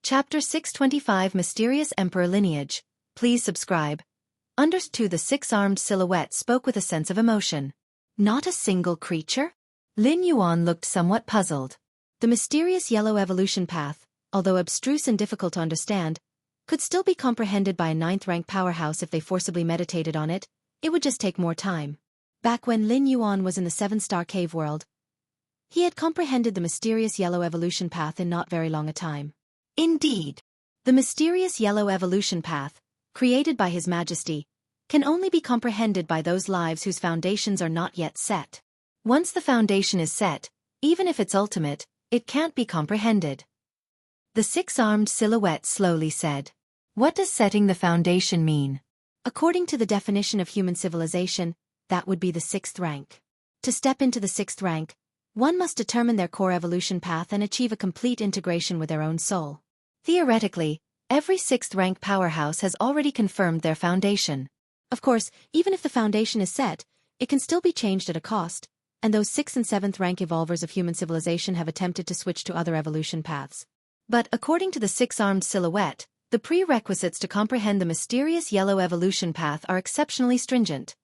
Chapter 625 Mysterious Emperor Lineage. Please subscribe. Understood. The six-armed silhouette spoke with a sense of emotion. Not a single creature? Lin Yuan looked somewhat puzzled. The mysterious yellow evolution path, although abstruse and difficult to understand, could still be comprehended by a ninth-rank powerhouse if they forcibly meditated on it. It would just take more time. Back when Lin Yuan was in the seven-star cave world, he had comprehended the mysterious yellow evolution path in not very long a time. Indeed, the mysterious yellow evolution path, created by His Majesty, can only be comprehended by those lives whose foundations are not yet set. Once the foundation is set, even if it's ultimate, it can't be comprehended. The six-armed silhouette slowly said. What does setting the foundation mean? According to the definition of human civilization, that would be the sixth rank. To step into the sixth rank, one must determine their core evolution path and achieve a complete integration with their own soul. Theoretically, every sixth-rank powerhouse has already confirmed their foundation. Of course, even if the foundation is set, it can still be changed at a cost, and those 6th and 7th rank evolvers of human civilization have attempted to switch to other evolution paths. But according to the six-armed silhouette, the prerequisites to comprehend the mysterious yellow evolution path are exceptionally stringent.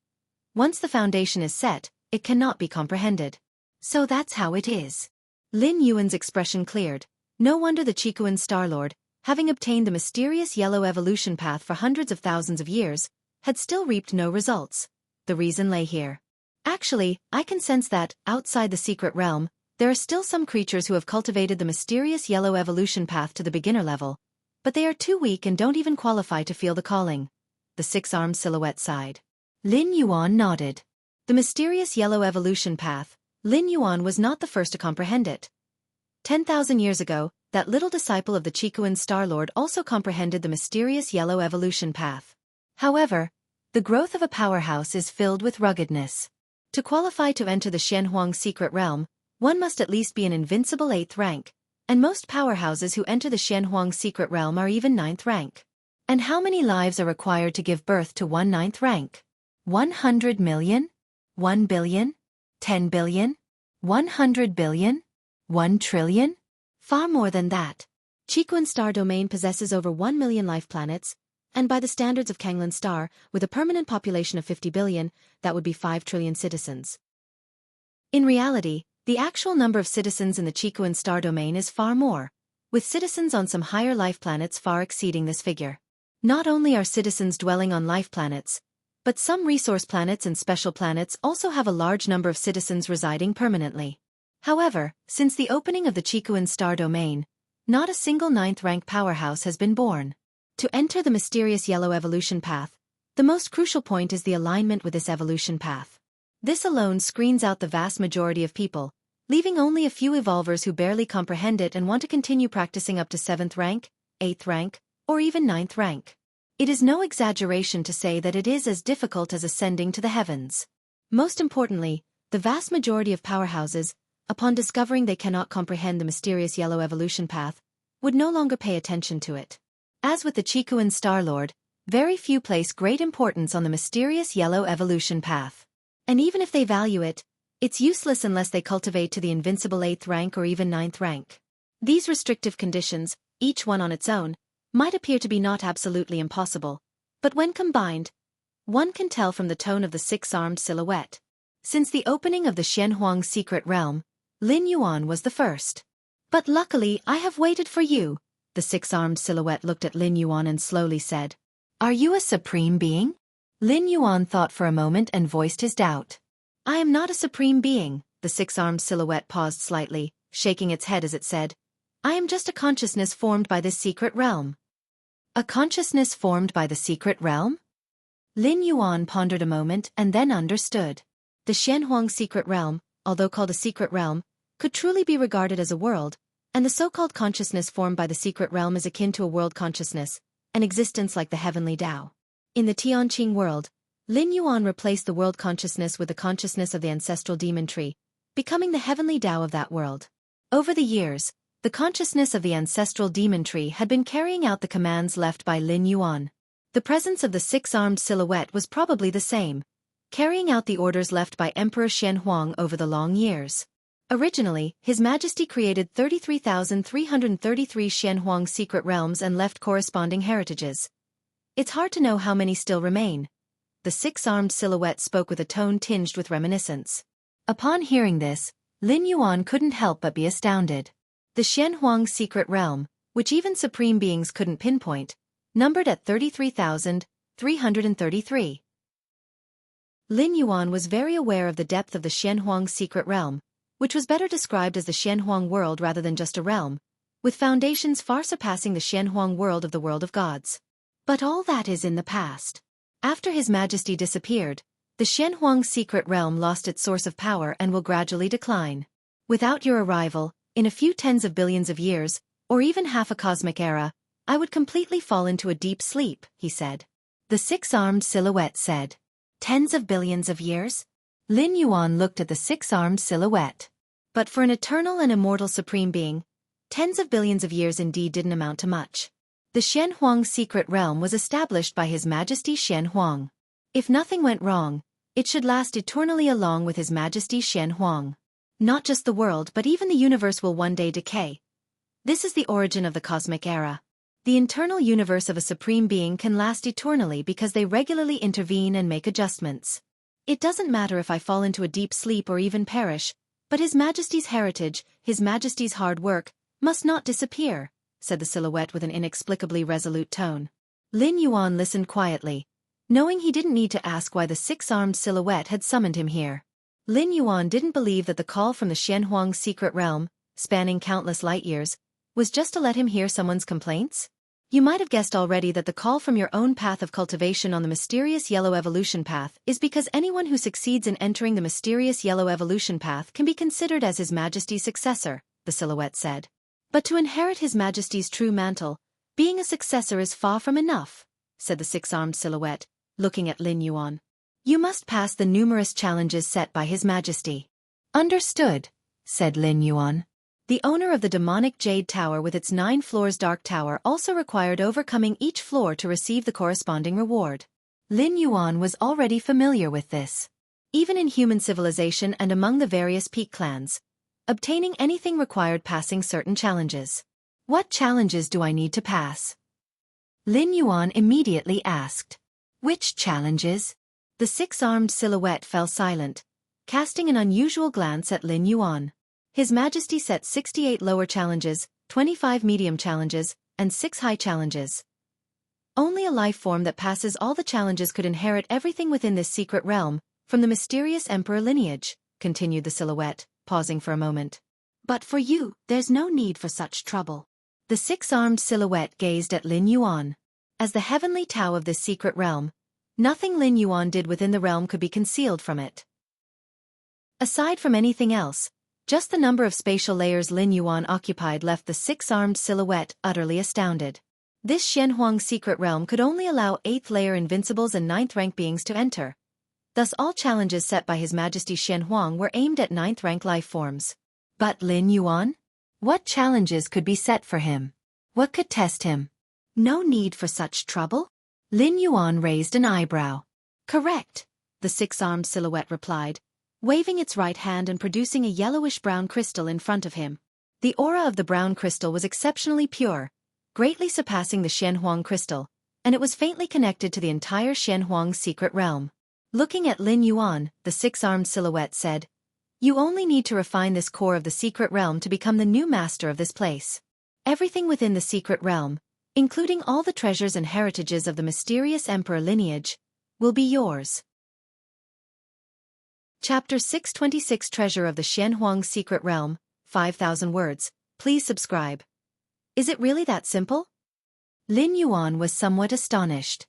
Once the foundation is set, it cannot be comprehended. So that's how it is. Lin Yuan's expression cleared. No wonder the Qikuan Starlord, having obtained the mysterious yellow evolution path for hundreds of thousands of years, had still reaped no results. The reason lay here. Actually, I can sense that, outside the secret realm, there are still some creatures who have cultivated the mysterious yellow evolution path to the beginner level, but they are too weak and don't even qualify to feel the calling. The six-armed silhouette sighed. Lin Yuan nodded. The mysterious yellow evolution path, Lin Yuan was not the first to comprehend it. 10,000 years ago, that little disciple of the Qikuan Starlord also comprehended the mysterious yellow evolution path. However, the growth of a powerhouse is filled with ruggedness. To qualify to enter the Xianxia secret realm, one must at least be an invincible 8th rank, and most powerhouses who enter the Xianxia secret realm are even 9th rank. And how many lives are required to give birth to one 9th rank? 100 million? 1 billion? 10 billion? 100 billion? 1 trillion? Far more than that. Qikuan Star Domain possesses over 1 million life planets, and by the standards of Kanglan Star, with a permanent population of 50 billion, that would be 5 trillion citizens. In reality, the actual number of citizens in the Qikuan Star Domain is far more, with citizens on some higher life planets far exceeding this figure. Not only are citizens dwelling on life planets, but some resource planets and special planets also have a large number of citizens residing permanently. However, since the opening of the Qikuan Star Domain, not a single 9th rank powerhouse has been born. To enter the mysterious yellow evolution path, the most crucial point is the alignment with this evolution path. This alone screens out the vast majority of people, leaving only a few evolvers who barely comprehend it and want to continue practicing up to 7th rank, 8th rank, or even 9th rank. It is no exaggeration to say that it is as difficult as ascending to the heavens. Most importantly, the vast majority of powerhouses, upon discovering they cannot comprehend the mysterious yellow evolution path, would no longer pay attention to it. As with the Qikuan Starlord, very few place great importance on the mysterious yellow evolution path. And even if they value it, it's useless unless they cultivate to the invincible 8th rank or even 9th rank. These restrictive conditions, each one on its own, might appear to be not absolutely impossible, but when combined, one can tell from the tone of the six-armed silhouette. Since the opening of the Xianxia secret realm, Lin Yuan was the first. But luckily I have waited for you. The six-armed silhouette looked at Lin Yuan and slowly said, Are you a supreme being? Lin Yuan thought for a moment and voiced his doubt. I am not a supreme being, the six-armed silhouette paused slightly, shaking its head as it said, I am just a consciousness formed by this secret realm. A consciousness formed by the secret realm? Lin Yuan pondered a moment and then understood. The Xianxia secret realm, although called a secret realm, could truly be regarded as a world, and the so-called consciousness formed by the secret realm is akin to a world consciousness, an existence like the heavenly Tao. In the Tianqing world, Lin Yuan replaced the world consciousness with the consciousness of the ancestral demon tree, becoming the heavenly Tao of that world. Over the years, the consciousness of the ancestral demon tree had been carrying out the commands left by Lin Yuan. The presence of the six-armed silhouette was probably the same, carrying out the orders left by Emperor Xianxia over the long years. Originally, His Majesty created 33,333 Xianhuang secret realms and left corresponding heritages. It's hard to know how many still remain. The six-armed silhouette spoke with a tone tinged with reminiscence. Upon hearing this, Lin Yuan couldn't help but be astounded. The Xianhuang secret realm, which even supreme beings couldn't pinpoint, numbered at 33,333. Lin Yuan was very aware of the depth of the Xianhuang secret realm, which was better described as the Xianhuang world rather than just a realm, with foundations far surpassing the Xianhuang world of the world of gods. But all that is in the past. After His Majesty disappeared, the Xianhuang secret realm lost its source of power and will gradually decline. Without your arrival, in a few tens of billions of years, or even half a cosmic era, I would completely fall into a deep sleep, he said. The six-armed silhouette said. Tens of billions of years? Lin Yuan looked at the six-armed silhouette. But for an eternal and immortal supreme being, tens of billions of years indeed didn't amount to much. The Xianhuang secret realm was established by His Majesty Xianhuang. If nothing went wrong, it should last eternally along with His Majesty Xianhuang. Not just the world but even the universe will one day decay. This is the origin of the cosmic era. The internal universe of a supreme being can last eternally because they regularly intervene and make adjustments. It doesn't matter if I fall into a deep sleep or even perish, but His Majesty's heritage, His Majesty's hard work, must not disappear, said the silhouette with an inexplicably resolute tone. Lin Yuan listened quietly, knowing he didn't need to ask why the six-armed silhouette had summoned him here. Lin Yuan didn't believe that the call from the Xianhuang secret realm, spanning countless light years, was just to let him hear someone's complaints. You might have guessed already that the call from your own path of cultivation on the mysterious yellow evolution path is because anyone who succeeds in entering the mysterious yellow evolution path can be considered as His Majesty's successor, the silhouette said. But to inherit His Majesty's true mantle, being a successor is far from enough, said the six-armed silhouette, looking at Lin Yuan. You must pass the numerous challenges set by His Majesty. Understood, said Lin Yuan. The owner of the demonic Jade Tower with its 9 floors Dark Tower also required overcoming each floor to receive the corresponding reward. Lin Yuan was already familiar with this. Even in human civilization and among the various peak clans, obtaining anything required passing certain challenges. What challenges do I need to pass? Lin Yuan immediately asked. Which challenges? The six-armed silhouette fell silent, casting an unusual glance at Lin Yuan. His Majesty set 68 lower challenges, 25 medium challenges, and 6 high challenges. Only a life form that passes all the challenges could inherit everything within this secret realm, from the mysterious emperor lineage, continued the silhouette, pausing for a moment. But for you, there's no need for such trouble. The six-armed silhouette gazed at Lin Yuan. As the heavenly Tao of this secret realm, nothing Lin Yuan did within the realm could be concealed from it. Aside from anything else, just the number of spatial layers Lin Yuan occupied left the six-armed silhouette utterly astounded. This Xianhuang secret realm could only allow 8th-layer invincibles and 9th-rank beings to enter. Thus all challenges set by His Majesty Xianhuang were aimed at 9th-rank life forms. But Lin Yuan? What challenges could be set for him? What could test him? No need for such trouble? Lin Yuan raised an eyebrow. Correct, the six-armed silhouette replied, waving its right hand and producing a yellowish-brown crystal in front of him. The aura of the brown crystal was exceptionally pure, greatly surpassing the Xianhuang crystal, and it was faintly connected to the entire Xianhuang secret realm. Looking at Lin Yuan, the six-armed silhouette said, You only need to refine this core of the secret realm to become the new master of this place. Everything within the secret realm, including all the treasures and heritages of the mysterious emperor lineage, will be yours. Chapter 626 Treasure of the Xianhuang Secret Realm, 5,000 words. Please subscribe. Is it really that simple? Lin Yuan was somewhat astonished.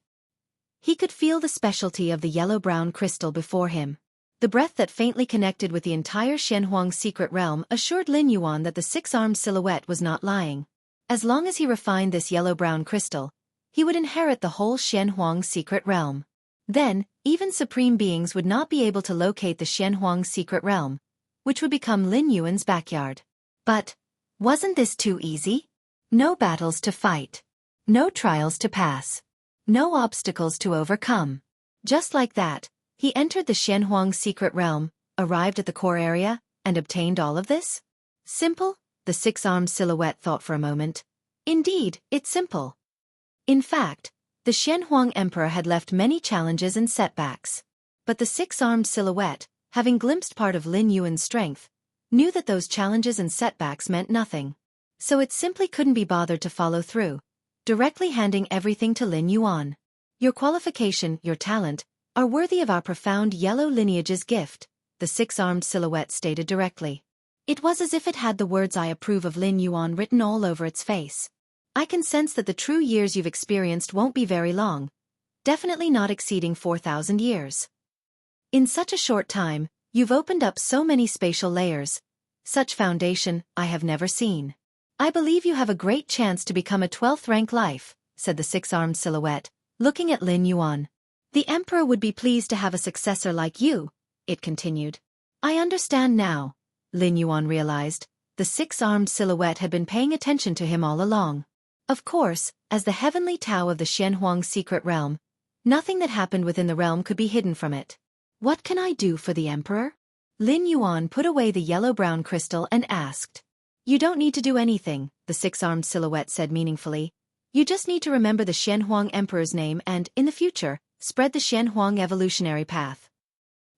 He could feel the specialty of the yellow-brown crystal before him. The breath that faintly connected with the entire Xianhuang secret realm assured Lin Yuan that the six-armed silhouette was not lying. As long as he refined this yellow-brown crystal, he would inherit the whole Xianhuang secret realm. Then, even supreme beings would not be able to locate the Xianhuang secret realm, which would become Lin Yuan's backyard. But, wasn't this too easy? No battles to fight. No trials to pass. No obstacles to overcome. Just like that, he entered the Xianhuang secret realm, arrived at the core area, and obtained all of this? Simple, the six-armed silhouette thought for a moment. Indeed, it's simple. In fact, the Xianhuang Emperor had left many challenges and setbacks. But the six-armed silhouette, having glimpsed part of Lin Yuan's strength, knew that those challenges and setbacks meant nothing. So it simply couldn't be bothered to follow through, directly handing everything to Lin Yuan. Your qualification, your talent, are worthy of our profound yellow lineage's gift, the six-armed silhouette stated directly. It was as if it had the words "I approve of Lin Yuan" written all over its face. I can sense that the true years you've experienced won't be very long, definitely not exceeding 4,000 years. In such a short time, you've opened up so many spatial layers. Such foundation, I have never seen. I believe you have a great chance to become a 12th rank life, said the six-armed silhouette, looking at Lin Yuan. The Emperor would be pleased to have a successor like you, it continued. I understand now, Lin Yuan realized. The six-armed silhouette had been paying attention to him all along. Of course, as the heavenly Tao of the Xianhuang secret realm, nothing that happened within the realm could be hidden from it. What can I do for the Emperor? Lin Yuan put away the yellow-brown crystal and asked. You don't need to do anything, the six-armed silhouette said meaningfully. You just need to remember the Xianhuang Emperor's name and, in the future, spread the Xianhuang evolutionary path.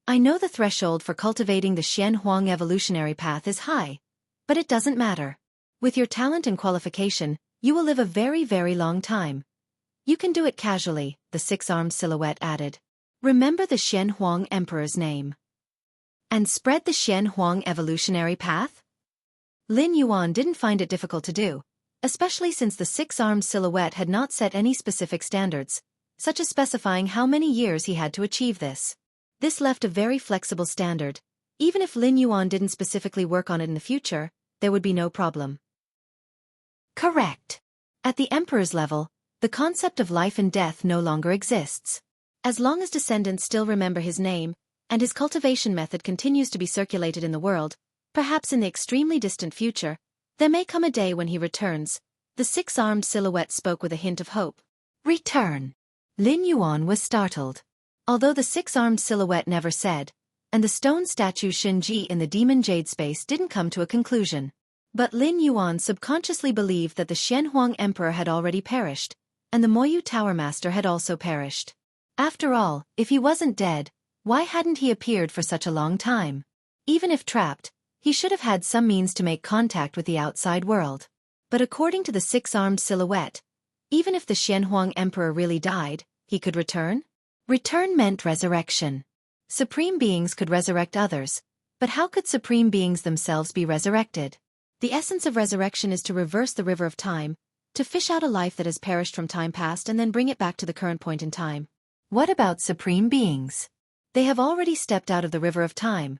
I know the threshold for cultivating the Xianhuang evolutionary path is high, but it doesn't matter. With your talent and qualification, you will live a very, very long time. You can do it casually, the six-armed silhouette added. Remember the Xianhuang Emperor's name. And spread the Xianhuang evolutionary path? Lin Yuan didn't find it difficult to do, especially since the six-armed silhouette had not set any specific standards, such as specifying how many years he had to achieve this. This left a very flexible standard. Even if Lin Yuan didn't specifically work on it in the future, there would be no problem. Correct. At the Emperor's level, the concept of life and death no longer exists. As long as descendants still remember his name, and his cultivation method continues to be circulated in the world, perhaps in the extremely distant future, there may come a day when he returns, the six-armed silhouette spoke with a hint of hope. Return. Lin Yuan was startled. Although the six-armed silhouette never said, and the stone statue Shinji in the demon jade space didn't come to a conclusion. But Lin Yuan subconsciously believed that the Xianhuang Emperor had already perished, and the Moyu Tower Master had also perished. After all, if he wasn't dead, why hadn't he appeared for such a long time? Even if trapped, he should have had some means to make contact with the outside world. But according to the six-armed silhouette, even if the Xianhuang Emperor really died, he could return? Return meant resurrection. Supreme beings could resurrect others, but how could supreme beings themselves be resurrected? The essence of resurrection is to reverse the river of time, to fish out a life that has perished from time past and then bring it back to the current point in time. What about supreme beings? They have already stepped out of the river of time.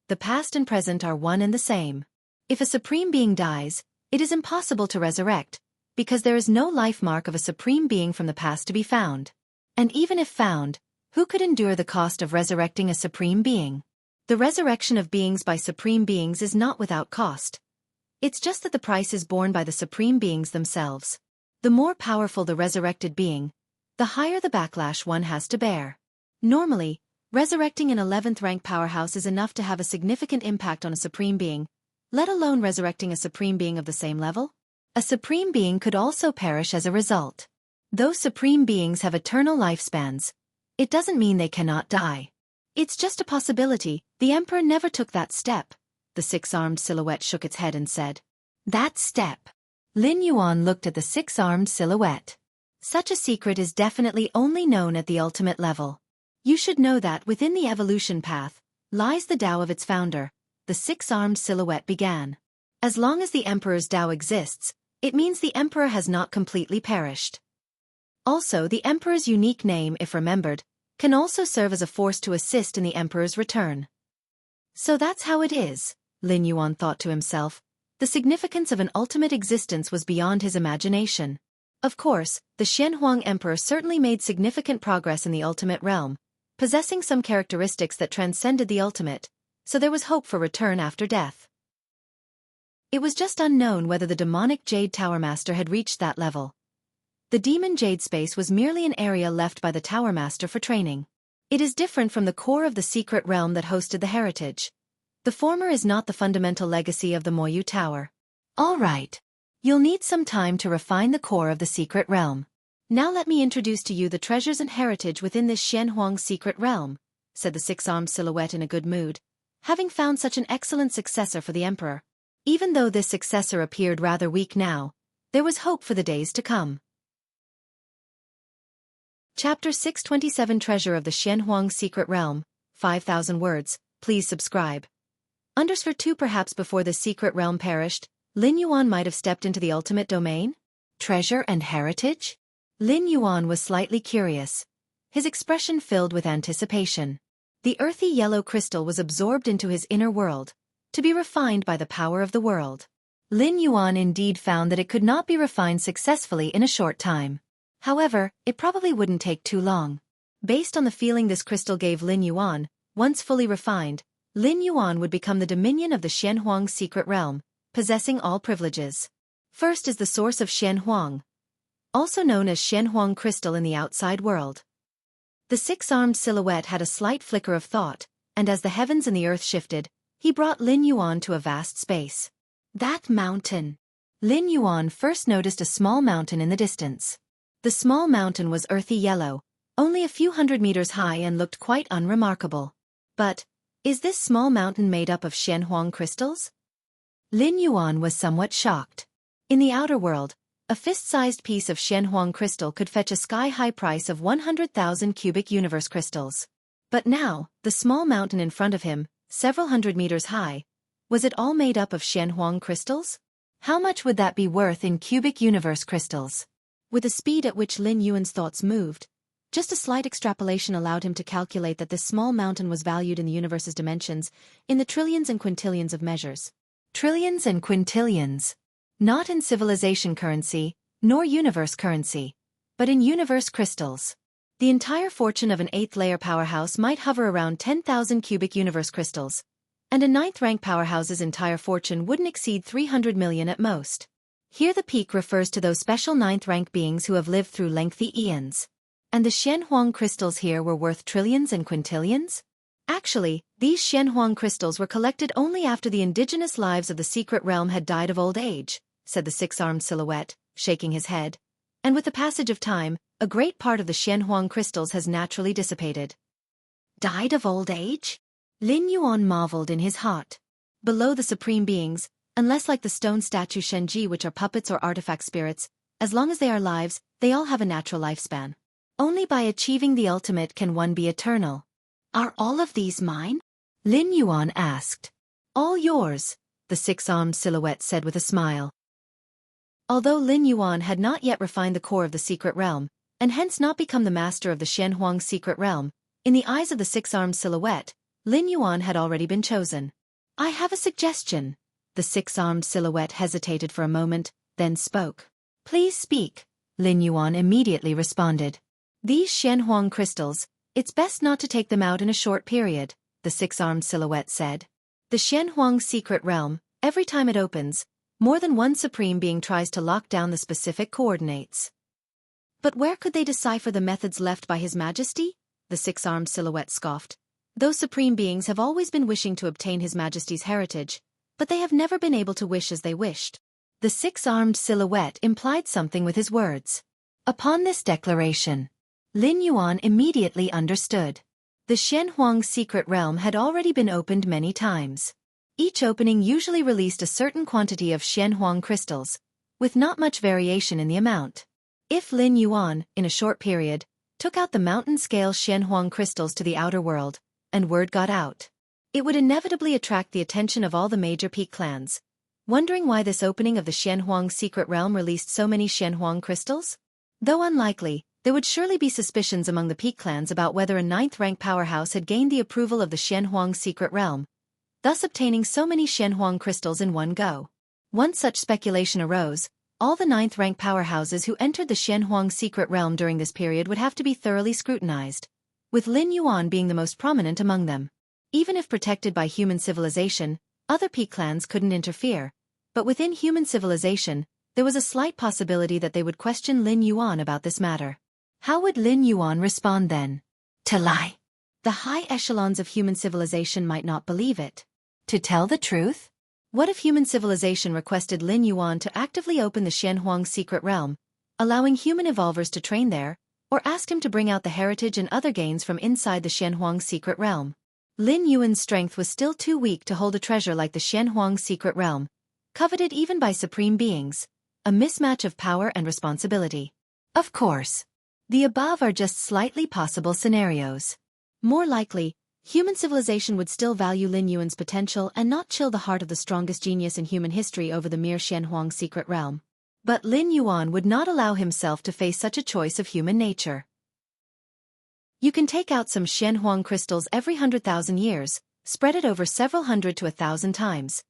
The past and present are one and the same. If a supreme being dies, it is impossible to resurrect, because there is no life mark of a supreme being from the past to be found. And even if found, who could endure the cost of resurrecting a supreme being? The resurrection of beings by supreme beings is not without cost. It's just that the price is borne by the supreme beings themselves. The more powerful the resurrected being, the higher the backlash one has to bear. Normally, resurrecting an 11th rank powerhouse is enough to have a significant impact on a supreme being, let alone resurrecting a supreme being of the same level. A supreme being could also perish as a result. Though supreme beings have eternal lifespans, it doesn't mean they cannot die. It's just a possibility. The Emperor never took that step. The six-armed silhouette shook its head and said. That step. Lin Yuan looked at the six-armed silhouette. Such a secret is definitely only known at the ultimate level. You should know that within the evolution path lies the Tao of its founder, the six-armed silhouette began. As long as the Emperor's Tao exists, it means the Emperor has not completely perished. Also, the Emperor's unique name, if remembered, can also serve as a force to assist in the Emperor's return. So that's how it is, Lin Yuan thought to himself. The significance of an ultimate existence was beyond his imagination. Of course, the Xianhuang Emperor certainly made significant progress in the ultimate realm, possessing some characteristics that transcended the ultimate, so there was hope for return after death. It was just unknown whether the demonic Jade Tower Master had reached that level. The demon Jade space was merely an area left by the Tower Master for training. It is different from the core of the secret realm that hosted the heritage. The former is not the fundamental legacy of the Moyu Tower. All right. You'll need some time to refine the core of the secret realm. Now let me introduce to you the treasures and heritage within this Xianhuang secret realm, said the six-armed silhouette in a good mood, having found such an excellent successor for the emperor. Even though this successor appeared rather weak now, there was hope for the days to come. Chapter 627 Treasure of the Xianhuang Secret Realm, 5,000 words, please subscribe. Underscore 2 Perhaps before the secret realm perished, Lin Yuan might have stepped into the ultimate domain? Treasure and heritage? Lin Yuan was slightly curious, his expression filled with anticipation. The earthy yellow crystal was absorbed into his inner world, to be refined by the power of the world. Lin Yuan indeed found that it could not be refined successfully in a short time. However, it probably wouldn't take too long. Based on the feeling this crystal gave Lin Yuan, once fully refined, Lin Yuan would become the dominion of the Xianhuang secret realm, possessing all privileges. First is the source of Xianhuang, also known as Xianhuang crystal in the outside world. The six-armed silhouette had a slight flicker of thought, and as the heavens and the earth shifted, he brought Lin Yuan to a vast space. That mountain. Lin Yuan first noticed a small mountain in the distance. The small mountain was earthy yellow, only a few hundred meters high and looked quite unremarkable. But, is this small mountain made up of Xianhuang crystals? Lin Yuan was somewhat shocked. In the outer world, a fist-sized piece of Xianhuang crystal could fetch a sky-high price of 100,000 cubic universe crystals. But now, the small mountain in front of him, several hundred meters high, was it all made up of Xianhuang crystals? How much would that be worth in cubic universe crystals? With the speed at which Lin Yuan's thoughts moved, just a slight extrapolation allowed him to calculate that this small mountain was valued in the universe's dimensions, in the trillions and quintillions of measures. Trillions and quintillions. Not in civilization currency, nor universe currency, but in universe crystals. The entire fortune of an 8th-layer powerhouse might hover around 10,000 cubic universe crystals, and a 9th-rank powerhouse's entire fortune wouldn't exceed 300 million at most. Here the peak refers to those special 9th-rank beings who have lived through lengthy eons. And the Xianhuang crystals here were worth trillions and quintillions? Actually, these Xianhuang crystals were collected only after the indigenous lives of the secret realm had died of old age, said the six-armed silhouette, shaking his head. And with the passage of time, a great part of the Xianhuang crystals has naturally dissipated. Died of old age? Lin Yuan marveled in his heart. Below the supreme beings, unless like the stone statue Shenji which are puppets or artifact spirits, as long as they are lives, they all have a natural lifespan. Only by achieving the ultimate can one be eternal. Are all of these mine? Lin Yuan asked. All yours, the six-armed silhouette said with a smile. Although Lin Yuan had not yet refined the core of the secret realm, and hence not become the master of the Xianhuang secret realm, in the eyes of the six-armed silhouette, Lin Yuan had already been chosen. I have a suggestion. The six-armed silhouette hesitated for a moment, then spoke. Please speak, Lin Yuan immediately responded. These Xianhuang crystals, it's best not to take them out in a short period, the six-armed silhouette said. The Xianhuang secret realm, every time it opens, more than one supreme being tries to lock down the specific coordinates. But where could they decipher the methods left by His Majesty? The six-armed silhouette scoffed. Those supreme beings have always been wishing to obtain His Majesty's heritage, but they have never been able to wish as they wished. The six-armed silhouette implied something with his words. Upon this declaration, Lin Yuan immediately understood. The Xianhuang secret realm had already been opened many times. Each opening usually released a certain quantity of Xianhuang crystals, with not much variation in the amount. If Lin Yuan, in a short period, took out the mountain-scale Xianhuang crystals to the outer world, and word got out, it would inevitably attract the attention of all the major peak clans, wondering why this opening of the Xianhuang secret realm released so many Xianhuang crystals? Though unlikely, there would surely be suspicions among the peak clans about whether a 9th-rank powerhouse had gained the approval of the Xianhuang secret realm, thus obtaining so many Xianhuang crystals in one go. Once such speculation arose, all the 9th-rank powerhouses who entered the Xianhuang secret realm during this period would have to be thoroughly scrutinized, with Lin Yuan being the most prominent among them. Even if protected by human civilization, other peak clans couldn't interfere, but within human civilization, there was a slight possibility that they would question Lin Yuan about this matter. How would Lin Yuan respond then? To lie. The high echelons of human civilization might not believe it. To tell the truth? What if human civilization requested Lin Yuan to actively open the Xianhuang secret realm, allowing human evolvers to train there, or asked him to bring out the heritage and other gains from inside the Xianhuang secret realm? Lin Yuan's strength was still too weak to hold a treasure like the Xianhuang secret realm, coveted even by supreme beings, a mismatch of power and responsibility. Of course, the above are just slightly possible scenarios. More likely, human civilization would still value Lin Yuan's potential and not chill the heart of the strongest genius in human history over the mere Xianhuang secret realm. But Lin Yuan would not allow himself to face such a choice of human nature. You can take out some Xianhuang crystals every 100,000 years, spread it over several hundred to 1,000 times.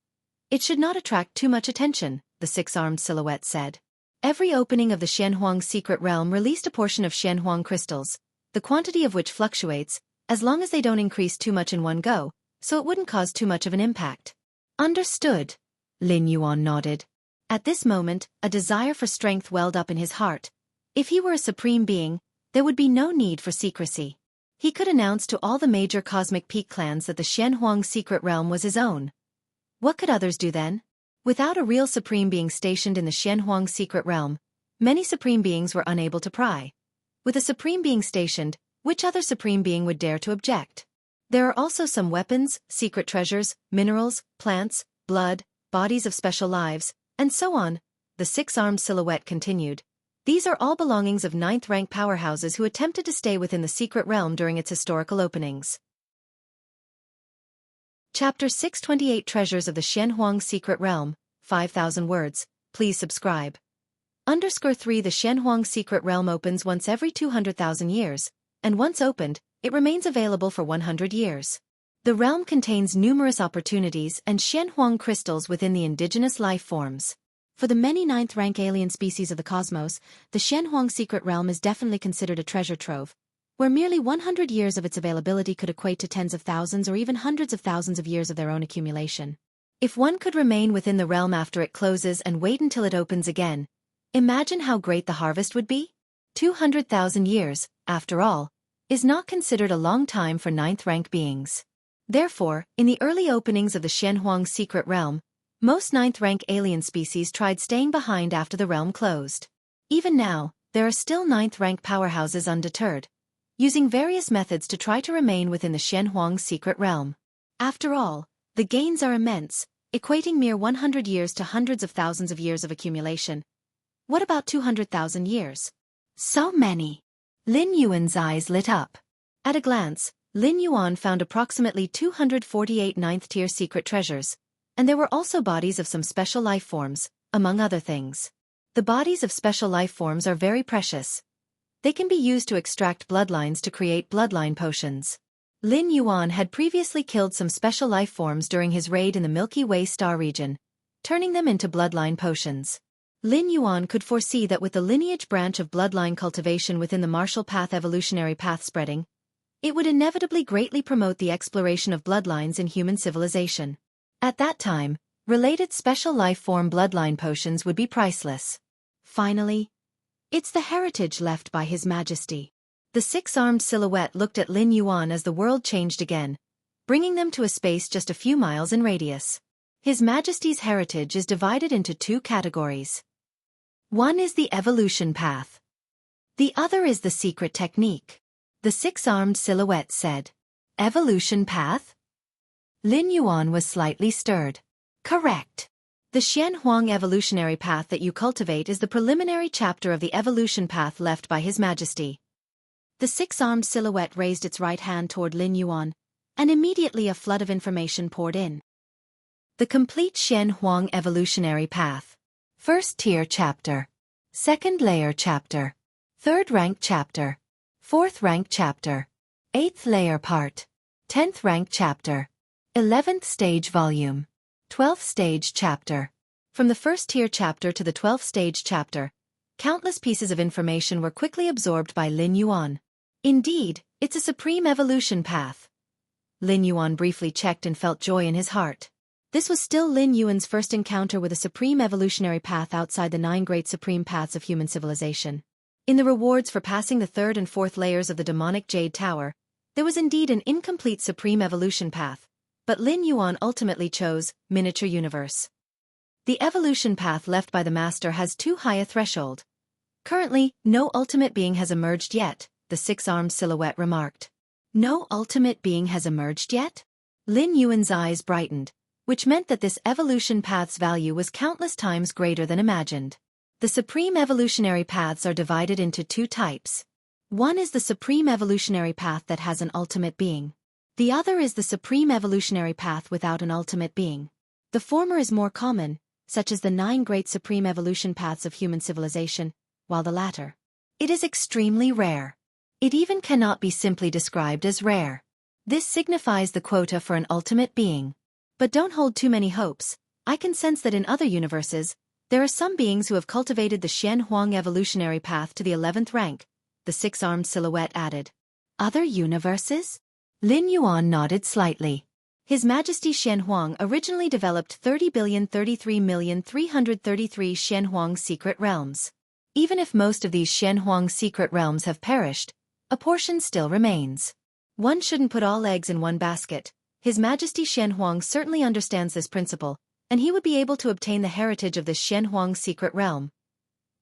It should not attract too much attention, the six-armed silhouette said. Every opening of the Xianhuang secret realm released a portion of Xianhuang crystals, the quantity of which fluctuates, as long as they don't increase too much in one go, so it wouldn't cause too much of an impact. Understood. Lin Yuan nodded. At this moment, a desire for strength welled up in his heart. If he were a supreme being, there would be no need for secrecy. He could announce to all the major cosmic peak clans that the Xianhuang secret realm was his own. What could others do then? Without a real supreme being stationed in the Xianhuang secret realm, many supreme beings were unable to pry. With a supreme being stationed, which other supreme being would dare to object? There are also some weapons, secret treasures, minerals, plants, blood, bodies of special lives, and so on, the six-armed silhouette continued. These are all belongings of ninth-rank powerhouses who attempted to stay within the secret realm during its historical openings. Chapter 628 Treasures of the Xianhuang Secret Realm, 5,000 words, please subscribe. _3 The Xianhuang Secret Realm opens once every 200,000 years, and once opened, it remains available for 100 years. The realm contains numerous opportunities and Xianhuang crystals within the indigenous life forms. For the many ninth-rank alien species of the cosmos, the Xianhuang secret realm is definitely considered a treasure trove, where merely 100 years of its availability could equate to tens of thousands or even hundreds of thousands of years of their own accumulation. If one could remain within the realm after it closes and wait until it opens again, imagine how great the harvest would be? 200,000 years, after all, is not considered a long time for ninth-rank beings. Therefore, in the early openings of the Xianhuang secret realm, most ninth-rank alien species tried staying behind after the realm closed. Even now, there are still ninth-rank powerhouses undeterred, using various methods to try to remain within the Xianhuang secret realm. After all, the gains are immense, equating mere 100 years to hundreds of thousands of years of accumulation. What about 200,000 years? So many! Lin Yuan's eyes lit up. At a glance, Lin Yuan found approximately 248 ninth-tier secret treasures, and there were also bodies of some special life forms, among other things. The bodies of special life forms are very precious. They can be used to extract bloodlines to create bloodline potions. Lin Yuan had previously killed some special life forms during his raid in the Milky Way star region, turning them into bloodline potions. Lin Yuan could foresee that with the lineage branch of bloodline cultivation within the martial path evolutionary path spreading, it would inevitably greatly promote the exploration of bloodlines in human civilization. At that time, related special life form bloodline potions would be priceless. Finally, it's the heritage left by His Majesty. The six-armed silhouette looked at Lin Yuan as the world changed again, bringing them to a space just a few miles in radius. His Majesty's heritage is divided into two categories. One is the evolution path. The other is the secret technique. The six-armed silhouette said. Evolution path? Lin Yuan was slightly stirred. Correct. The Xianhuang evolutionary path that you cultivate is the preliminary chapter of the evolution path left by His Majesty. The six-armed silhouette raised its right hand toward Lin Yuan, and immediately a flood of information poured in. The complete Xianhuang evolutionary path. First tier chapter. Second layer chapter. Third rank chapter. Fourth rank chapter. Eighth layer part. 10th rank chapter. 11th stage volume. 12th stage chapter. From the first tier chapter to the 12th stage chapter, countless pieces of information were quickly absorbed by Lin Yuan. Indeed, it's a supreme evolution path. Lin Yuan briefly checked and felt joy in his heart. This was still Lin Yuan's first encounter with a supreme evolutionary path outside the 9 great supreme paths of human civilization. In the rewards for passing the 3rd and 4th layers of the demonic Jade Tower, there was indeed an incomplete supreme evolution path, But Lin Yuan ultimately chose miniature universe. The evolution path left by the master has too high a threshold. Currently, no ultimate being has emerged yet, the six-armed silhouette remarked. No ultimate being has emerged yet? Lin Yuan's eyes brightened, which meant that this evolution path's value was countless times greater than imagined. The supreme evolutionary paths are divided into two types. One is the supreme evolutionary path that has an ultimate being. The other is the supreme evolutionary path without an ultimate being. The former is more common, such as the 9 great supreme evolution paths of human civilization, while the latter, it is extremely rare. It even cannot be simply described as rare. This signifies the quota for an ultimate being. But don't hold too many hopes. I can sense that in other universes, there are some beings who have cultivated the Xianxia evolutionary path to the 11th rank, the six-armed silhouette added. Other universes? Lin Yuan nodded slightly. His Majesty Xianxia originally developed 30,033,333 Xianxia secret realms. Even if most of these Xianxia secret realms have perished, a portion still remains. One shouldn't put all eggs in one basket. His Majesty Xianxia certainly understands this principle, and he would be able to obtain the heritage of this Xianxia secret realm.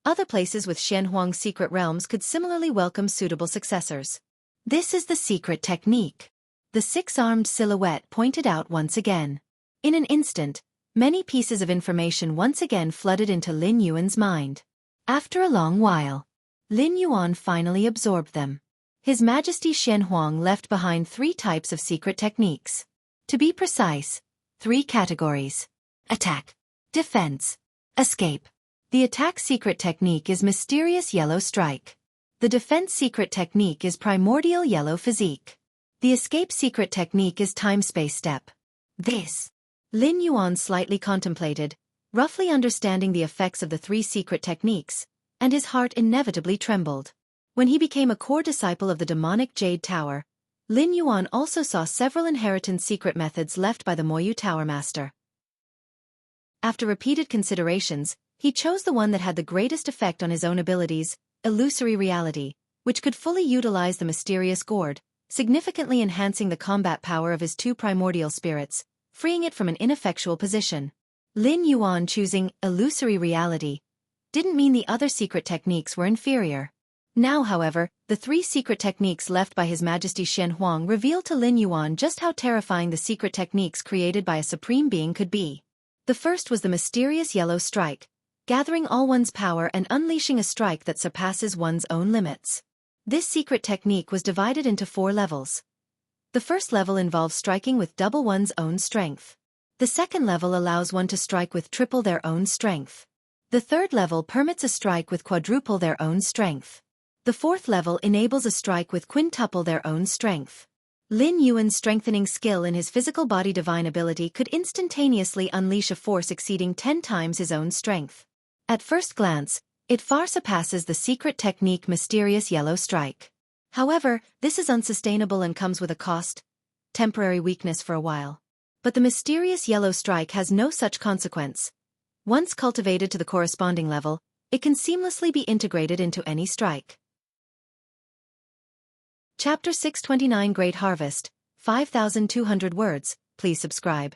Other places with Xianxia secret realms could similarly welcome suitable successors. This is the secret technique. The six-armed silhouette pointed out once again. In an instant, many pieces of information once again flooded into Lin Yuan's mind. After a long while, Lin Yuan finally absorbed them. His Majesty Xianxia left behind 3 types of secret techniques. To be precise, 3 categories: attack, defense, escape. The attack secret technique is Mysterious Yellow Strike. The defense secret technique is Primordial Yellow Physique. The escape secret technique is Time-Space Step. This, Lin Yuan slightly contemplated, roughly understanding the effects of the 3 secret techniques, and his heart inevitably trembled. When he became a core disciple of the demonic Jade Tower, Lin Yuan also saw several inheritance secret methods left by the Moyu Tower Master. After repeated considerations, he chose the one that had the greatest effect on his own abilities, illusory reality, which could fully utilize the mysterious gourd, significantly enhancing the combat power of his 2 primordial spirits, freeing it from an ineffectual position. Lin Yuan choosing illusory reality didn't mean the other secret techniques were inferior. Now, however, the 3 secret techniques left by His Majesty Xianxia revealed to Lin Yuan just how terrifying the secret techniques created by a supreme being could be. The first was the Mysterious Yellow Strike, gathering all one's power and unleashing a strike that surpasses one's own limits. This secret technique was divided into 4 levels. The first level involves striking with double one's own strength. The second level allows one to strike with triple their own strength. The third level permits a strike with quadruple their own strength. The fourth level enables a strike with quintuple their own strength. Lin Yuan's strengthening skill in his physical body divine ability could instantaneously unleash a force exceeding 10 times his own strength. At first glance, it far surpasses the secret technique Mysterious Yellow Strike. However, this is unsustainable and comes with a cost, temporary weakness for a while. But the Mysterious Yellow Strike has no such consequence. Once cultivated to the corresponding level, it can seamlessly be integrated into any strike. Chapter 629 Great Harvest, 5,200 words, please subscribe.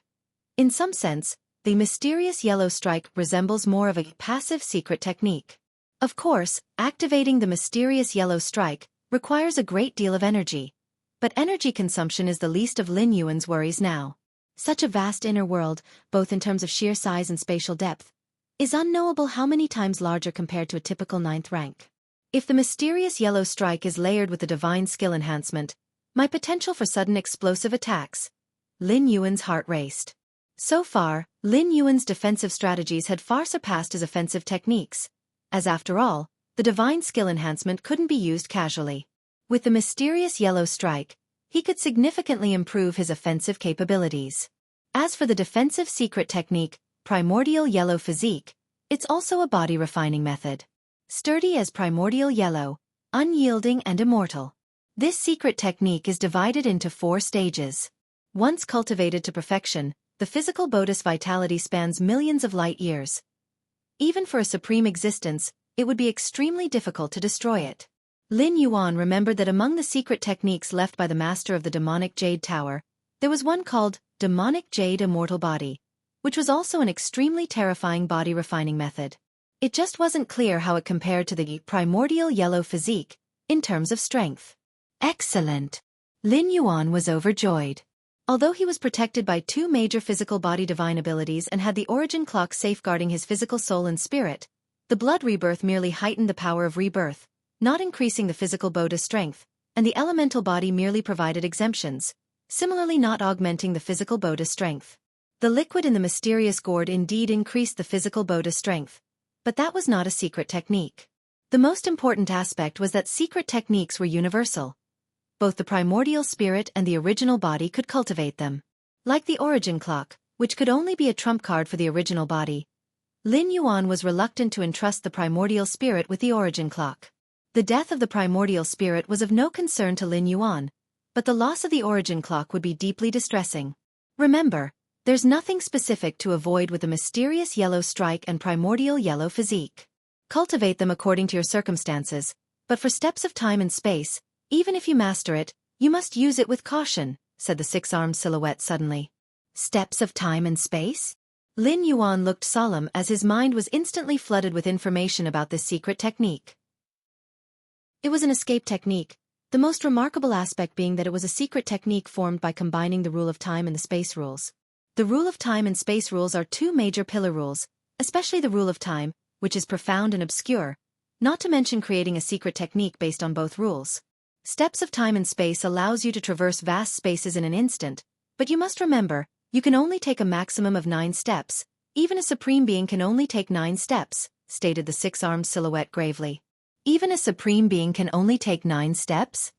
In some sense, the Mysterious Yellow Strike resembles more of a passive secret technique. Of course, activating the Mysterious Yellow Strike requires a great deal of energy. But energy consumption is the least of Lin Yuan's worries now. Such a vast inner world, both in terms of sheer size and spatial depth, is unknowable how many times larger compared to a typical 9th rank. If the Mysterious Yellow Strike is layered with the divine skill enhancement, my potential for sudden explosive attacks. Lin Yuan's heart raced. So far, Lin Yuan's defensive strategies had far surpassed his offensive techniques, as after all, the divine skill enhancement couldn't be used casually. With the Mysterious Yellow Strike, he could significantly improve his offensive capabilities. As for the defensive secret technique, Primordial Yellow Physique, it's also a body refining method. Sturdy as primordial yellow, unyielding and immortal. This secret technique is divided into 4 stages. Once cultivated to perfection, the physical bodis vitality spans millions of light years. Even for a supreme existence, it would be extremely difficult to destroy it. Lin Yuan remembered that among the secret techniques left by the master of the demonic Jade Tower, there was one called demonic jade immortal body, which was also an extremely terrifying body refining method. It just wasn't clear how it compared to the primordial yellow physique, in terms of strength. Excellent! Lin Yuan was overjoyed. Although he was protected by two major physical body divine abilities and had the origin clock safeguarding his physical soul and spirit, the blood rebirth merely heightened the power of rebirth, not increasing the physical Buddha's strength, and the elemental body merely provided exemptions, similarly not augmenting the physical Buddha's strength. The liquid in the mysterious gourd indeed increased the physical Buddha's strength, but that was not a secret technique. The most important aspect was that secret techniques were universal. Both the primordial spirit and the original body could cultivate them. Like the origin clock, which could only be a trump card for the original body, Lin Yuan was reluctant to entrust the primordial spirit with the origin clock. The death of the primordial spirit was of no concern to Lin Yuan, but the loss of the origin clock would be deeply distressing. Remember, there's nothing specific to avoid with the mysterious yellow strike and primordial yellow physique. Cultivate them according to your circumstances, but for steps of time and space, even if you master it, you must use it with caution, said the six-armed silhouette suddenly. Steps of time and space? Lin Yuan looked solemn as his mind was instantly flooded with information about this secret technique. It was an escape technique, the most remarkable aspect being that it was a secret technique formed by combining the rule of time and the space rules. The rule of time and space rules are two major pillar rules, especially the rule of time, which is profound and obscure, not to mention creating a secret technique based on both rules. Steps of time and space allows you to traverse vast spaces in an instant, but you must remember, you can only take a maximum of 9 steps. Even a supreme being can only take 9 steps, stated the six-armed silhouette gravely. Even a supreme being can only take 9 steps?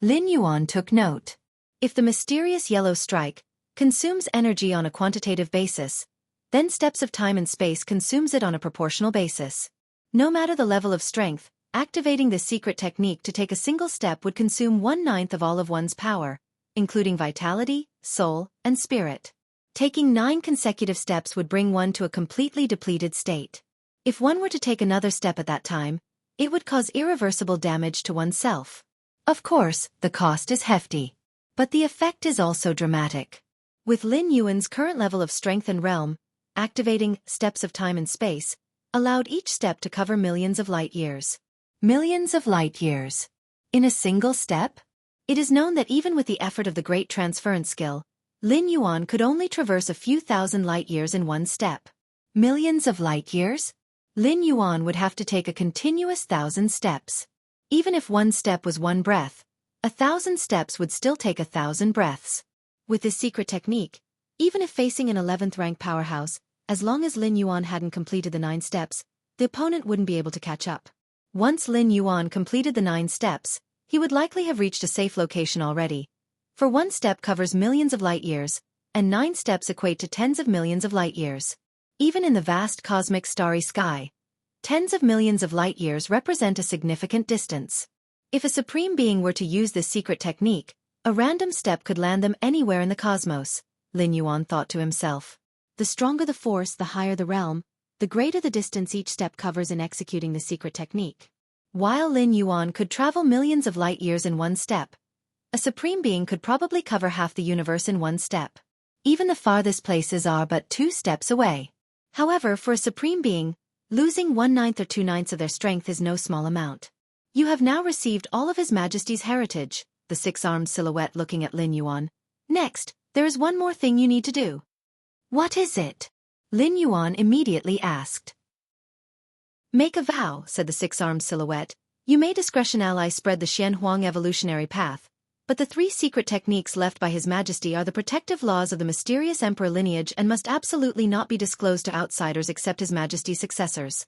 Lin Yuan took note. If the mysterious yellow strike consumes energy on a quantitative basis, then steps of time and space consumes it on a proportional basis. No matter the level of strength, activating this secret technique to take a single step would consume 1/9 of all of one's power, including vitality, soul, and spirit. Taking 9 consecutive steps would bring one to a completely depleted state. If one were to take another step at that time, it would cause irreversible damage to oneself. Of course, the cost is hefty. But the effect is also dramatic. With Lin Yuan's current level of strength and realm, activating steps of time and space allowed each step to cover millions of light years. Millions of light years. In a single step? It is known that even with the effort of the great transference skill, Lin Yuan could only traverse a few thousand light years in one step. Millions of light years? Lin Yuan would have to take a continuous 1,000 steps. Even if one step was one breath, 1,000 steps would still take 1,000 breaths. With this secret technique, even if facing an 11th rank powerhouse, as long as Lin Yuan hadn't completed the 9 steps, the opponent wouldn't be able to catch up. Once Lin Yuan completed the 9 steps, he would likely have reached a safe location already. For one step covers millions of light years, and 9 steps equate to tens of millions of light years. Even in the vast cosmic starry sky, tens of millions of light years represent a significant distance. If a supreme being were to use this secret technique, a random step could land them anywhere in the cosmos, Lin Yuan thought to himself. The stronger the force, the higher the realm, the greater the distance each step covers in executing the secret technique. While Lin Yuan could travel millions of light years in one step, a supreme being could probably cover half the universe in one step. Even the farthest places are but 2 steps away. However, for a supreme being, losing 1/9 or 2/9 of their strength is no small amount. You have now received all of His Majesty's heritage, the six-armed silhouette looking at Lin Yuan. Next, there is one more thing you need to do. What is it? Lin Yuan immediately asked. Make a vow, said the six-armed silhouette. You may discretionally spread the Xianxia evolutionary path, but the 3 secret techniques left by His Majesty are the protective laws of the mysterious emperor lineage and must absolutely not be disclosed to outsiders except His Majesty's successors.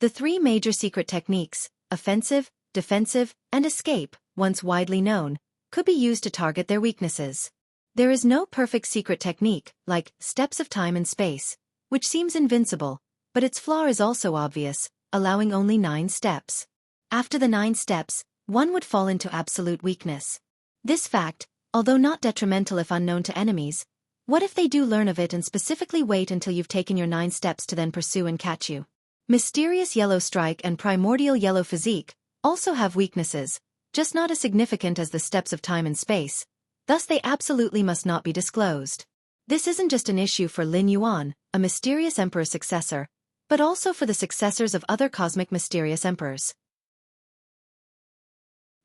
The 3 major secret techniques, offensive, defensive, and escape, once widely known, could be used to target their weaknesses. There is no perfect secret technique, like steps of time and space, which seems invincible, but its flaw is also obvious, allowing only 9 steps. After the 9 steps, one would fall into absolute weakness. This fact, although not detrimental if unknown to enemies, what if they do learn of it and specifically wait until you've taken your 9 steps to then pursue and catch you? Mysterious yellow strike and primordial yellow physique also have weaknesses, just not as significant as the steps of time and space, Thus they absolutely must not be disclosed. This isn't just an issue for Lin Yuan, a mysterious emperor's successor, but also for the successors of other cosmic mysterious emperors.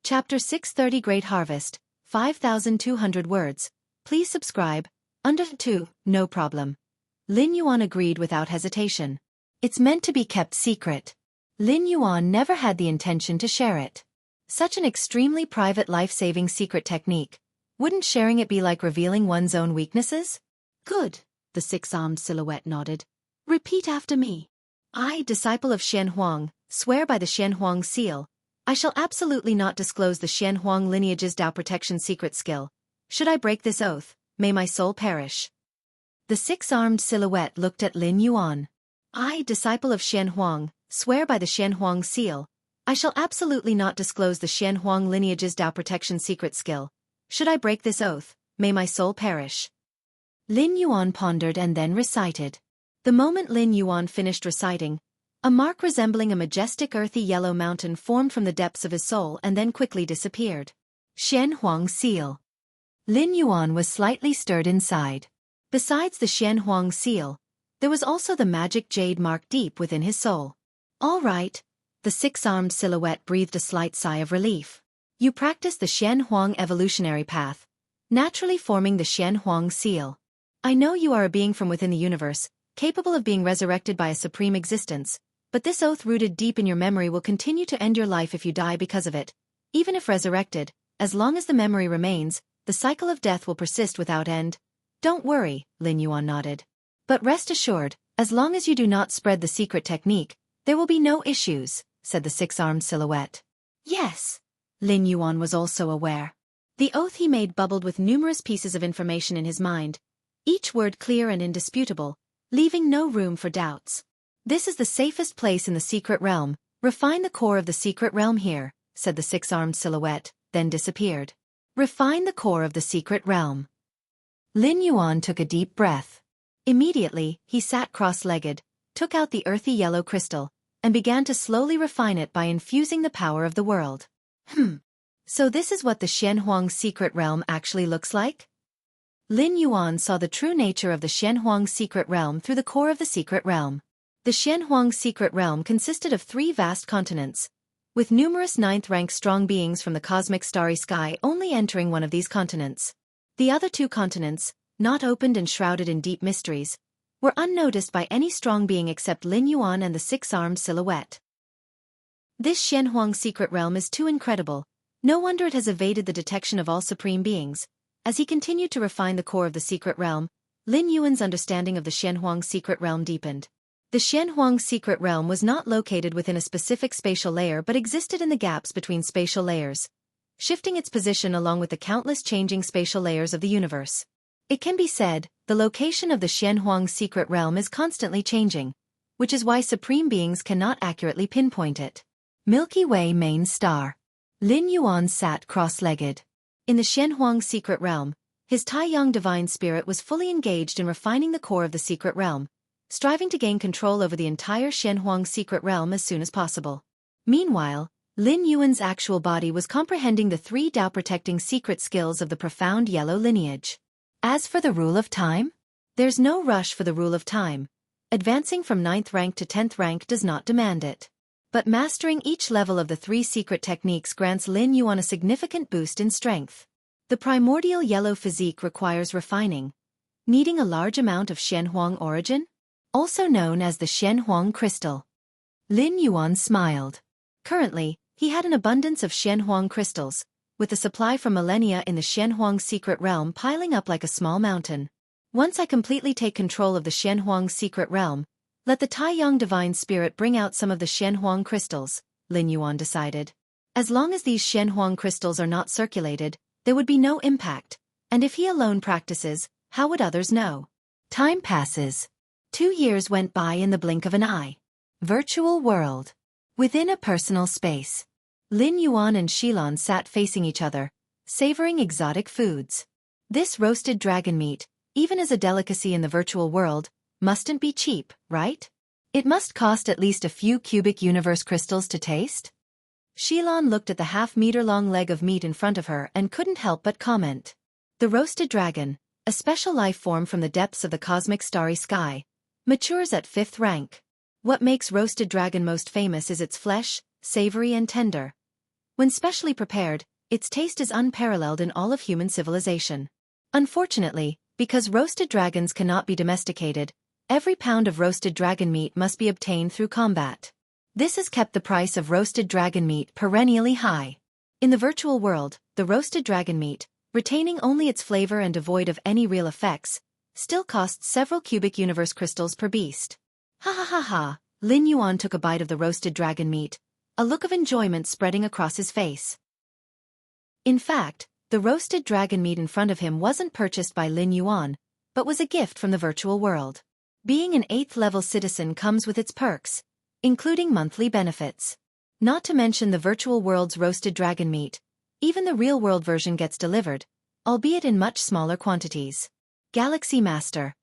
Chapter 630 Great Harvest, 5,200 words. Please subscribe. Under 2, no problem. Lin Yuan agreed without hesitation. It's meant to be kept secret. Lin Yuan never had the intention to share it. Such an extremely private life-saving secret technique. Wouldn't sharing it be like revealing one's own weaknesses? Good, the six-armed silhouette nodded. Repeat after me. I, disciple of Xianxia, swear by the Xianxia seal. I shall absolutely not disclose the Xianxia lineage's Dao protection secret skill. Should I break this oath, may my soul perish. The six-armed silhouette looked at Lin Yuan. I, disciple of Xianxia, swear by the Xianxia seal. I shall absolutely not disclose the Xianxia lineage's Dao protection secret skill. Should I break this oath, may my soul perish. Lin Yuan pondered and then recited. The moment Lin Yuan finished reciting, a mark resembling a majestic earthy yellow mountain formed from the depths of his soul and then quickly disappeared. Xianxia seal. Lin Yuan was slightly stirred inside. Besides the Xianxia seal, there was also the magic jade mark deep within his soul. All right, the six-armed silhouette breathed a slight sigh of relief. You practice the Xianxia evolutionary path, naturally forming the Xianxia seal. I know you are a being from within the universe, capable of being resurrected by a supreme existence, but this oath rooted deep in your memory will continue to end your life if you die because of it. Even if resurrected, as long as the memory remains, the cycle of death will persist without end. Don't worry, Lin Yuan nodded. But rest assured, as long as you do not spread the secret technique, there will be no issues, said the six-armed silhouette. Yes. Lin Yuan was also aware. The oath he made bubbled with numerous pieces of information in his mind, each word clear and indisputable, leaving no room for doubts. This is the safest place in the secret realm. Refine the core of the secret realm here, said the six-armed silhouette, then disappeared. Refine the core of the secret realm. Lin Yuan took a deep breath. Immediately, he sat cross-legged, took out the earthy yellow crystal, and began to slowly refine it by infusing the power of the world. So this is what the Xianxia secret realm actually looks like? Lin Yuan saw the true nature of the Xianxia secret realm through the core of the secret realm. The Xianxia secret realm consisted of 3 vast continents, with numerous 9th-rank strong beings from the cosmic starry sky only entering one of these continents. The other 2 continents, not opened and shrouded in deep mysteries, were unnoticed by any strong being except Lin Yuan and the six-armed silhouette. This Xianxia secret realm is too incredible. No wonder it has evaded the detection of all supreme beings. As he continued to refine the core of the secret realm, Lin Yuan's understanding of the Xianxia secret realm deepened. The Xianxia secret realm was not located within a specific spatial layer but existed in the gaps between spatial layers, shifting its position along with the countless changing spatial layers of the universe. It can be said, the location of the Xianxia secret realm is constantly changing, which is why supreme beings cannot accurately pinpoint it. Milky Way main star. Lin Yuan sat cross-legged. In the Xianxia secret realm, his Taiyang divine spirit was fully engaged in refining the core of the secret realm, striving to gain control over the entire Xianxia secret realm as soon as possible. Meanwhile, Lin Yuan's actual body was comprehending the 3 Dao-protecting secret skills of the profound yellow lineage. As for the rule of time? There's no rush for the rule of time. Advancing from 9th rank to 10th rank does not demand it. But mastering each level of the 3 secret techniques grants Lin Yuan a significant boost in strength. The primordial yellow physique requires refining, needing a large amount of Xianxia origin, also known as the Xianxia crystal. Lin Yuan smiled. Currently, he had an abundance of Xianxia crystals, with the supply from millennia in the Xianxia secret realm piling up like a small mountain. Once I completely take control of the Xianxia secret realm, let the Taiyang divine spirit bring out some of the Xianxia crystals, Lin Yuan decided. As long as these Xianxia crystals are not circulated, there would be no impact, and if he alone practices, how would others know? Time passes. 2 years went by in the blink of an eye. Virtual world. Within a personal space. Lin Yuan and Xilan sat facing each other, savoring exotic foods. This roasted dragon meat, even as a delicacy in the virtual world, mustn't be cheap, right? It must cost at least a few cubic universe crystals to taste? Xilan looked at the half-meter-long leg of meat in front of her and couldn't help but comment. The roasted dragon, a special life form from the depths of the cosmic starry sky, matures at 5th rank. What makes roasted dragon most famous is its flesh, savory and tender. When specially prepared, its taste is unparalleled in all of human civilization. Unfortunately, because roasted dragons cannot be domesticated, every pound of roasted dragon meat must be obtained through combat. This has kept the price of roasted dragon meat perennially high. In the virtual world, the roasted dragon meat, retaining only its flavor and devoid of any real effects, still costs several cubic universe crystals per beast. Ha ha ha ha, Lin Yuan took a bite of the roasted dragon meat, a look of enjoyment spreading across his face. In fact, the roasted dragon meat in front of him wasn't purchased by Lin Yuan, but was a gift from the virtual world. Being an 8th level citizen comes with its perks, including monthly benefits. Not to mention the virtual world's roasted dragon meat, even the real-world version gets delivered, albeit in much smaller quantities. Galaxy Master.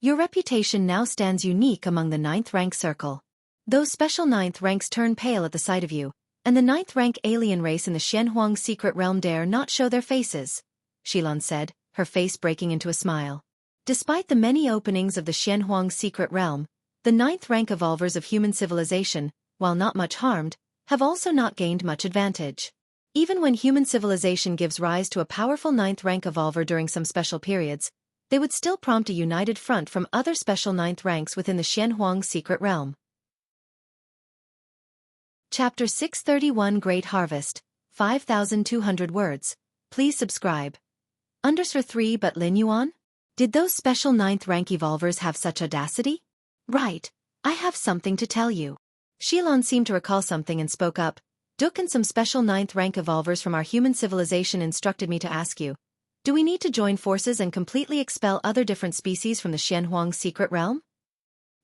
Your reputation now stands unique among the 9th rank circle. Those special 9th ranks turn pale at the sight of you, and the 9th rank alien race in the Xianxia secret realm dare not show their faces, Xilan said, her face breaking into a smile. Despite the many openings of the Xianxia secret realm, the 9th rank evolvers of human civilization, while not much harmed, have also not gained much advantage. Even when human civilization gives rise to a powerful 9th rank evolver during some special periods, they would still prompt a united front from other special 9th ranks within the Xianxia secret realm. Chapter 631 Great Harvest, 5,200 words. Please subscribe. Underscore 3 But Lin Yuan? Did those special 9th rank evolvers have such audacity? Right, I have something to tell you. Xilan seemed to recall something and spoke up. Duke and some special 9th rank evolvers from our human civilization instructed me to ask you, do we need to join forces and completely expel other different species from the Xianxia secret realm?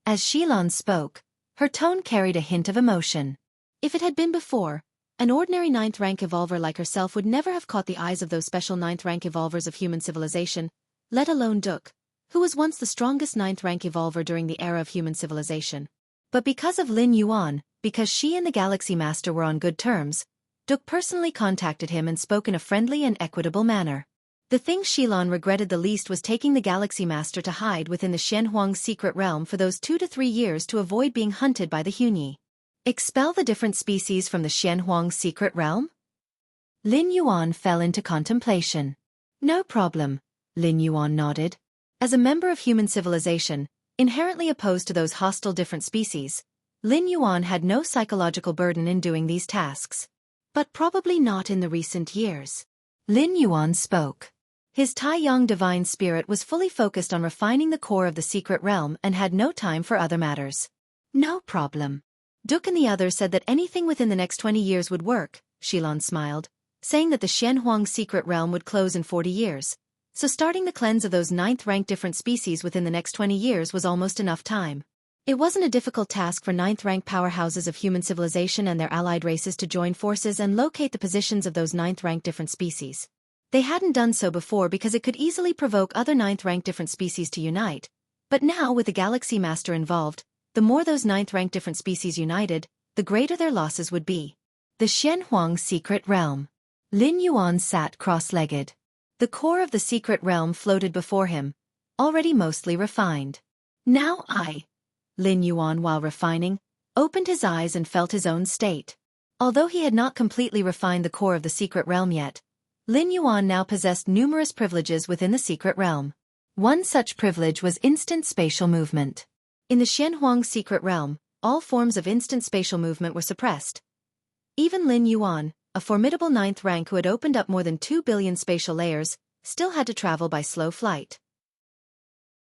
As Xilan spoke, her tone carried a hint of emotion. If it had been before, an ordinary 9th rank evolver like herself would never have caught the eyes of those special 9th rank evolvers of human civilization, let alone Duke, who was once the strongest 9th rank evolver during the era of human civilization. But because of Lin Yuan, because she and the Galaxy Master were on good terms, Duke personally contacted him and spoke in a friendly and equitable manner. The thing Xilan regretted the least was taking the Galaxy Master to hide within the Xianxia secret realm for those 2 to 3 years to avoid being hunted by the Hunyi. Expel the different species from the Xianxia secret realm? Lin Yuan fell into contemplation. No problem, Lin Yuan nodded. As a member of human civilization, inherently opposed to those hostile different species, Lin Yuan had no psychological burden in doing these tasks. But probably not in the recent years. Lin Yuan spoke. His Taiyang divine spirit was fully focused on refining the core of the secret realm and had no time for other matters. No problem. Duke and the others said that anything within the next 20 years would work, Xilan smiled, saying that the Xianxia secret realm would close in 40 years. So starting the cleanse of those 9th rank different species within the next 20 years was almost enough time. It wasn't a difficult task for 9th rank powerhouses of human civilization and their allied races to join forces and locate the positions of those 9th rank different species. They hadn't done so before because it could easily provoke other 9th rank different species to unite. But now with the Galaxy Master involved, the more those 9th rank different species united, the greater their losses would be. The Xianxia secret realm. Lin Yuan sat cross-legged. The core of the secret realm floated before him, already mostly refined. Now Lin Yuan, while refining, opened his eyes and felt his own state. Although he had not completely refined the core of the secret realm yet, Lin Yuan now possessed numerous privileges within the secret realm. One such privilege was instant spatial movement. In the Xianxia secret realm, all forms of instant spatial movement were suppressed. Even Lin Yuan, a formidable 9th rank who had opened up more than 2 billion spatial layers, still had to travel by slow flight.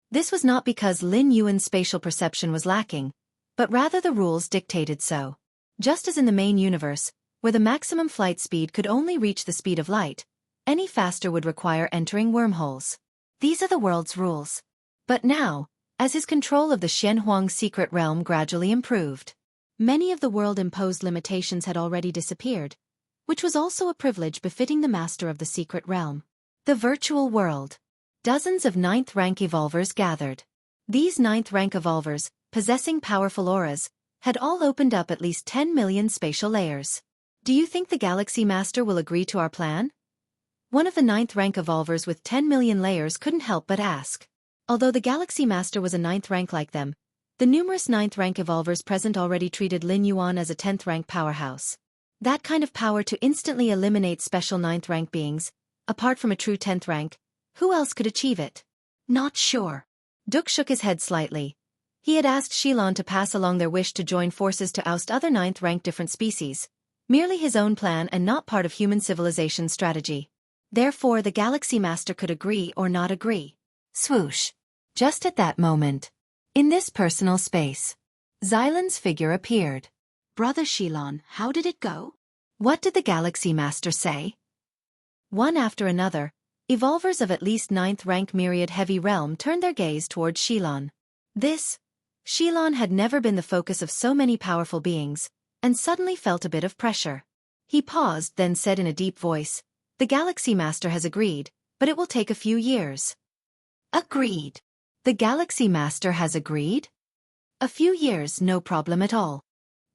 This was not because Lin Yuan's spatial perception was lacking, but rather the rules dictated so. Just as in the main universe, where the maximum flight speed could only reach the speed of light, any faster would require entering wormholes. These are the world's rules. But now, as his control of the Xianxia secret realm gradually improved, many of the world-imposed limitations had already disappeared, which was also a privilege befitting the master of the secret realm. The virtual world. Dozens of 9th rank evolvers gathered. These 9th rank evolvers, possessing powerful auras, had all opened up at least 10 million spatial layers. Do you think the Galaxy Master will agree to our plan? One of the 9th rank evolvers with 10 million layers couldn't help but ask. Although the Galaxy Master was a 9th rank like them, the numerous 9th rank evolvers present already treated Lin Yuan as a 10th rank powerhouse. That kind of power to instantly eliminate special 9th rank beings, apart from a true 10th rank, who else could achieve it? Not sure. Duke shook his head slightly. He had asked Xilan to pass along their wish to join forces to oust other 9th rank different species, merely his own plan and not part of human civilization strategy. Therefore the Galaxy Master could agree or not agree. Swoosh. Just at that moment, in this personal space, Xylan's figure appeared. Brother Xilan, how did it go? What did the Galaxy Master say? One after another, evolvers of at least 9th rank Myriad Heavy Realm turned their gaze towards Xilan. Xilan had never been the focus of so many powerful beings, and suddenly felt a bit of pressure. He paused, then said in a deep voice, "The Galaxy Master has agreed, but it will take a few years." Agreed. The Galaxy Master has agreed? A few years, no problem at all.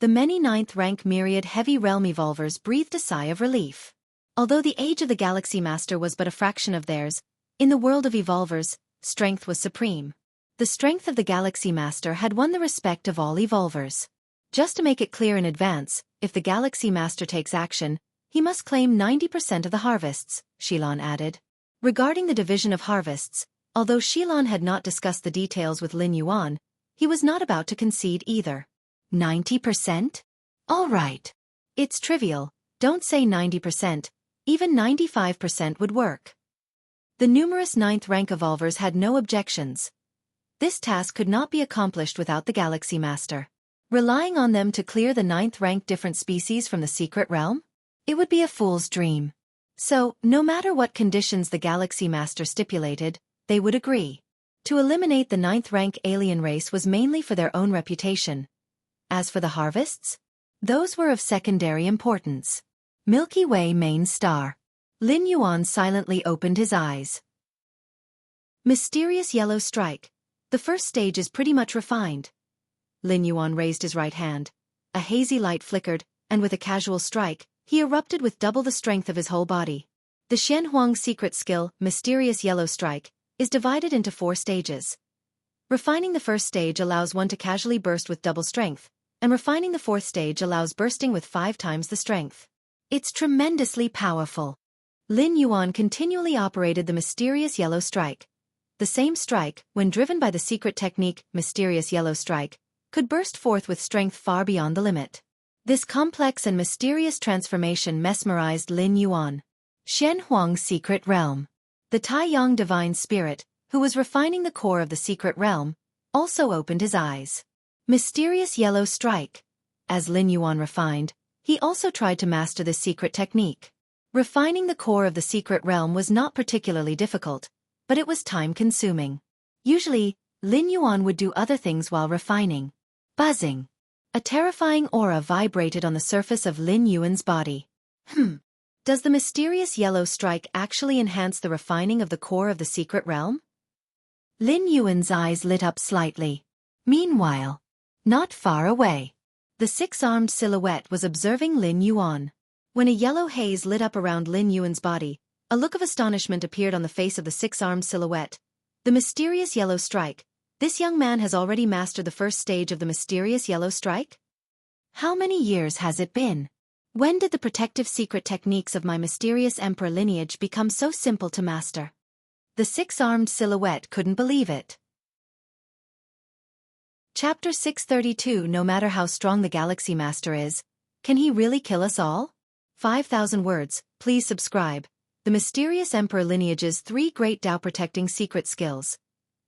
The many 9th rank Myriad Heavy Realm evolvers breathed a sigh of relief. Although the age of the Galaxy Master was but a fraction of theirs, in the world of evolvers, strength was supreme. The strength of the Galaxy Master had won the respect of all evolvers. Just to make it clear in advance, if the Galaxy Master takes action, he must claim 90% of the harvests, Xilan added. Regarding the division of harvests, although Xilan had not discussed the details with Lin Yuan, he was not about to concede either. 90%? All right. It's trivial, don't say 90%, even 95% would work. The numerous 9th rank evolvers had no objections. This task could not be accomplished without the Galaxy Master. Relying on them to clear the 9th rank different species from the secret realm? It would be a fool's dream. So, no matter what conditions the Galaxy Master stipulated, they would agree. To eliminate the 9th rank alien race was mainly for their own reputation. As for the harvests, those were of secondary importance. Milky Way main star. Lin Yuan silently opened his eyes. Mysterious yellow strike. The first stage is pretty much refined. Lin Yuan raised his right hand. A hazy light flickered, and with a casual strike, he erupted with double the strength of his whole body. The Xianhuang secret skill, Mysterious Yellow Strike, is divided into 4 stages. Refining the first stage allows one to casually burst with double strength, and refining the 4th stage allows bursting with 5 times the strength. It's tremendously powerful. Lin Yuan continually operated the Mysterious Yellow Strike. The same strike, when driven by the secret technique, Mysterious Yellow Strike, could burst forth with strength far beyond the limit. This complex and mysterious transformation mesmerized Lin Yuan. Xianhuang Secret Realm. The Taiyang Divine Spirit, who was refining the core of the secret realm, also opened his eyes. Mysterious Yellow Strike. As Lin Yuan refined, he also tried to master this secret technique. Refining the core of the secret realm was not particularly difficult, but it was time-consuming. Usually, Lin Yuan would do other things while refining. Buzzing. A terrifying aura vibrated on the surface of Lin Yuan's body. Does the Mysterious Yellow Strike actually enhance the refining of the core of the secret realm? Lin Yuan's eyes lit up slightly. Meanwhile, not far away, the 6-armed silhouette was observing Lin Yuan. When a yellow haze lit up around Lin Yuan's body, a look of astonishment appeared on the face of the 6-armed silhouette. The Mysterious Yellow Strike. This young man has already mastered the first stage of the Mysterious Yellow Strike? How many years has it been? When did the protective secret techniques of my mysterious emperor lineage become so simple to master? The 6-armed silhouette couldn't believe it. Chapter 632. No matter how strong the Galaxy Master is, can he really kill us all? 5,000 words, please subscribe. The mysterious emperor lineage's 3 great Tao protecting secret skills.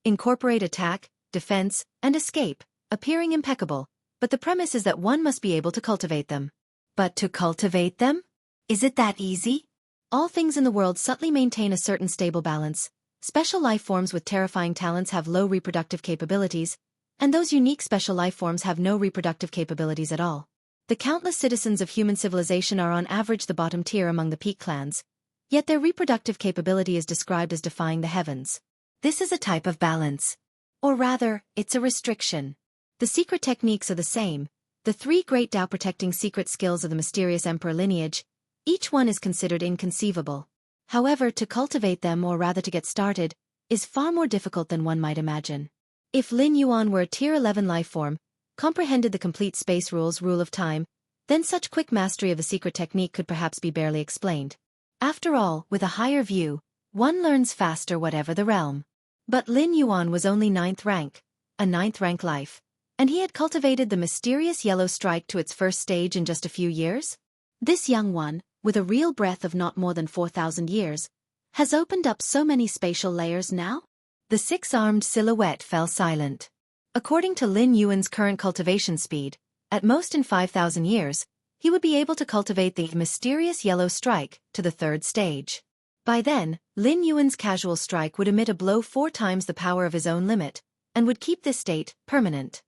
Incorporate attack, defense, and escape, appearing impeccable, but the premise is that one must be able to cultivate them. But to cultivate them? Is it that easy? All things in the world subtly maintain a certain stable balance. Special life forms with terrifying talents have low reproductive capabilities, and those unique special life forms have no reproductive capabilities at all. The countless citizens of human civilization are on average the bottom tier among the peak clans, yet their reproductive capability is described as defying the heavens. This is a type of balance. Or rather, it's a restriction. The secret techniques are the same, the 3 great Tao protecting secret skills of the mysterious emperor lineage, each one is considered inconceivable. However, to cultivate them, or rather to get started, is far more difficult than one might imagine. If Lin Yuan were a Tier 11 lifeform, comprehended the complete space rules rule of time, then such quick mastery of the secret technique could perhaps be barely explained. After all, with a higher view, one learns faster whatever the realm. But Lin Yuan was only 9th rank, a 9th rank life, and he had cultivated the mysterious yellow strike to its first stage in just a few years? This young one, with a real breadth of not more than 4,000 years, has opened up so many spatial layers now? The six-armed silhouette fell silent. According to Lin Yuan's current cultivation speed, at most in 5,000 years, he would be able to cultivate the mysterious yellow strike to the 3rd stage. By then, Lin Yuan's casual strike would emit a blow 4 times the power of his own limit, and would keep this state permanent.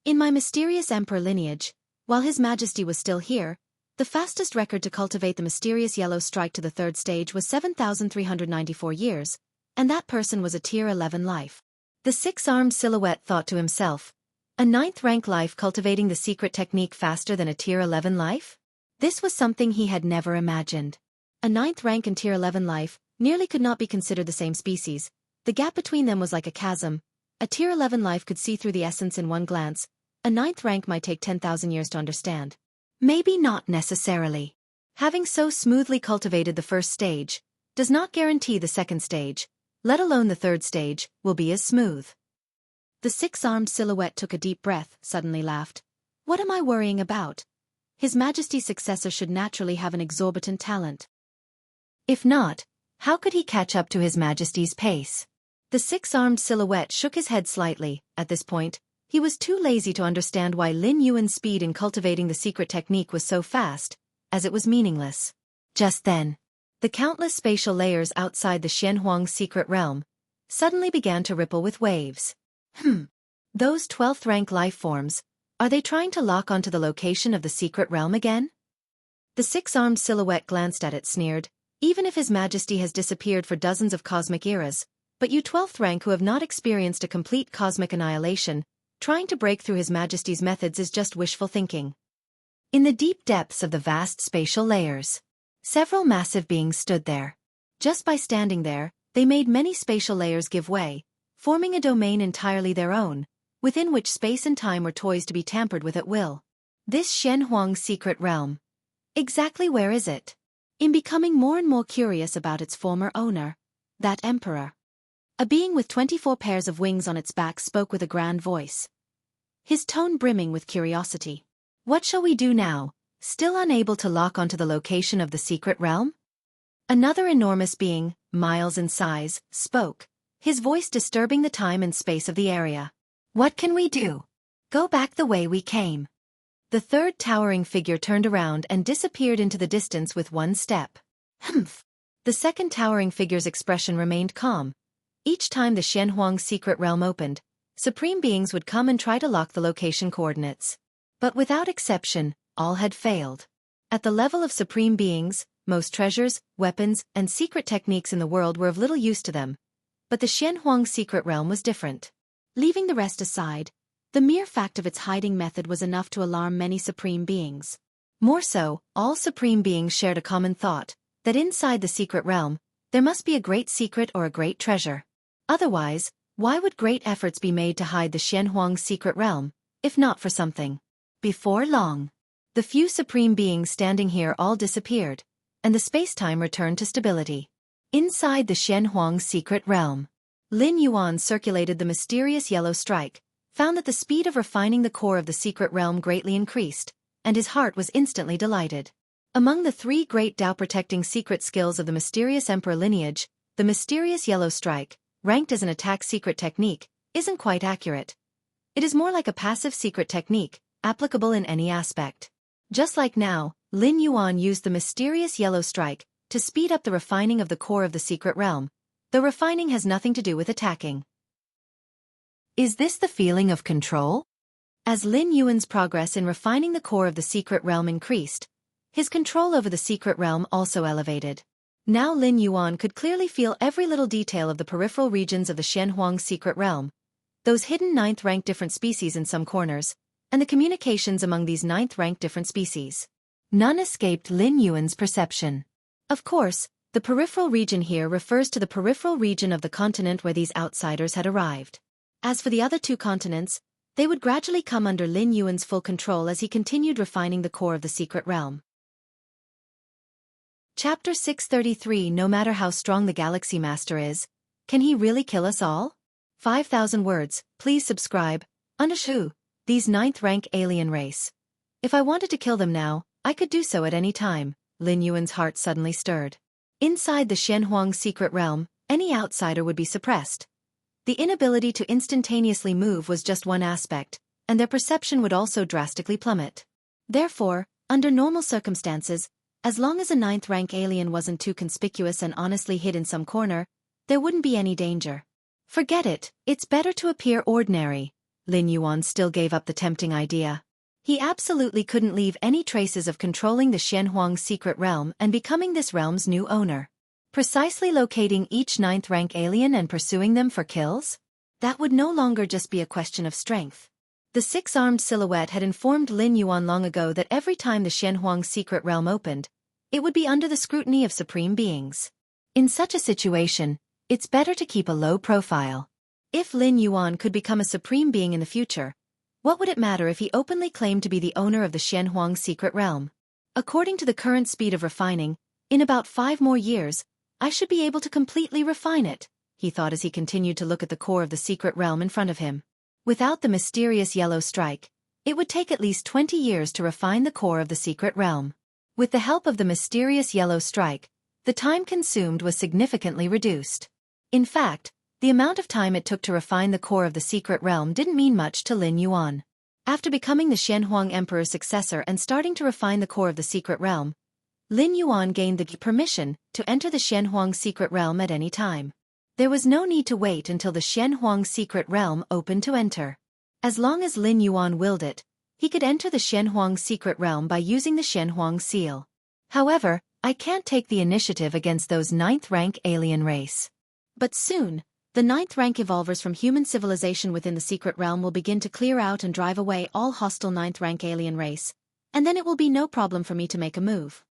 In my mysterious emperor lineage, while His Majesty was still here, the fastest record to cultivate the mysterious yellow strike to the 3rd stage was 7,394 years, and that person was a Tier 11 life. The six-armed silhouette thought to himself, a 9th rank life cultivating the secret technique faster than a Tier 11 life? This was something he had never imagined. A 9th rank and Tier 11 life nearly could not be considered the same species. The gap between them was like a chasm. A Tier 11 life could see through the essence in one glance. A 9th rank might take 10,000 years to understand. Maybe not necessarily. Having so smoothly cultivated the 1st stage does not guarantee the 2nd stage, let alone the 3rd stage, will be as smooth. The six-armed silhouette took a deep breath, suddenly laughed. What am I worrying about? His Majesty's successor should naturally have an exorbitant talent. If not, how could he catch up to His Majesty's pace? The six-armed silhouette shook his head slightly. At this point, he was too lazy to understand why Lin Yuan's speed in cultivating the secret technique was so fast, as it was meaningless. Just then, the countless spatial layers outside the Xianxia secret realm suddenly began to ripple with waves. Those 12th rank life forms, are they trying to lock onto the location of the secret realm again? The six-armed silhouette glanced at it, sneered. Even if His Majesty has disappeared for dozens of cosmic eras, but you 12th rank who have not experienced a complete cosmic annihilation, trying to break through His Majesty's methods is just wishful thinking. In the deep depths of the vast spatial layers, several massive beings stood there. Just by standing there, they made many spatial layers give way, forming a domain entirely their own, within which space and time were toys to be tampered with at will. This Xianxia secret realm. Exactly where is it? In becoming more and more curious about its former owner, that emperor. A being with 24 pairs of wings on its back spoke with a grand voice, his tone brimming with curiosity. What shall we do now, still unable to lock onto the location of the secret realm? Another enormous being, miles in size, spoke, his voice disturbing the time and space of the area. What can we do? Go back the way we came. The third towering figure turned around and disappeared into the distance with one step. Humph. The second towering figure's expression remained calm. Each time the Xianxia secret realm opened, supreme beings would come and try to lock the location coordinates. But without exception, all had failed. At the level of supreme beings, most treasures, weapons, and secret techniques in the world were of little use to them. But the Xianxia secret realm was different. Leaving the rest aside, the mere fact of its hiding method was enough to alarm many supreme beings. More so, all supreme beings shared a common thought, that inside the secret realm, there must be a great secret or a great treasure. Otherwise, why would great efforts be made to hide the Xianxia secret realm, if not for something? Before long, the few supreme beings standing here all disappeared, and the space-time returned to stability. Inside the Xianxia secret realm, Lin Yuan circulated the mysterious yellow strike, found that the speed of refining the core of the secret realm greatly increased, and his heart was instantly delighted. Among the 3 great Tao-protecting secret skills of the mysterious emperor lineage, the mysterious yellow strike, ranked as an attack secret technique, isn't quite accurate. It is more like a passive secret technique, applicable in any aspect. Just like now, Lin Yuan used the mysterious yellow strike to speed up the refining of the core of the secret realm, though refining has nothing to do with attacking. Is this the feeling of control? As Lin Yuan's progress in refining the core of the secret realm increased, his control over the secret realm also elevated. Now Lin Yuan could clearly feel every little detail of the peripheral regions of the Xianxia secret realm, those hidden 9th-rank different species in some corners, and the communications among these 9th-rank different species. None escaped Lin Yuan's perception. Of course, The peripheral region here refers to the peripheral region of the continent where these outsiders had arrived. As for the other two continents, they would gradually come under Lin Yuan's full control as he continued refining the core of the secret realm. Chapter 633. No matter how strong the Galaxy Master is, can he really kill us all? 5,000 words. Please subscribe. Undershu, these 9th rank alien race. If I wanted to kill them now, I could do so at any time. Lin Yuan's heart suddenly stirred. Inside the Xianxia secret realm, any outsider would be suppressed. The inability to instantaneously move was just one aspect, and their perception would also drastically plummet. Therefore, under normal circumstances, as long as a 9th rank alien wasn't too conspicuous and honestly hid in some corner, there wouldn't be any danger. Forget it, it's better to appear ordinary. Lin Yuan still gave up the tempting idea. He absolutely couldn't leave any traces of controlling the Xianxia secret realm and becoming this realm's new owner. Precisely locating each 9th rank alien and pursuing them for kills? That would no longer just be a question of strength. The 6-armed silhouette had informed Lin Yuan long ago that every time the Xianxia secret realm opened, it would be under the scrutiny of supreme beings. In such a situation, it's better to keep a low profile. If Lin Yuan could become a supreme being in the future, what would it matter if he openly claimed to be the owner of the Xianxia secret realm? According to the current speed of refining, in about 5 more years, I should be able to completely refine it, he thought as he continued to look at the core of the secret realm in front of him. Without the mysterious yellow strike, it would take at least 20 years to refine the core of the secret realm. With the help of the mysterious yellow strike, the time consumed was significantly reduced. In fact, the amount of time it took to refine the core of the secret realm didn't mean much to Lin Yuan. After becoming the Xianxia Emperor's successor and starting to refine the core of the secret realm, Lin Yuan gained the permission to enter the Xianxia secret realm at any time. There was no need to wait until the Xianxia secret realm opened to enter. As long as Lin Yuan willed it, he could enter the Xianxia secret realm by using the Xianxia seal. However, I can't take the initiative against those 9th rank alien race. But soon, the 9th rank evolvers from human civilization within the secret realm will begin to clear out and drive away all hostile 9th rank alien race, and then it will be no problem for me to make a move.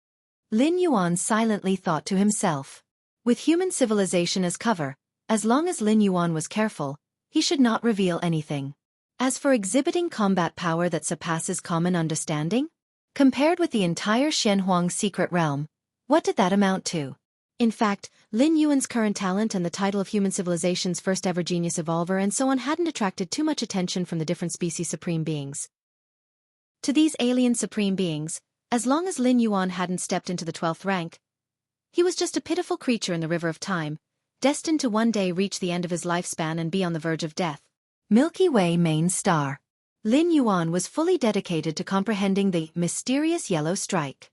Lin Yuan silently thought to himself. With human civilization as cover, as long as Lin Yuan was careful, he should not reveal anything. As for exhibiting combat power that surpasses common understanding, compared with the entire Xianxia secret realm, what did that amount to? In fact, Lin Yuan's current talent and the title of human civilization's first ever genius evolver and so on hadn't attracted too much attention from the different species supreme beings. To these alien supreme beings, as long as Lin Yuan hadn't stepped into the 12th rank, he was just a pitiful creature in the river of time, destined to one day reach the end of his lifespan and be on the verge of death. Milky Way main star. Lin Yuan was fully dedicated to comprehending the mysterious yellow strike.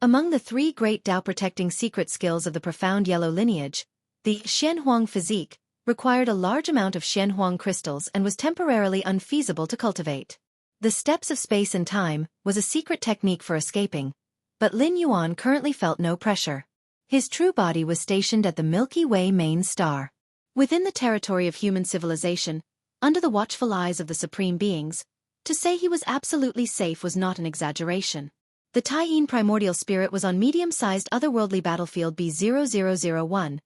Among the 3 great Tao-protecting secret skills of the profound yellow lineage, the Xianxia physique required a large amount of Xianxia crystals and was temporarily unfeasible to cultivate. The steps of space and time was a secret technique for escaping, but Lin Yuan currently felt no pressure. His true body was stationed at the Milky Way main star. Within the territory of human civilization, under the watchful eyes of the supreme beings, to say he was absolutely safe was not an exaggeration. The Taiyin primordial spirit was on medium-sized otherworldly battlefield B0001,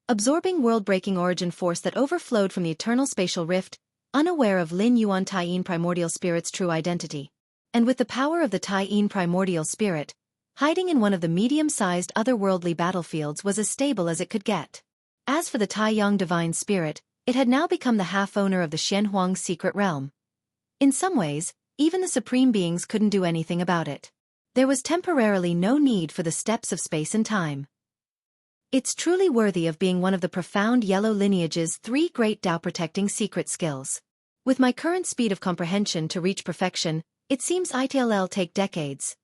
absorbing world-breaking origin force that overflowed from the eternal spatial rift, unaware of Lin Yuan Taiyin primordial spirit's true identity. And with the power of the Taiyin primordial spirit, hiding in one of the medium-sized otherworldly battlefields was as stable as it could get. As for the Taiyang divine spirit, it had now become the half-owner of the Xianxia secret realm. In some ways, even the supreme beings couldn't do anything about it. There was temporarily no need for the steps of space and time. It's truly worthy of being one of the profound yellow lineage's 3 great Tao-protecting secret skills. With my current speed of comprehension to reach perfection, it seems it'll take decades.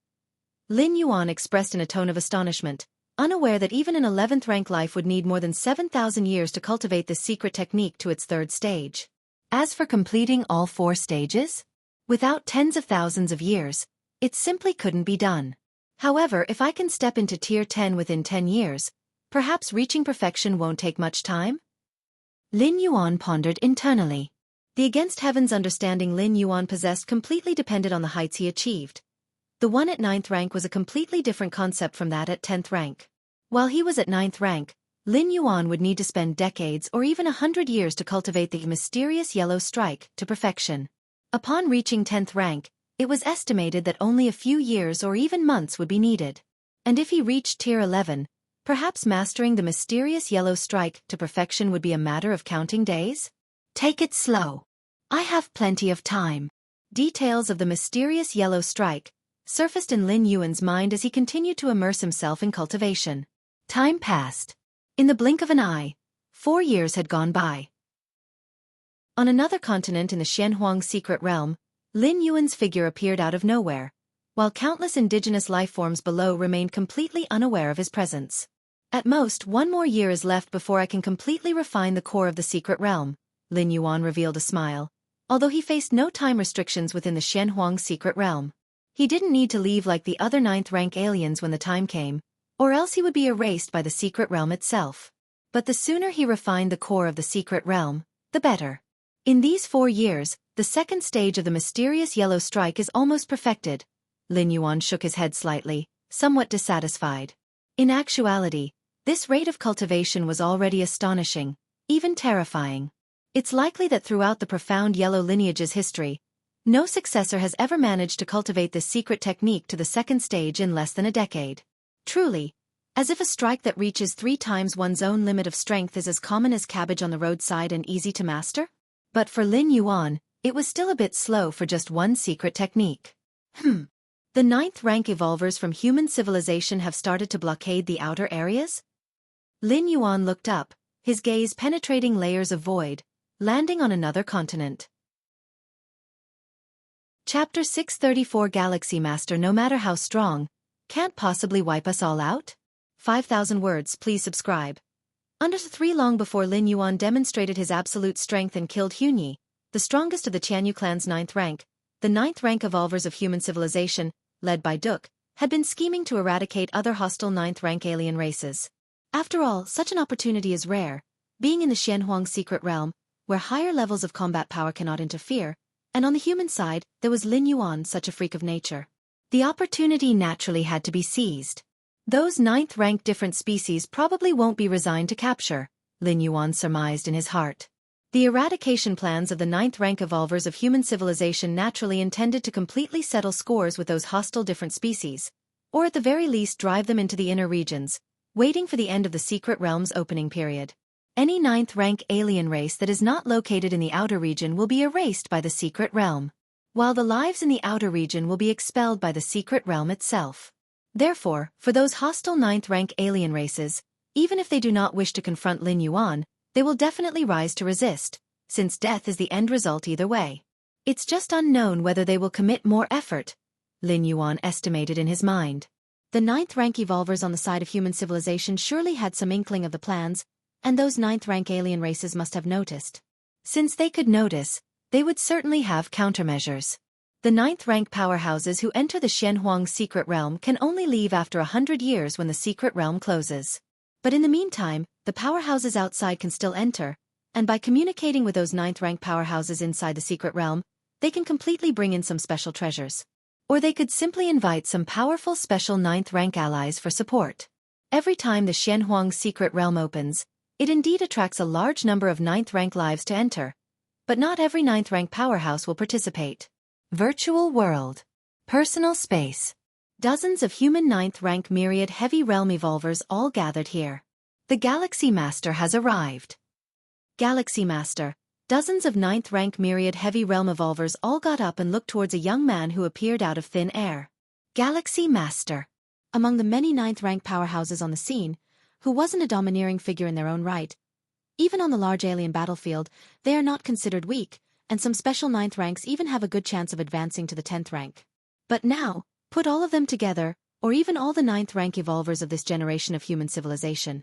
Lin Yuan expressed in a tone of astonishment, unaware that even an 11th rank life would need more than 7,000 years to cultivate this secret technique to its 3rd stage. As for completing all 4 stages, without tens of thousands of years, it simply couldn't be done. However, if I can step into tier 10 within 10 years, perhaps reaching perfection won't take much time? Lin Yuan pondered internally. The against heaven's understanding Lin Yuan possessed completely depended on the heights he achieved. The one at 9th rank was a completely different concept from that at 10th rank. While he was at 9th rank, Lin Yuan would need to spend decades or even 100 years to cultivate the mysterious yellow strike to perfection. Upon reaching 10th rank, it was estimated that only a few years or even months would be needed. And if he reached tier 11, perhaps mastering the mysterious yellow strike to perfection would be a matter of counting days? Take it slow. I have plenty of time. Details of the mysterious yellow strike surfaced in Lin Yuan's mind as he continued to immerse himself in cultivation. Time passed. In the blink of an eye, 4 years had gone by. On another continent in the Xianxia secret realm, Lin Yuan's figure appeared out of nowhere, while countless indigenous life forms below remained completely unaware of his presence. At most, 1 more year is left before I can completely refine the core of the secret realm, Lin Yuan revealed a smile, although he faced no time restrictions within the Xianxia secret realm. He didn't need to leave like the other 9th rank aliens when the time came, or else he would be erased by the secret realm itself. But the sooner he refined the core of the secret realm, the better. In these 4 years, the second stage of the mysterious yellow strike is almost perfected. Lin Yuan shook his head slightly, somewhat dissatisfied. In actuality, this rate of cultivation was already astonishing, even terrifying. It's likely that throughout the profound yellow lineage's history, no successor has ever managed to cultivate this secret technique to the second stage in less than a decade. Truly, as if a strike that reaches 3 times one's own limit of strength is as common as cabbage on the roadside and easy to master? But for Lin Yuan, it was still a bit slow for just one secret technique. The 9th rank evolvers from human civilization have started to blockade the outer areas? Lin Yuan looked up, his gaze penetrating layers of void, landing on another continent. Chapter 634 Galaxy Master. No matter how strong, can't possibly wipe us all out? 5,000 words. Please subscribe. Under 3 long before Lin Yuan demonstrated his absolute strength and killed Hunyi, the strongest of the Jianghu clan's 9th rank, the 9th rank evolvers of human civilization, led by Duke, had been scheming to eradicate other hostile 9th rank alien races. After all, such an opportunity is rare, being in the Xianxia secret realm, where higher levels of combat power cannot interfere, and on the human side, there was Lin Yuan, such a freak of nature. The opportunity naturally had to be seized. Those 9th rank different species probably won't be resigned to capture, Lin Yuan surmised in his heart. The eradication plans of the 9th rank evolvers of human civilization naturally intended to completely settle scores with those hostile different species, or at the very least drive them into the inner regions, waiting for the end of the secret realm's opening period. Any 9th rank alien race that is not located in the outer region will be erased by the secret realm, while the lives in the outer region will be expelled by the secret realm itself. Therefore, for those hostile 9th rank alien races, even if they do not wish to confront Lin Yuan, they will definitely rise to resist, since death is the end result either way. It's just unknown whether they will commit more effort, Lin Yuan estimated in his mind. The 9th rank evolvers on the side of human civilization surely had some inkling of the plans, and those 9th rank alien races must have noticed. Since they could notice, they would certainly have countermeasures. The 9th rank powerhouses who enter the Xianxia secret realm can only leave after 100 years when the secret realm closes. But in the meantime, the powerhouses outside can still enter, and by communicating with those 9th rank powerhouses inside the secret realm, they can completely bring in some special treasures. Or they could simply invite some powerful special 9th rank allies for support. Every time the Xianxia secret realm opens, it indeed attracts a large number of 9th rank lives to enter. But not every 9th rank powerhouse will participate. Virtual world. Personal space. Dozens of human 9th rank myriad heavy realm evolvers all gathered here. The Galaxy Master has arrived. Galaxy Master. Dozens of 9th rank myriad heavy realm evolvers all got up and looked towards a young man who appeared out of thin air. Galaxy Master. Among the many 9th rank powerhouses on the scene, who wasn't a domineering figure in their own right. Even on the large alien battlefield, they are not considered weak, and some special 9th ranks even have a good chance of advancing to the 10th rank. But now, put all of them together, or even all the 9th rank evolvers of this generation of human civilization.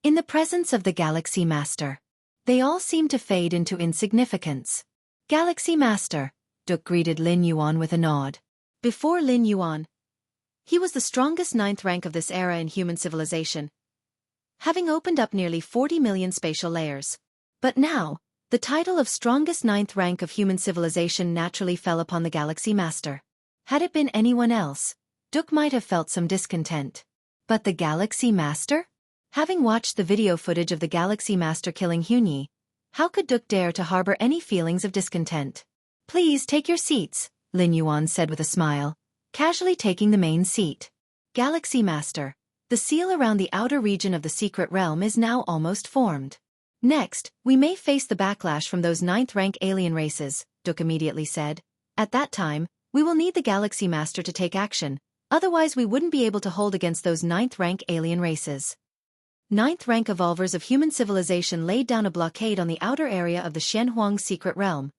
In the presence of the Galaxy Master, they all seem to fade into insignificance. Galaxy Master, Duke greeted Lin Yuan with a nod. Before Lin Yuan, he was the strongest 9th rank of this era in human civilization, having opened up nearly 40 million spatial layers. But now, the title of strongest 9th rank of human civilization naturally fell upon the Galaxy Master. Had it been anyone else, Duke might have felt some discontent. But the Galaxy Master? Having watched the video footage of the Galaxy Master killing Xianxia, how could Duke dare to harbor any feelings of discontent? Please take your seats, Lin Yuan said with a smile, casually taking the main seat. Galaxy Master, the seal around the outer region of the secret realm is now almost formed. Next, we may face the backlash from those 9th-rank alien races, Duke immediately said. At that time, we will need the Galaxy Master to take action, otherwise we wouldn't be able to hold against those 9th-rank alien races. 9th-rank evolvers of human civilization laid down a blockade on the outer area of the Xianxia secret realm.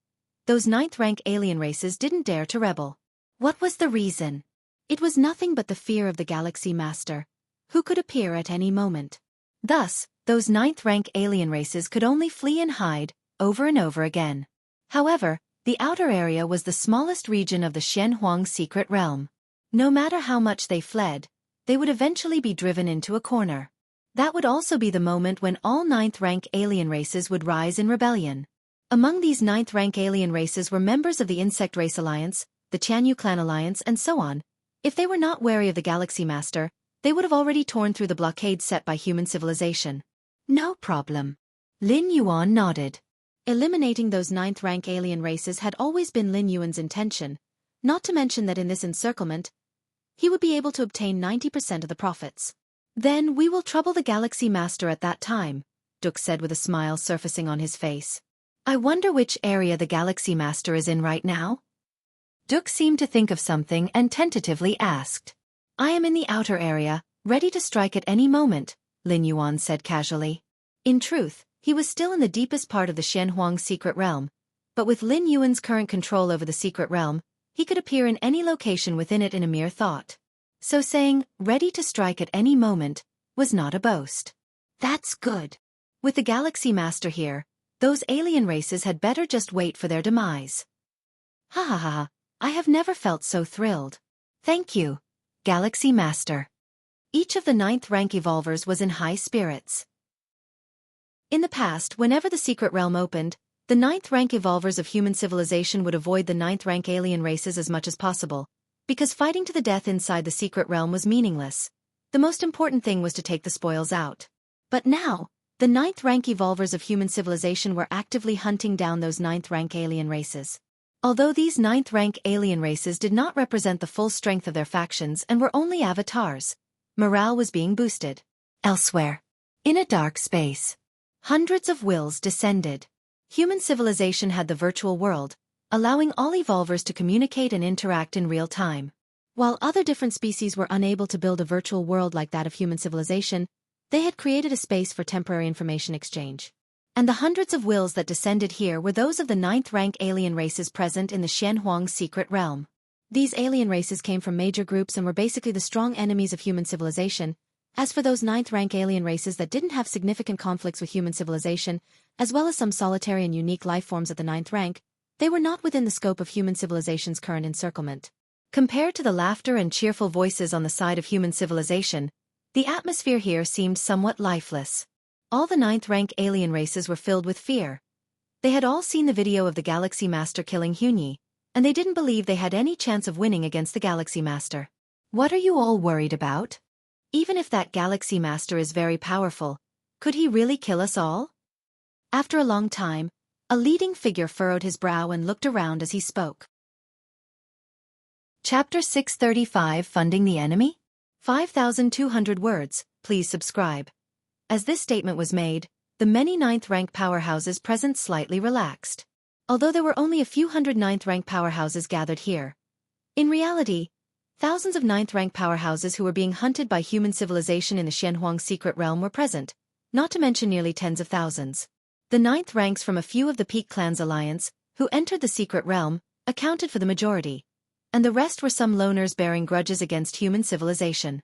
Those 9th-rank alien races didn't dare to rebel. What was the reason? It was nothing but the fear of the Galaxy Master, who could appear at any moment. Thus, those 9th-rank alien races could only flee and hide, over and over again. However, the outer area was the smallest region of the Xianxia secret realm. No matter how much they fled, they would eventually be driven into a corner. That would also be the moment when all 9th-rank alien races would rise in rebellion. Among these 9th-rank alien races were members of the Insect Race Alliance, the Jianghu Clan Alliance and so on. If they were not wary of the Galaxy Master, they would have already torn through the blockade set by human civilization. No problem. Lin Yuan nodded. Eliminating those 9th-rank alien races had always been Lin Yuan's intention, not to mention that in this encirclement, he would be able to obtain 90% of the profits. Then we will trouble the Galaxy Master at that time, Duke said with a smile surfacing on his face. I wonder which area the Galaxy Master is in right now? Duke seemed to think of something and tentatively asked. I am in the outer area, ready to strike at any moment, Lin Yuan said casually. In truth, he was still in the deepest part of the Xianxia secret realm, but with Lin Yuan's current control over the secret realm, he could appear in any location within it in a mere thought. So saying, ready to strike at any moment, was not a boast. That's good. With the Galaxy Master here, those alien races had better just wait for their demise. Ha ha ha, I have never felt so thrilled. Thank you, Galaxy Master. Each of the 9th-rank evolvers was in high spirits. In the past, whenever the secret realm opened, the 9th-rank evolvers of human civilization would avoid the 9th-rank alien races as much as possible, because fighting to the death inside the secret realm was meaningless. The most important thing was to take the spoils out. But now, the 9th-rank evolvers of human civilization were actively hunting down those 9th-rank alien races. Although these 9th-rank alien races did not represent the full strength of their factions and were only avatars, morale was being boosted. Elsewhere, in a dark space, hundreds of wills descended. Human civilization had the virtual world, allowing all evolvers to communicate and interact in real time. While other different species were unable to build a virtual world like that of human civilization, they had created a space for temporary information exchange. And the hundreds of wills that descended here were those of the 9th-rank alien races present in the Xianxia secret realm. These alien races came from major groups and were basically the strong enemies of human civilization. As for those 9th-rank alien races that didn't have significant conflicts with human civilization, as well as some solitary and unique life forms at the 9th rank, they were not within the scope of human civilization's current encirclement. Compared to the laughter and cheerful voices on the side of human civilization, the atmosphere here seemed somewhat lifeless. All the 9th-rank alien races were filled with fear. They had all seen the video of the Galaxy Master killing Xianxia, and they didn't believe they had any chance of winning against the Galaxy Master. What are you all worried about? Even if that Galaxy Master is very powerful, could he really kill us all? After a long time, a leading figure furrowed his brow and looked around as he spoke. Chapter 635 Funding the Enemy? 5,200 words, please subscribe. As this statement was made, the many 9th-rank powerhouses present slightly relaxed. Although there were only a few hundred 9th-rank powerhouses gathered here, in reality, thousands of 9th-rank powerhouses who were being hunted by human civilization in the Xianxia secret realm were present, not to mention nearly tens of thousands. The 9th ranks from a few of the Peak Clans Alliance, who entered the secret realm, accounted for the majority, and the rest were some loners bearing grudges against human civilization.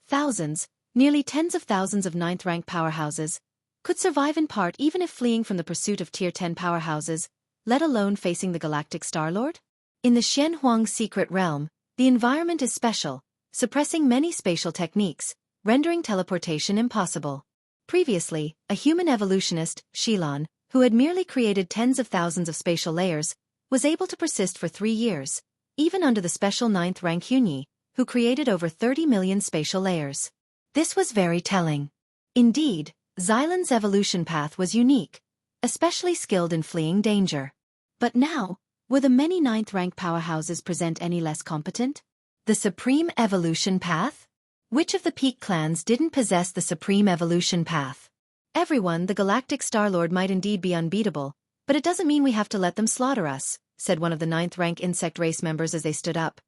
Thousands, nearly tens of thousands of 9th-rank powerhouses, could survive in part even if fleeing from the pursuit of Tier 10 powerhouses, let alone facing the Galactic Star-Lord? In the Xianxia secret realm, the environment is special, suppressing many spatial techniques, rendering teleportation impossible. Previously, a human evolutionist, Xilan, who had merely created tens of thousands of spatial layers, was able to persist for 3 years, even under the special 9th rank Xianxia, who created over 30 million spatial layers. This was very telling. Indeed, Xylan's evolution path was unique, especially skilled in fleeing danger. But now, were the many ninth-rank powerhouses present any less competent? The Supreme Evolution Path? Which of the peak clans didn't possess the Supreme Evolution Path? Everyone, the Galactic Starlord might indeed be unbeatable, but it doesn't mean we have to let them slaughter us, said one of the ninth-rank insect race members as they stood up.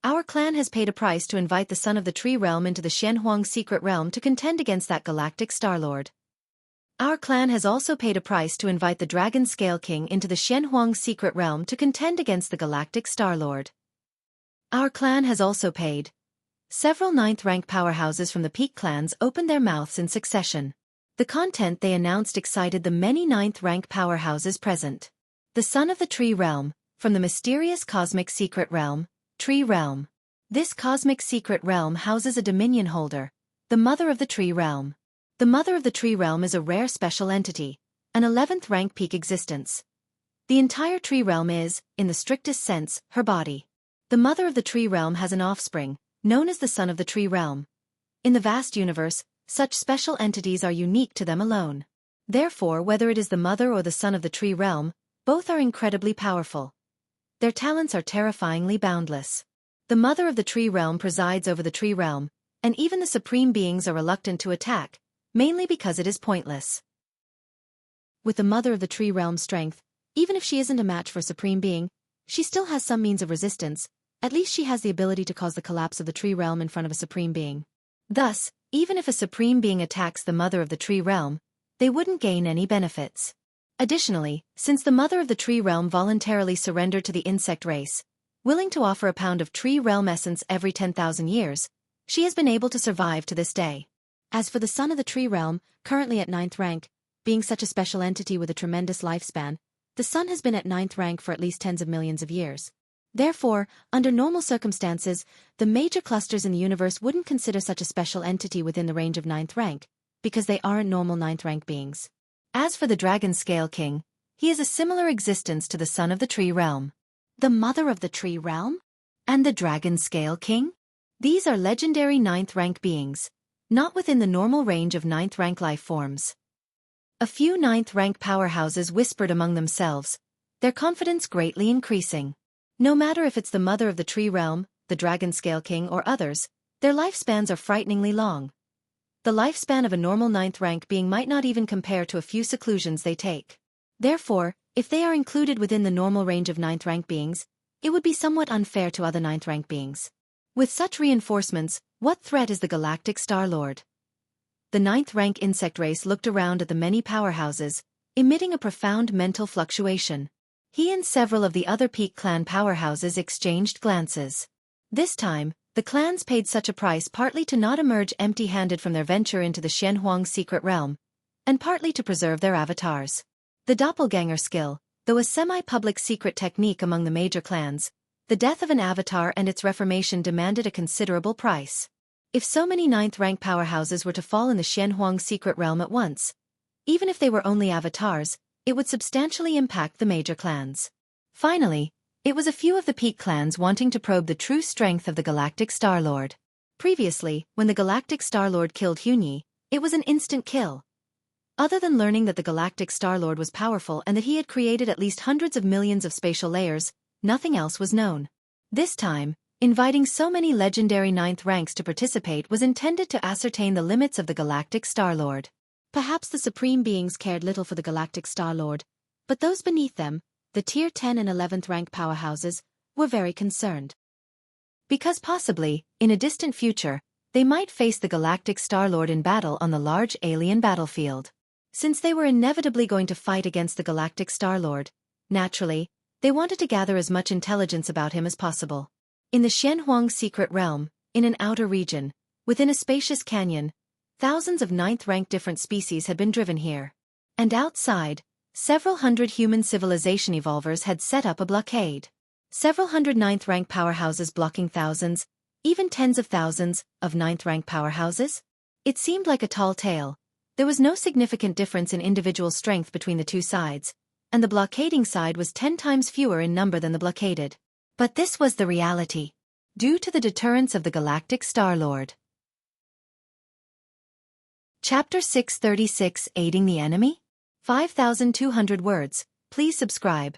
Our clan has paid a price to invite the son of the tree realm into the Xianhuang secret realm to contend against that Galactic Starlord. Our clan has also paid a price to invite the Dragon Scale King into the Xianhuang secret realm to contend against the Galactic Starlord. Our clan has also paid. Several ninth-rank powerhouses from the peak clans opened their mouths in succession. The content they announced excited the many ninth-rank powerhouses present. The son of the tree realm, from the mysterious cosmic secret realm, Tree Realm. This cosmic secret realm houses a dominion holder, the mother of the tree realm. The Mother of the Tree Realm is a rare special entity, an 11th rank peak existence. The entire Tree Realm is, in the strictest sense, her body. The Mother of the Tree Realm has an offspring, known as the Son of the Tree Realm. In the vast universe, such special entities are unique to them alone. Therefore, whether it is the Mother or the Son of the Tree Realm, both are incredibly powerful. Their talents are terrifyingly boundless. The Mother of the Tree Realm presides over the Tree Realm, and even the Supreme Beings are reluctant to attack, mainly because it is pointless. With the Mother of the Tree Realm's strength, even if she isn't a match for a Supreme Being, she still has some means of resistance. At least she has the ability to cause the collapse of the Tree Realm in front of a Supreme Being. Thus, even if a Supreme Being attacks the Mother of the Tree Realm, they wouldn't gain any benefits. Additionally, since the Mother of the Tree Realm voluntarily surrendered to the insect race, willing to offer a pound of Tree Realm essence every 10,000 years, she has been able to survive to this day. As for the Son of the Tree Realm, currently at 9th rank, being such a special entity with a tremendous lifespan, the Sun has been at 9th rank for at least tens of millions of years. Therefore, under normal circumstances, the major clusters in the universe wouldn't consider such a special entity within the range of 9th rank, because they aren't normal 9th rank beings. As for the Dragon Scale King, he is a similar existence to the Son of the Tree Realm. The Mother of the Tree Realm? And the Dragon Scale King? These are legendary 9th rank beings, not within the normal range of 9th rank life forms. A few 9th rank powerhouses whispered among themselves, their confidence greatly increasing. No matter if it's the Mother of the Tree Realm, the Dragon Scale King or others, their lifespans are frighteningly long. The lifespan of a normal 9th rank being might not even compare to a few seclusions they take. Therefore, if they are included within the normal range of 9th rank beings, it would be somewhat unfair to other 9th rank beings. With such reinforcements, what threat is the Galactic Starlord? The 9th rank insect race looked around at the many powerhouses, emitting a profound mental fluctuation. He and several of the other peak clan powerhouses exchanged glances. This time, the clans paid such a price partly to not emerge empty-handed from their venture into the Xianhuang secret realm, and partly to preserve their avatars. The doppelganger skill, though a semi-public secret technique among the major clans, the death of an avatar and its reformation demanded a considerable price. If so many 9th rank powerhouses were to fall in the Xianhuang secret realm at once, even if they were only avatars, it would substantially impact the major clans. Finally, it was a few of the peak clans wanting to probe the true strength of the Galactic Starlord. Previously, when the Galactic Starlord killed Xianxia, it was an instant kill. Other than learning that the Galactic Starlord was powerful and that he had created at least hundreds of millions of spatial layers, nothing else was known. This time, inviting so many legendary 9th ranks to participate was intended to ascertain the limits of the Galactic Starlord. Perhaps the Supreme Beings cared little for the Galactic Starlord, but those beneath them, the Tier 10 and 11th rank powerhouses, were very concerned. Because possibly, in a distant future, they might face the Galactic Starlord in battle on the large alien battlefield. Since they were inevitably going to fight against the Galactic Starlord, naturally, they wanted to gather as much intelligence about him as possible. In the Xianhuang secret realm, in an outer region, within a spacious canyon, thousands of 9th rank different species had been driven here. And outside, several hundred human civilization evolvers had set up a blockade. Several hundred 9th rank powerhouses blocking thousands, even tens of thousands, of 9th rank powerhouses? It seemed like a tall tale. There was no significant difference in individual strength between the two sides, and the blockading side was 10 times fewer in number than the blockaded. But this was the reality. Due to the deterrence of the Galactic Starlord. Chapter 636 Aiding the Enemy? 5,200 words. Please subscribe.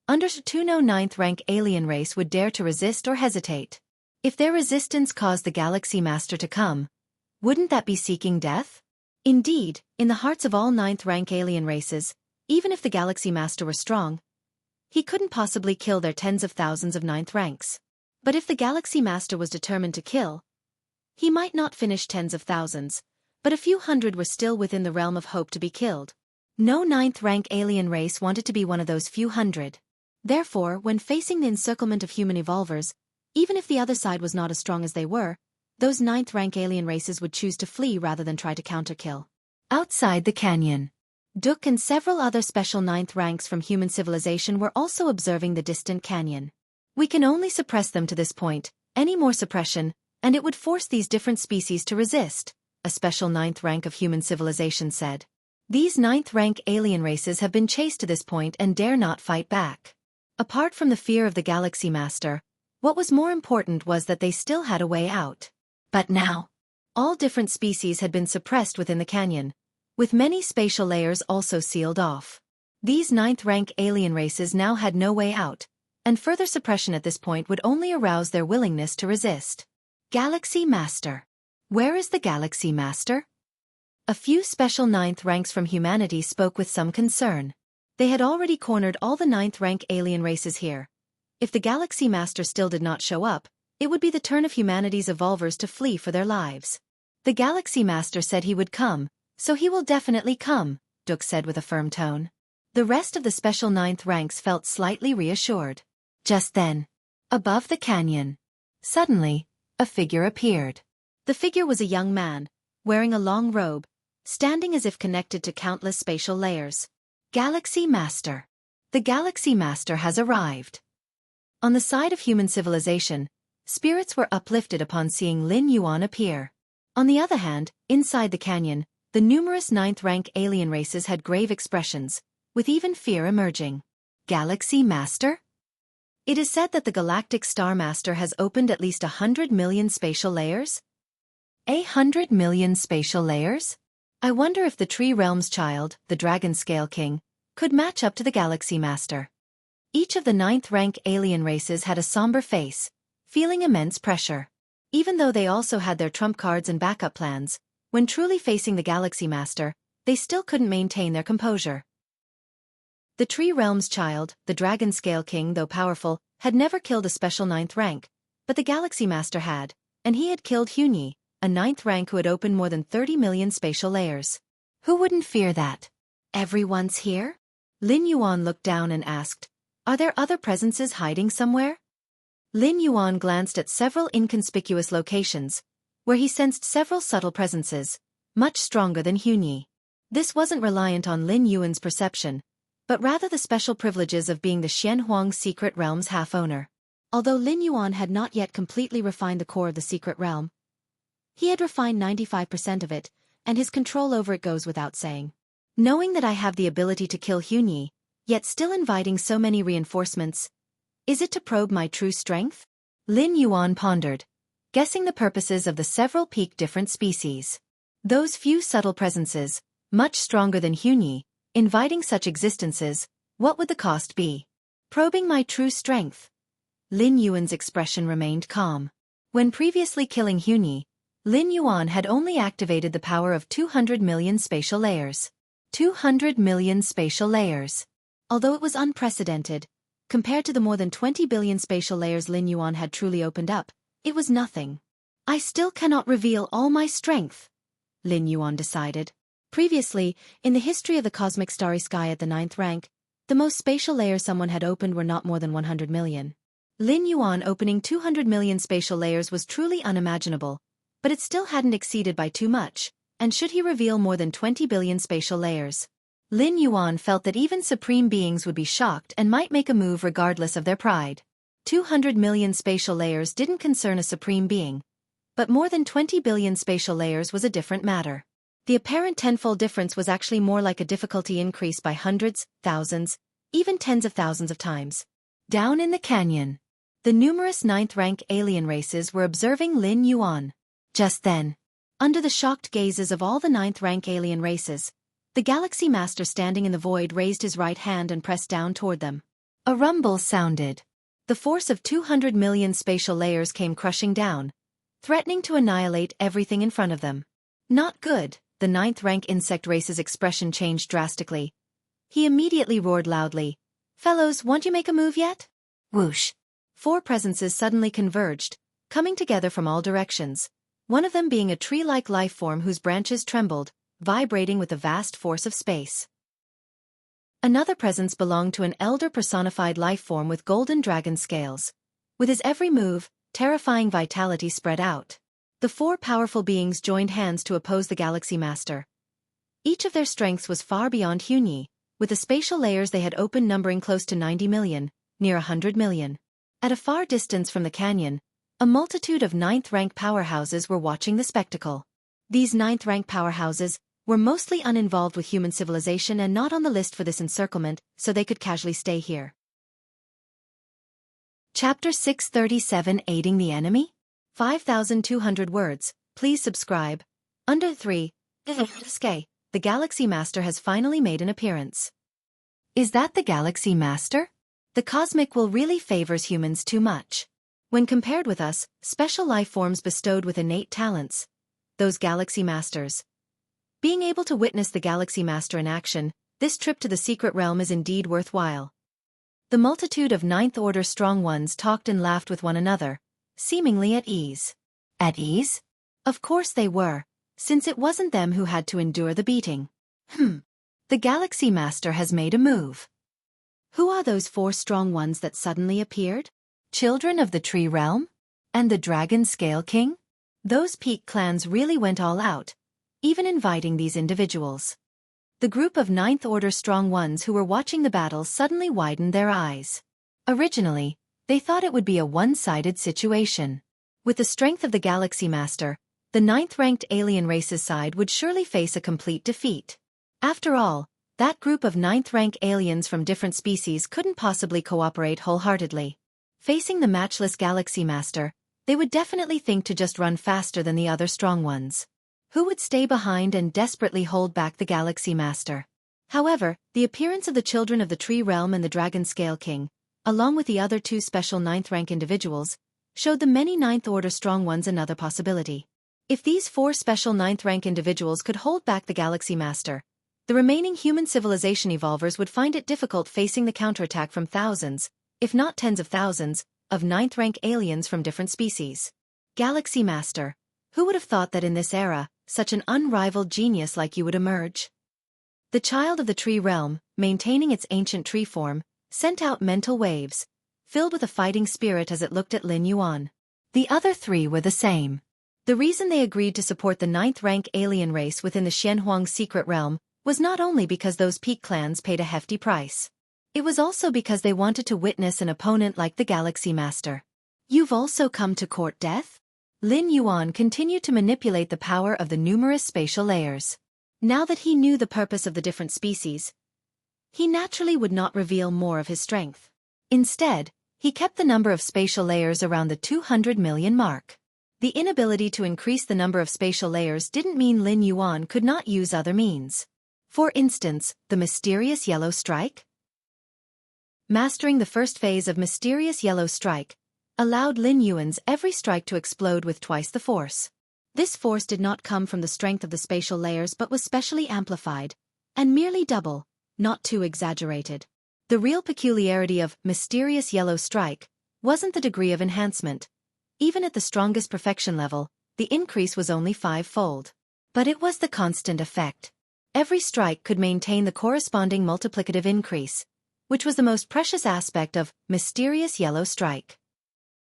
Understood to no ninth rank alien race would dare to resist or hesitate. If their resistance caused the Galaxy Master to come, wouldn't that be seeking death? Indeed, in the hearts of all ninth rank alien races, even if the Galaxy Master were strong, he couldn't possibly kill their tens of thousands of ninth ranks. But if the Galaxy Master was determined to kill, he might not finish tens of thousands, but a few hundred were still within the realm of hope to be killed. No ninth rank alien race wanted to be one of those few hundred. Therefore, when facing the encirclement of human evolvers, even if the other side was not as strong as they were, those ninth rank alien races would choose to flee rather than try to counterkill. Outside the canyon, Duke and several other special ninth ranks from human civilization were also observing the distant canyon. We can only suppress them to this point. Any more suppression, and it would force these different species to resist, a special ninth rank of human civilization said. These ninth rank alien races have been chased to this point and dare not fight back. Apart from the fear of the Galaxy Master, what was more important was that they still had a way out. But now, all different species had been suppressed within the canyon, with many spatial layers also sealed off. These ninth rank alien races now had no way out, and further suppression at this point would only arouse their willingness to resist. Galaxy Master. Where is the Galaxy Master? A few special ninth ranks from humanity spoke with some concern. They had already cornered all the ninth rank alien races here. If the Galaxy Master still did not show up, it would be the turn of humanity's evolvers to flee for their lives. The Galaxy Master said he would come, so he will definitely come, Duke said with a firm tone. The rest of the special ninth ranks felt slightly reassured. Just then, above the canyon, suddenly, a figure appeared. The figure was a young man, wearing a long robe, standing as if connected to countless spatial layers. Galaxy Master. The Galaxy Master has arrived. On the side of human civilization, spirits were uplifted upon seeing Lin Yuan appear. On the other hand, inside the canyon, the numerous ninth rank alien races had grave expressions, with even fear emerging. Galaxy Master? It is said that the Galactic Star Master has opened at least 100 million spatial layers? 100 million spatial layers? I wonder if the Tree Realm's child, the Dragon Scale King, could match up to the Galaxy Master. Each of the ninth rank alien races had a somber face, feeling immense pressure. Even though they also had their trump cards and backup plans, when truly facing the Galaxy Master, they still couldn't maintain their composure. The Tree Realm's child, the Dragon Scale King, though powerful, had never killed a special ninth rank, but the Galaxy Master had, and he had killed Xianxia, a ninth rank who had opened more than 30 million spatial layers. Who wouldn't fear that? Everyone's here? Lin Yuan looked down and asked, are there other presences hiding somewhere? Lin Yuan glanced at several inconspicuous locations, where he sensed several subtle presences, much stronger than Xianxia. This wasn't reliant on Lin Yuan's perception, but rather the special privileges of being the Xianhuang Secret Realm's half-owner. Although Lin Yuan had not yet completely refined the core of the Secret Realm, he had refined 95% of it, and his control over it goes without saying. Knowing that I have the ability to kill Xianxia, yet still inviting so many reinforcements, is it to probe my true strength? Lin Yuan pondered, guessing the purposes of the several peak different species. Those few subtle presences, much stronger than Xianxia, inviting such existences, what would the cost be? Probing my true strength. Lin Yuan's expression remained calm. When previously killing Xianxia, Lin Yuan had only activated the power of 200 million spatial layers. 200 million spatial layers. Although it was unprecedented, compared to the more than 20 billion spatial layers Lin Yuan had truly opened up, it was nothing. I still cannot reveal all my strength, Lin Yuan decided. Previously, in the history of the cosmic starry sky at the 9th rank, the most spatial layers someone had opened were not more than 100 million. Lin Yuan opening 200 million spatial layers was truly unimaginable, but it still hadn't exceeded by too much, and should he reveal more than 20 billion spatial layers, Lin Yuan felt that even supreme beings would be shocked and might make a move regardless of their pride. 200 million spatial layers didn't concern a supreme being, but more than 20 billion spatial layers was a different matter. The apparent tenfold difference was actually more like a difficulty increase by hundreds, thousands, even tens of thousands of times. Down in the canyon, the numerous 9th rank alien races were observing Lin Yuan. Just then, Under the shocked gazes of all the ninth-rank alien races, the Galaxy Master standing in the void raised his right hand and pressed down toward them. A rumble sounded. The force of 200 million spatial layers came crushing down, threatening to annihilate everything in front of them. Not good, the ninth-rank insect race's expression changed drastically. He immediately roared loudly, "Fellows, won't you make a move yet?" Whoosh! 4 presences suddenly converged, coming together from all directions, one of them being a tree-like life form whose branches trembled, vibrating with the vast force of space. Another presence belonged to an elder personified life form with golden dragon scales. With his every move, terrifying vitality spread out. The 4 powerful beings joined hands to oppose the Galaxy Master. Each of their strengths was far beyond Xianxia, with the spatial layers they had opened numbering close to 90 million, near 100 million. At a far distance from the canyon, a multitude of ninth-rank powerhouses were watching the spectacle. These ninth-rank powerhouses were mostly uninvolved with human civilization and not on the list for this encirclement, so they could casually stay here. Chapter 637 Aiding the Enemy? 5,200 words, please subscribe. Under 3. The Galaxy Master has finally made an appearance. Is that the Galaxy Master? The cosmic will really favors humans too much. When compared with us, special life forms bestowed with innate talents, those Galaxy Masters. Being able to witness the Galaxy Master in action, this trip to the secret realm is indeed worthwhile. The multitude of ninth-order strong ones talked and laughed with one another, seemingly at ease. At ease? Of course they were, since it wasn't them who had to endure the beating. The Galaxy Master has made a move. Who are those 4 strong ones that suddenly appeared? Children of the Tree Realm? And the Dragon Scale King? Those peak clans really went all out, even inviting these individuals. The group of ninth-order strong ones who were watching the battle suddenly widened their eyes. Originally, they thought it would be a one-sided situation. With the strength of the Galaxy Master, the ninth-ranked alien race's side would surely face a complete defeat. After all, that group of ninth-rank aliens from different species couldn't possibly cooperate wholeheartedly. Facing the matchless Galaxy Master, they would definitely think to just run faster than the other strong ones. Who would stay behind and desperately hold back the Galaxy Master? However, the appearance of the Children of the Tree Realm and the Dragon Scale King, along with the other 2 special ninth-rank individuals, showed the many ninth-order strong ones another possibility. If these 4 special ninth-rank individuals could hold back the Galaxy Master, the remaining human civilization evolvers would find it difficult facing the counterattack from thousands, if not tens of thousands, of ninth-rank aliens from different species. Galaxy Master, who would have thought that in this era, such an unrivaled genius like you would emerge? The child of the tree realm, maintaining its ancient tree form, sent out mental waves, filled with a fighting spirit as it looked at Lin Yuan. The other 3 were the same. The reason they agreed to support the 9th-rank alien race within the Xianhuang secret realm was not only because those peak clans paid a hefty price. It was also because they wanted to witness an opponent like the Galaxy Master. You've also come to court death? Lin Yuan continued to manipulate the power of the numerous spatial layers. Now that he knew the purpose of the different species, he naturally would not reveal more of his strength. Instead, he kept the number of spatial layers around the 200 million mark. The inability to increase the number of spatial layers didn't mean Lin Yuan could not use other means. For instance, the mysterious yellow strike? Mastering the first phase of mysterious yellow strike allowed Lin Yuan's every strike to explode with twice the force. This force did not come from the strength of the spatial layers but was specially amplified, and merely double, not too exaggerated. The real peculiarity of mysterious yellow strike wasn't the degree of enhancement. Even at the strongest perfection level, the increase was only 5-fold. But it was the constant effect. Every strike could maintain the corresponding multiplicative increase, which was the most precious aspect of mysterious yellow strike.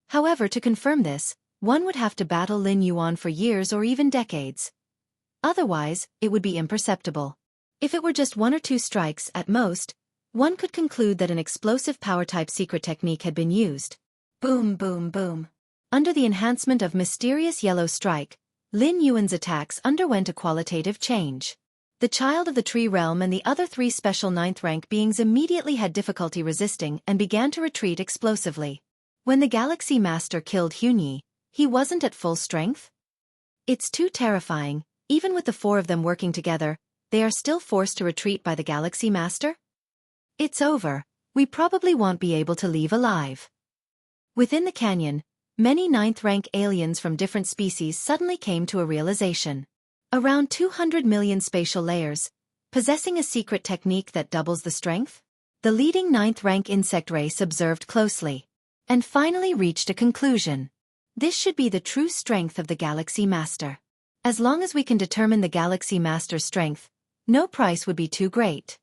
However, to confirm this, one would have to battle Lin Yuan for years or even decades. Otherwise, it would be imperceptible. If it were just 1 or 2 strikes at most, one could conclude that an explosive power-type secret technique had been used. Boom, boom, boom. Under the enhancement of mysterious yellow strike, Lin Yuan's attacks underwent a qualitative change. The child of the tree realm and the other 3 special 9th-rank beings immediately had difficulty resisting and began to retreat explosively. When the Galaxy Master killed Xianxia, he wasn't at full strength? It's too terrifying. Even with the four of them working together, they are still forced to retreat by the Galaxy Master? It's over. We probably won't be able to leave alive. Within the canyon, many ninth-rank aliens from different species suddenly came to a realization. Around 200 million spatial layers, possessing a secret technique that doubles the strength? The leading ninth-rank insect race observed closely, and finally reached a conclusion. This should be the true strength of the Galaxy Master. As long as we can determine the Galaxy Master's strength, no price would be too great.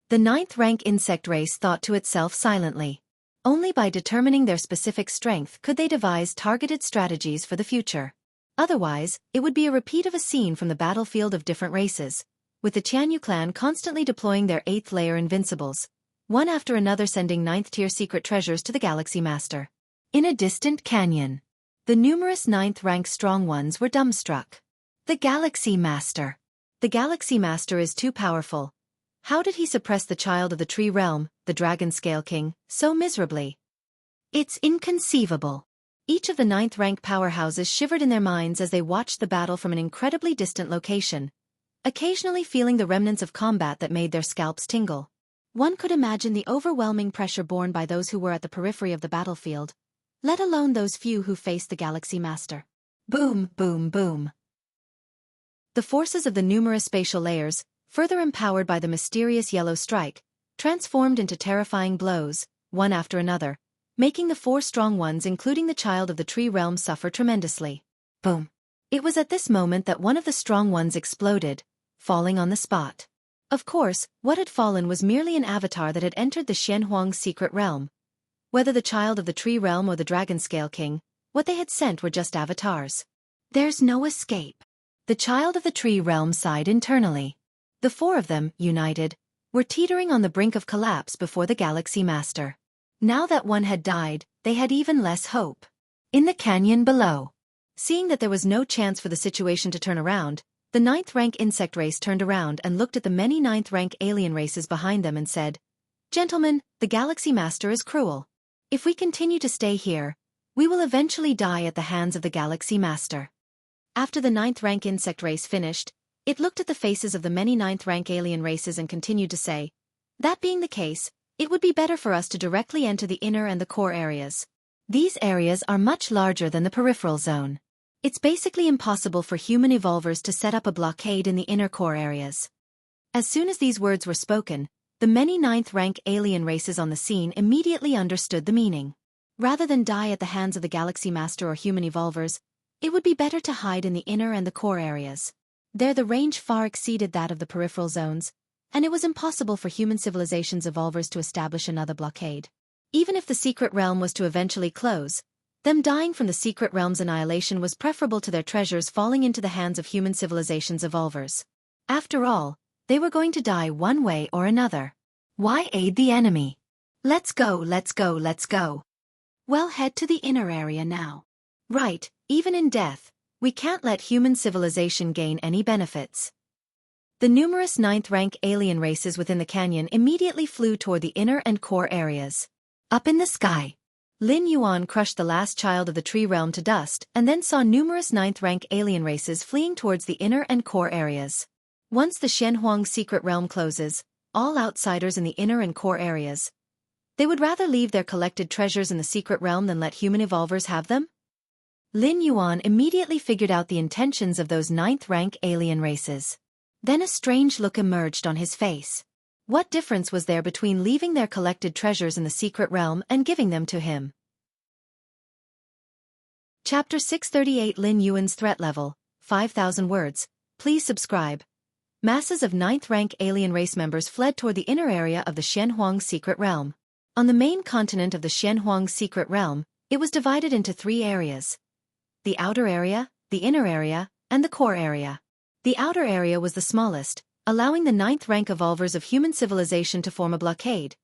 The ninth-rank insect race thought to itself silently. Only by determining their specific strength could they devise targeted strategies for the future. Otherwise, it would be a repeat of a scene from the battlefield of different races, with the Jianghu clan constantly deploying their 8th layer invincibles, one after another sending 9th-tier secret treasures to the Galaxy Master. In a distant canyon, the numerous 9th-rank strong ones were dumbstruck. The Galaxy Master. The Galaxy Master is too powerful. How did he suppress the child of the tree realm, the Dragon Scale King, so miserably? It's inconceivable. Each of the 9th-rank powerhouses shivered in their minds as they watched the battle from an incredibly distant location, occasionally feeling the remnants of combat that made their scalps tingle. One could imagine the overwhelming pressure borne by those who were at the periphery of the battlefield, let alone those few who faced the Galaxy Master. Boom, boom, boom. The forces of the numerous spatial layers, further empowered by the mysterious yellow strike, transformed into terrifying blows, one after another, making the four strong ones including the child of the tree realm suffer tremendously. Boom. It was at this moment that one of the strong ones exploded, falling on the spot. Of course, what had fallen was merely an avatar that had entered the Xianxia secret realm. Whether the child of the tree realm or the Dragon Scale King, what they had sent were just avatars. There's no escape. The child of the tree realm sighed internally. The four of them, united, were teetering on the brink of collapse before the Galaxy Master. Now that one had died, they had even less hope. In the canyon below, seeing that there was no chance for the situation to turn around, the 9th-rank insect race turned around and looked at the many 9th-rank alien races behind them and said, "Gentlemen, the Galaxy Master is cruel. If we continue to stay here, we will eventually die at the hands of the Galaxy Master." After the 9th-rank insect race finished, it looked at the faces of the many 9th-rank alien races and continued to say, "That being the case, it would be better for us to directly enter the inner and the core areas. These areas are much larger than the peripheral zone. It's basically impossible for human evolvers to set up a blockade in the inner core areas." As soon as these words were spoken, the many 9th-rank alien races on the scene immediately understood the meaning. Rather than die at the hands of the Galaxy Master or human evolvers, it would be better to hide in the inner and the core areas. There the range far exceeded that of the peripheral zones, and it was impossible for human civilization's evolvers to establish another blockade. Even if the secret realm was to eventually close, them dying from the secret realm's annihilation was preferable to their treasures falling into the hands of human civilization's evolvers. After all, they were going to die one way or another. Why aid the enemy? Let's go, let's go, let's go. Well, head to the inner area now. Right, even in death, we can't let human civilization gain any benefits. The numerous 9th-rank alien races within the canyon immediately flew toward the inner and core areas. Up in the sky, Lin Yuan crushed the last child of the tree realm to dust and then saw numerous 9th-rank alien races fleeing towards the inner and core areas. Once the Xianxia secret realm closes, all outsiders in the inner and core areas, they would rather leave their collected treasures in the secret realm than let human evolvers have them? Lin Yuan immediately figured out the intentions of those 9th-rank alien races. Then a strange look emerged on his face. What difference was there between leaving their collected treasures in the secret realm and giving them to him? Chapter 638 Lin Yuan's Threat Level, 5,000 words. Please subscribe. Masses of 9th-rank alien race members fled toward the inner area of the Xianxia secret realm. On the main continent of the Xianxia secret realm, it was divided into 3 areas: the outer area, the inner area, and the core area. The outer area was the smallest, allowing the 9th-rank evolvers of human civilization to form a blockade,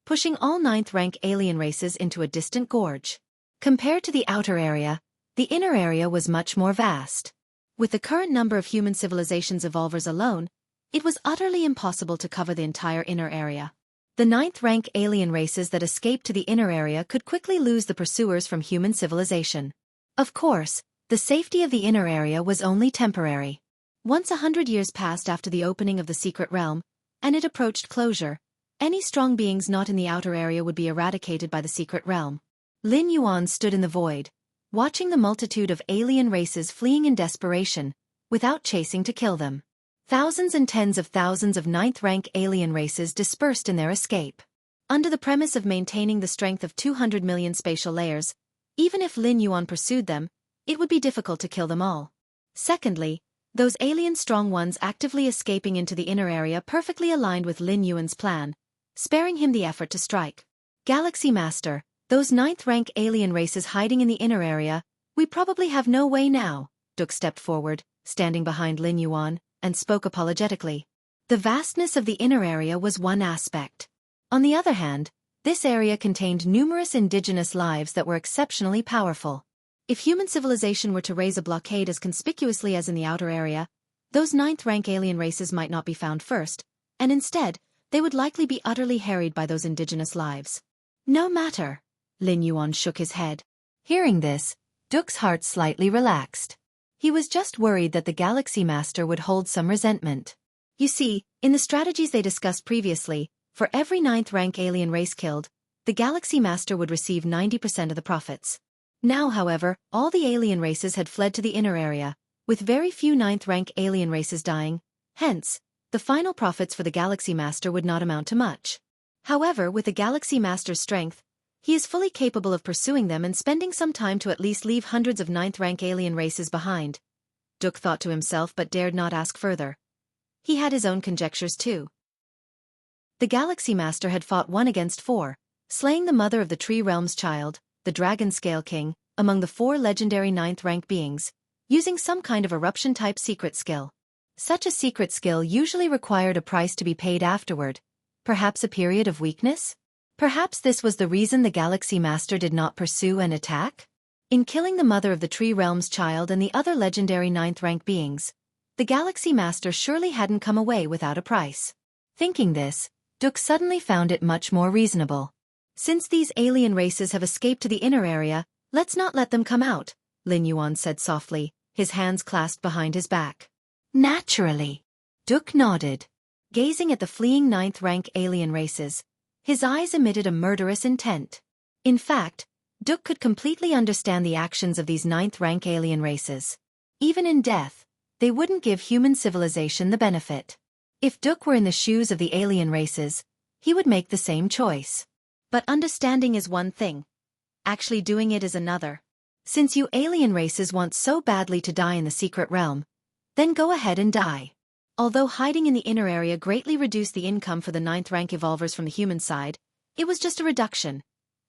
pushing all 9th-rank alien races into a distant gorge. Compared to the outer area, the inner area was much more vast. With the current number of human civilization's evolvers alone, it was utterly impossible to cover the entire inner area. The 9th-rank alien races that escaped to the inner area could quickly lose the pursuers from human civilization. Of course, The safety of the inner area was only temporary. Once 100 years passed after the opening of the secret realm, and it approached closure, any strong beings not in the outer area would be eradicated by the secret realm. Lin Yuan stood in the void, watching the multitude of alien races fleeing in desperation, without chasing to kill them. Thousands and tens of thousands of ninth-rank alien races dispersed in their escape. Under the premise of maintaining the strength of 200 million spatial layers, even if Lin Yuan pursued them, it would be difficult to kill them all. Secondly, those alien strong ones actively escaping into the inner area perfectly aligned with Lin Yuan's plan, sparing him the effort to strike. Galaxy Master, those ninth-rank alien races hiding in the inner area, we probably have no way now. Duke stepped forward, standing behind Lin Yuan, and spoke apologetically. The vastness of the inner area was one aspect. On the other hand, this area contained numerous indigenous lives that were exceptionally powerful. If human civilization were to raise a blockade as conspicuously as in the outer area, those ninth-rank alien races might not be found first, and instead, they would likely be utterly harried by those indigenous lives. No matter. Lin Yuan shook his head. Hearing this, Duke's heart slightly relaxed. He was just worried that the Galaxy Master would hold some resentment. You see, in the strategies they discussed previously, for every ninth-rank alien race killed, the Galaxy Master would receive 90% of the profits. Now, however, all the alien races had fled to the inner area, with very few ninth-rank alien races dying. Hence, the final profits for the Galaxy Master would not amount to much. However, with the Galaxy Master's strength, he is fully capable of pursuing them and spending some time to at least leave hundreds of ninth-rank alien races behind. Duke thought to himself but dared not ask further. He had his own conjectures too. The Galaxy Master had fought 1 against 4, slaying the mother of the Tree Realm's child, the Dragon Scale King, among the 4 legendary ninth-rank beings, using some kind of eruption-type secret skill. Such a secret skill usually required a price to be paid afterward, perhaps a period of weakness? Perhaps this was the reason the Galaxy Master did not pursue and attack? In killing the mother of the Tree Realm's child and the other legendary ninth-rank beings, the Galaxy Master surely hadn't come away without a price. Thinking this, Duke suddenly found it much more reasonable. Since these alien races have escaped to the inner area, let's not let them come out, Lin Yuan said softly, his hands clasped behind his back. Naturally. Duke nodded. Gazing at the fleeing ninth-rank alien races, his eyes emitted a murderous intent. In fact, Duke could completely understand the actions of these ninth-rank alien races. Even in death, they wouldn't give human civilization the benefit. If Duke were in the shoes of the alien races, he would make the same choice. But understanding is one thing. Actually doing it is another. Since you alien races want so badly to die in the secret realm, then go ahead and die. Although hiding in the inner area greatly reduced the income for the ninth-rank evolvers from the human side, it was just a reduction.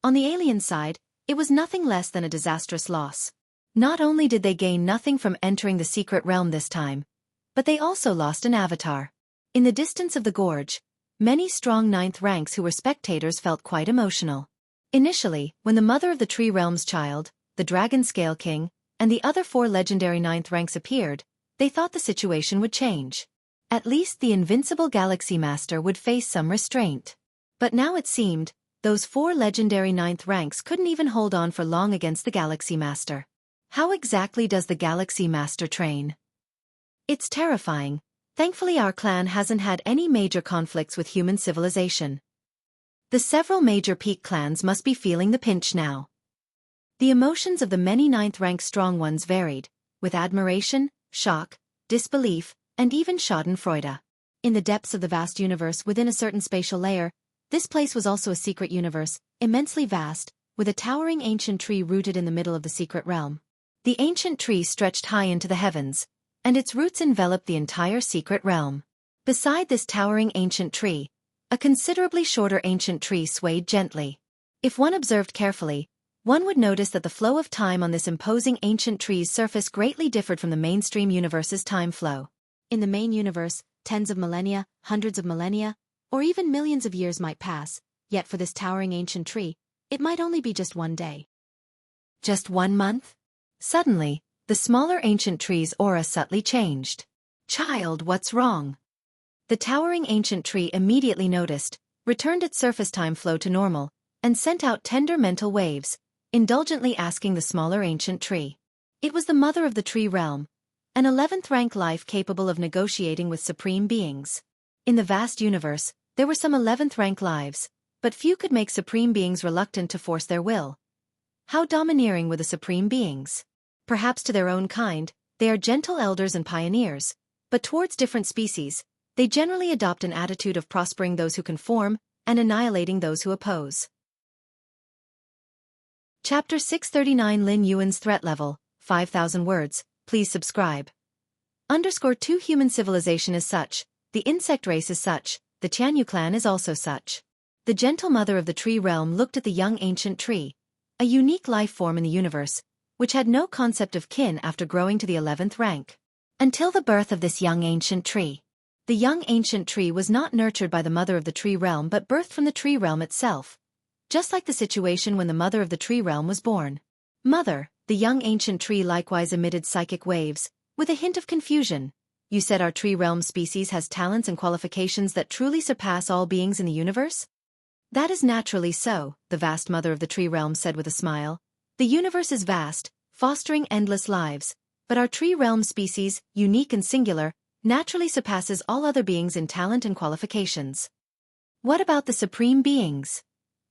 On the alien side, it was nothing less than a disastrous loss. Not only did they gain nothing from entering the secret realm this time, but they also lost an avatar. In the distance of the gorge, many strong ninth ranks who were spectators felt quite emotional. Initially, when the mother of the Tree Realm's child, the Dragon Scale King, and the other 4 legendary ninth ranks appeared, they thought the situation would change. At least the invincible Galaxy Master would face some restraint. But now it seemed, those 4 legendary ninth ranks couldn't even hold on for long against the Galaxy Master. How exactly does the Galaxy Master train? It's terrifying. Thankfully our clan hasn't had any major conflicts with human civilization. The several major peak clans must be feeling the pinch now. The emotions of the many ninth-rank strong ones varied, with admiration, shock, disbelief, and even schadenfreude. In the depths of the vast universe within a certain spatial layer, this place was also a secret universe, immensely vast, with a towering ancient tree rooted in the middle of the secret realm. The ancient tree stretched high into the heavens, and its roots enveloped the entire secret realm. Beside this towering ancient tree, a considerably shorter ancient tree swayed gently. If one observed carefully, one would notice that the flow of time on this imposing ancient tree's surface greatly differed from the mainstream universe's time flow. In the main universe, tens of millennia, hundreds of millennia, or even millions of years might pass, yet for this towering ancient tree, it might only be just one day. Just 1 month? Suddenly, the smaller ancient tree's aura subtly changed. Child, what's wrong? The towering ancient tree immediately noticed, returned its surface time flow to normal, and sent out tender mental waves, indulgently asking the smaller ancient tree. It was the mother of the tree realm, an 11th rank life capable of negotiating with supreme beings. In the vast universe, there were some 11th rank lives, but few could make supreme beings reluctant to force their will. How domineering were the supreme beings? Perhaps to their own kind, they are gentle elders and pioneers, but towards different species, they generally adopt an attitude of prospering those who conform and annihilating those who oppose. Chapter 639 Lin Yuan's Threat Level, 5,000 words, please subscribe. _2 Human civilization is such, the insect race is such, the Xianxia clan is also such. The gentle mother of the tree realm looked at the young ancient tree, a unique life form in the universe, which had no concept of kin after growing to the 11th rank. Until the birth of this young ancient tree. The young ancient tree was not nurtured by the mother of the tree realm but birthed from the tree realm itself. Just like the situation when the mother of the tree realm was born. Mother, the young ancient tree likewise emitted psychic waves, with a hint of confusion. You said our tree realm species has talents and qualifications that truly surpass all beings in the universe? That is naturally so, the vast mother of the tree realm said with a smile. The universe is vast, fostering endless lives, but our tree realm species, unique and singular, naturally surpasses all other beings in talent and qualifications. What about the supreme beings?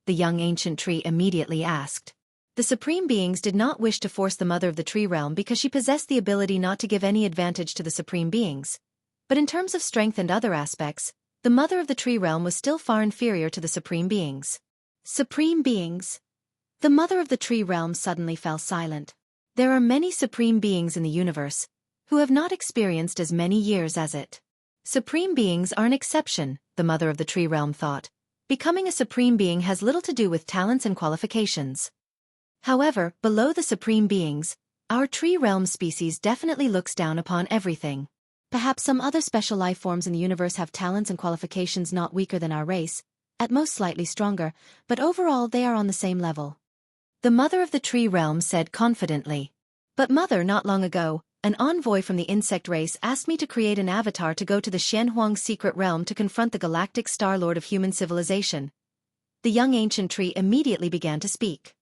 The young ancient tree immediately asked. The supreme beings did not wish to force the mother of the tree realm because she possessed the ability not to give any advantage to the supreme beings. But in terms of strength and other aspects, the mother of the tree realm was still far inferior to the supreme beings. Supreme beings. The mother of the tree realm suddenly fell silent. There are many supreme beings in the universe, who have not experienced as many years as it. Supreme beings are an exception, the mother of the tree realm thought. Becoming a supreme being has little to do with talents and qualifications. However, below the supreme beings, our tree realm species definitely looks down upon everything. Perhaps some other special life forms in the universe have talents and qualifications not weaker than our race, at most slightly stronger, but overall they are on the same level. The mother of the tree realm said confidently. But mother, not long ago, an envoy from the insect race asked me to create an avatar to go to the Xianxia secret realm to confront the galactic star lord of human civilization. The young ancient tree immediately began to speak.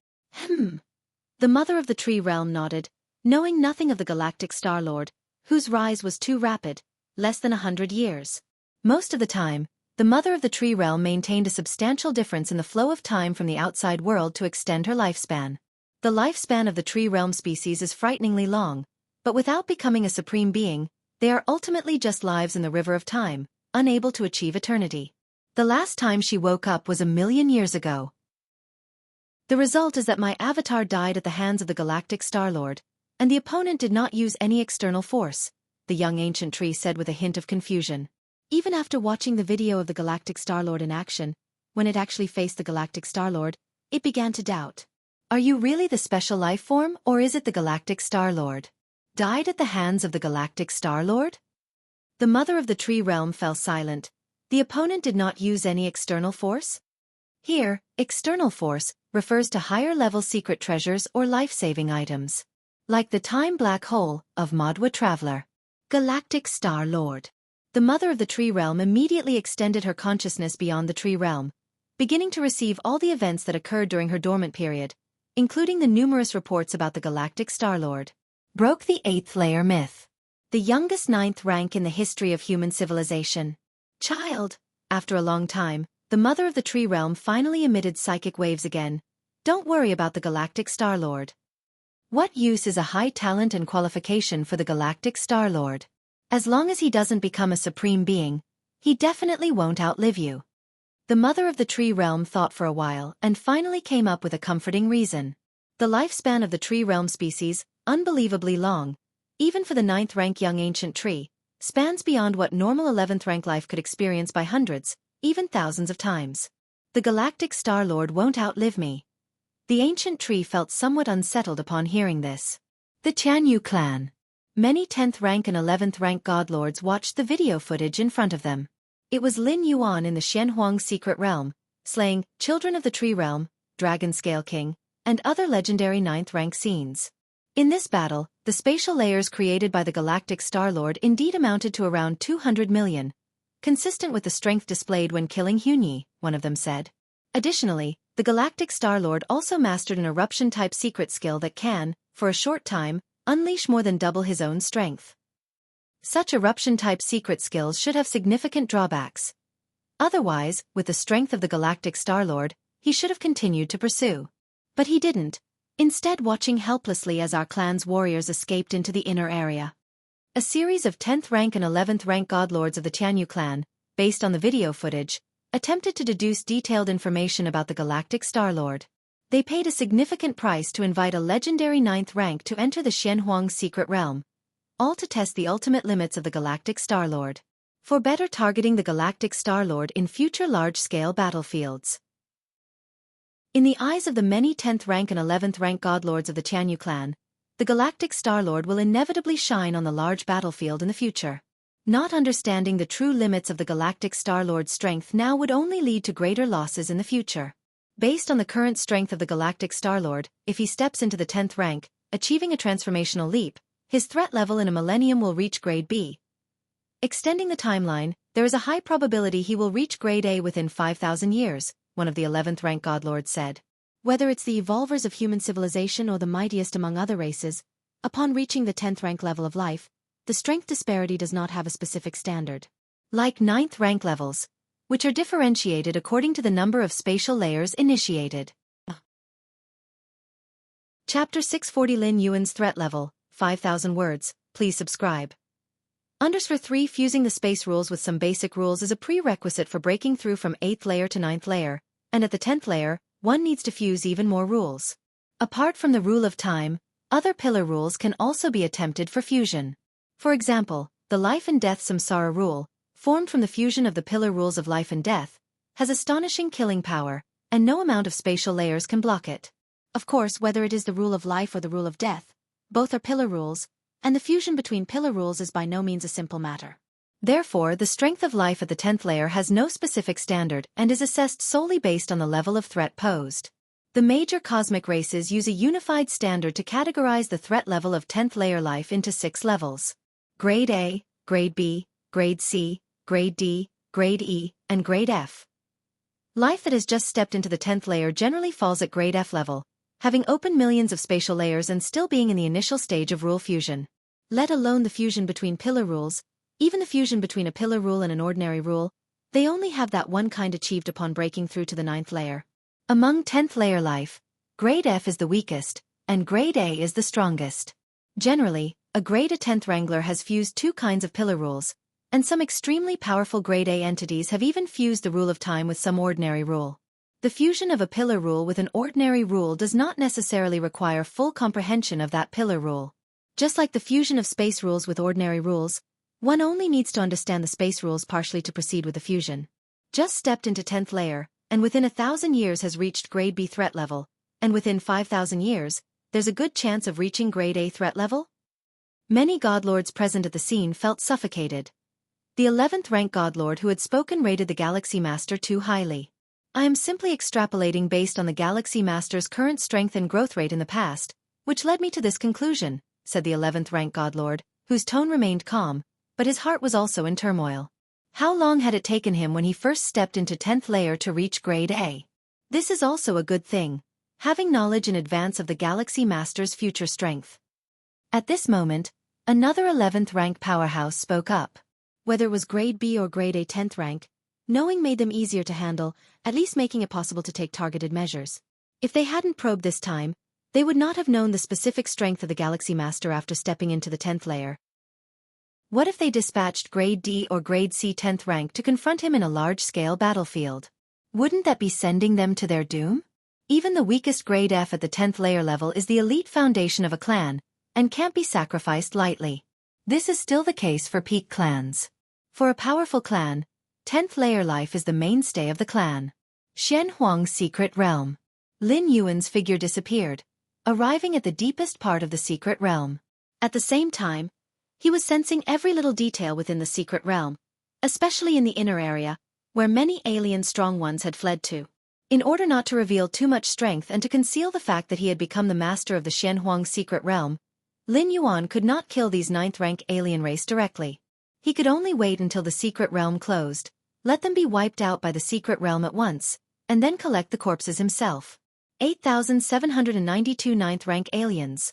The mother of the tree realm nodded, knowing nothing of the galactic star lord, whose rise was too rapid, less than 100 years. Most of the time, the mother of the tree realm maintained a substantial difference in the flow of time from the outside world to extend her lifespan. The lifespan of the tree realm species is frighteningly long, but without becoming a supreme being, they are ultimately just lives in the river of time, unable to achieve eternity. The last time she woke up was 1,000,000 years ago. The result is that my avatar died at the hands of the galactic star lord, and the opponent did not use any external force, the young ancient tree said with a hint of confusion. Even after watching the video of the galactic star lord in action, when it actually faced the galactic star lord, it began to doubt. Are you really the special life form, or is it the galactic star lord? Died at the hands of the galactic star lord? The mother of the tree realm fell silent. The opponent did not use any external force? Here, external force refers to higher-level secret treasures or life-saving items. Like the time black hole of Madwa Traveler. Galactic Star Lord. The mother of the tree realm immediately extended her consciousness beyond the tree realm, beginning to receive all the events that occurred during her dormant period, including the numerous reports about the galactic Star Lord. Broke the 8th layer myth. The youngest 9th rank in the history of human civilization. Child. After a long time, the mother of the tree realm finally emitted psychic waves again. Don't worry about the galactic Star Lord. What use is a high talent and qualification for the galactic Star Lord? As long as he doesn't become a supreme being, he definitely won't outlive you. The mother of the tree realm thought for a while and finally came up with a comforting reason. The lifespan of the tree realm species, unbelievably long, even for the 9th rank young ancient tree, spans beyond what normal 11th rank life could experience by hundreds, even thousands of times. The galactic Star Lord won't outlive me. The ancient tree felt somewhat unsettled upon hearing this. The Jianghu clan. Many 10th rank and 11th rank godlords watched the video footage in front of them. It was Lin Yuan in the Xianxia secret realm, slaying children of the tree realm, dragon scale king, and other legendary 9th rank scenes. In this battle, the spatial layers created by the galactic Star Lord indeed amounted to around 200 million, consistent with the strength displayed when killing Xianxia, one of them said. Additionally, the galactic Star Lord also mastered an eruption-type secret skill that can, for a short time, unleash more than double his own strength. Such eruption-type secret skills should have significant drawbacks. Otherwise, with the strength of the Galactic Star-Lord, he should have continued to pursue. But he didn't, instead watching helplessly as our clan's warriors escaped into the inner area. A series of 10th rank and 11th rank godlords of the Jianghu clan, based on the video footage, attempted to deduce detailed information about the Galactic Star-Lord. They paid a significant price to invite a legendary 9th rank to enter the Xianxia secret realm, all to test the ultimate limits of the Galactic Star-Lord, for better targeting the Galactic Star-Lord in future large-scale battlefields. In the eyes of the many 10th rank and 11th rank godlords of the Jianghu clan, the Galactic Star-Lord will inevitably shine on the large battlefield in the future. Not understanding the true limits of the Galactic Star-Lord's strength now would only lead to greater losses in the future. Based on the current strength of the Galactic Star-Lord, if he steps into the 10th rank, achieving a transformational leap, his threat level in a millennium will reach Grade B. Extending the timeline, there is a high probability he will reach Grade A within 5,000 years, one of the 11th rank godlords said. Whether it's the evolvers of human civilization or the mightiest among other races, upon reaching the 10th rank level of life, the strength disparity does not have a specific standard. Like 9th rank levels, which are differentiated according to the number of spatial layers initiated. Chapter 640 Lin Yuan's Threat Level, 5,000 words, please subscribe. For 3 Fusing the space rules with some basic rules is a prerequisite for breaking through from 8th layer to 9th layer, and at the 10th layer, one needs to fuse even more rules. Apart from the rule of time, other pillar rules can also be attempted for fusion. For example, the life and death samsara rule, formed from the fusion of the pillar rules of life and death, has astonishing killing power, and no amount of spatial layers can block it. Of course, whether it is the rule of life or the rule of death, both are pillar rules, and the fusion between pillar rules is by no means a simple matter. Therefore, the strength of life at the 10th layer has no specific standard and is assessed solely based on the level of threat posed. The major cosmic races use a unified standard to categorize the threat level of 10th layer life into 6 levels: Grade A, Grade B, Grade C, Grade D, Grade E, and Grade F. Life that has just stepped into the 10th layer generally falls at Grade F level, having opened millions of spatial layers and still being in the initial stage of rule fusion. Let alone the fusion between pillar rules, even the fusion between a pillar rule and an ordinary rule, they only have that one kind achieved upon breaking through to the 9th layer. Among 10th layer life, Grade F is the weakest, and Grade A is the strongest. Generally, a Grade A 10th Wrangler has fused 2 kinds of pillar rules, and some extremely powerful Grade A entities have even fused the rule of time with some ordinary rule. The fusion of a pillar rule with an ordinary rule does not necessarily require full comprehension of that pillar rule. Just like the fusion of space rules with ordinary rules, one only needs to understand the space rules partially to proceed with the fusion. Just stepped into 10th layer, and within 1,000 years has reached Grade B threat level, and within 5,000 years, there's a good chance of reaching Grade A threat level? Many godlords present at the scene felt suffocated. The 11th rank godlord who had spoken rated the Galaxy Master too highly. I am simply extrapolating based on the Galaxy Master's current strength and growth rate in the past, which led me to this conclusion, said the 11th rank godlord, whose tone remained calm, but his heart was also in turmoil. How long had it taken him when he first stepped into 10th layer to reach Grade A? This is also a good thing, having knowledge in advance of the Galaxy Master's future strength. At this moment, another 11th rank powerhouse spoke up. Whether it was Grade B or Grade A 10th rank, knowing made them easier to handle, at least making it possible to take targeted measures. If they hadn't probed this time, they would not have known the specific strength of the Galaxy Master after stepping into the 10th layer. What if they dispatched Grade D or Grade C 10th rank to confront him in a large-scale battlefield? Wouldn't that be sending them to their doom? Even the weakest Grade F at the 10th layer level is the elite foundation of a clan, and can't be sacrificed lightly. This is still the case for peak clans. For a powerful clan, 10th layer life is the mainstay of the clan. Xianxua's secret realm. Lin Yuan's figure disappeared, arriving at the deepest part of the secret realm. At the same time, he was sensing every little detail within the secret realm, especially in the inner area, where many alien strong ones had fled to. In order not to reveal too much strength and to conceal the fact that he had become the master of the Xianxua's secret realm, Lin Yuan could not kill these 9th rank alien race directly. He could only wait until the secret realm closed, let them be wiped out by the secret realm at once, and then collect the corpses himself. 8,792 9th rank aliens.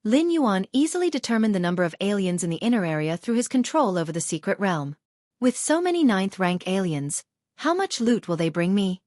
Lin Yuan easily determined the number of aliens in the inner area through his control over the secret realm. With so many 9th-rank aliens, how much loot will they bring me?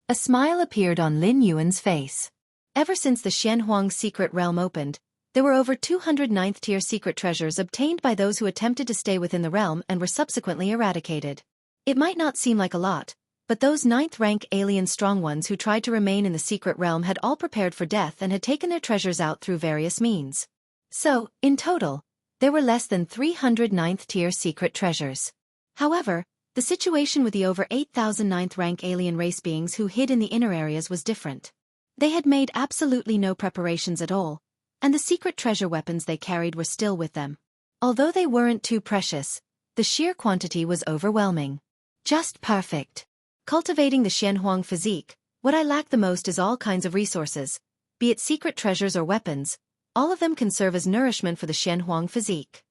A smile appeared on Lin Yuan's face. Ever since the Xianhuang secret realm opened, there were over 200 9th-tier secret treasures obtained by those who attempted to stay within the realm and were subsequently eradicated. It might not seem like a lot, but those 9th-rank alien strong ones who tried to remain in the secret realm had all prepared for death and had taken their treasures out through various means. So, in total, there were less than 300 9th-tier secret treasures. However, the situation with the over 8,000 9th-rank alien race beings who hid in the inner areas was different. They had made absolutely no preparations at all, and the secret treasure weapons they carried were still with them. Although they weren't too precious, the sheer quantity was overwhelming. Just perfect. Cultivating the Xianhuang physique, what I lack the most is all kinds of resources, be it secret treasures or weapons, all of them can serve as nourishment for the Xianhuang physique.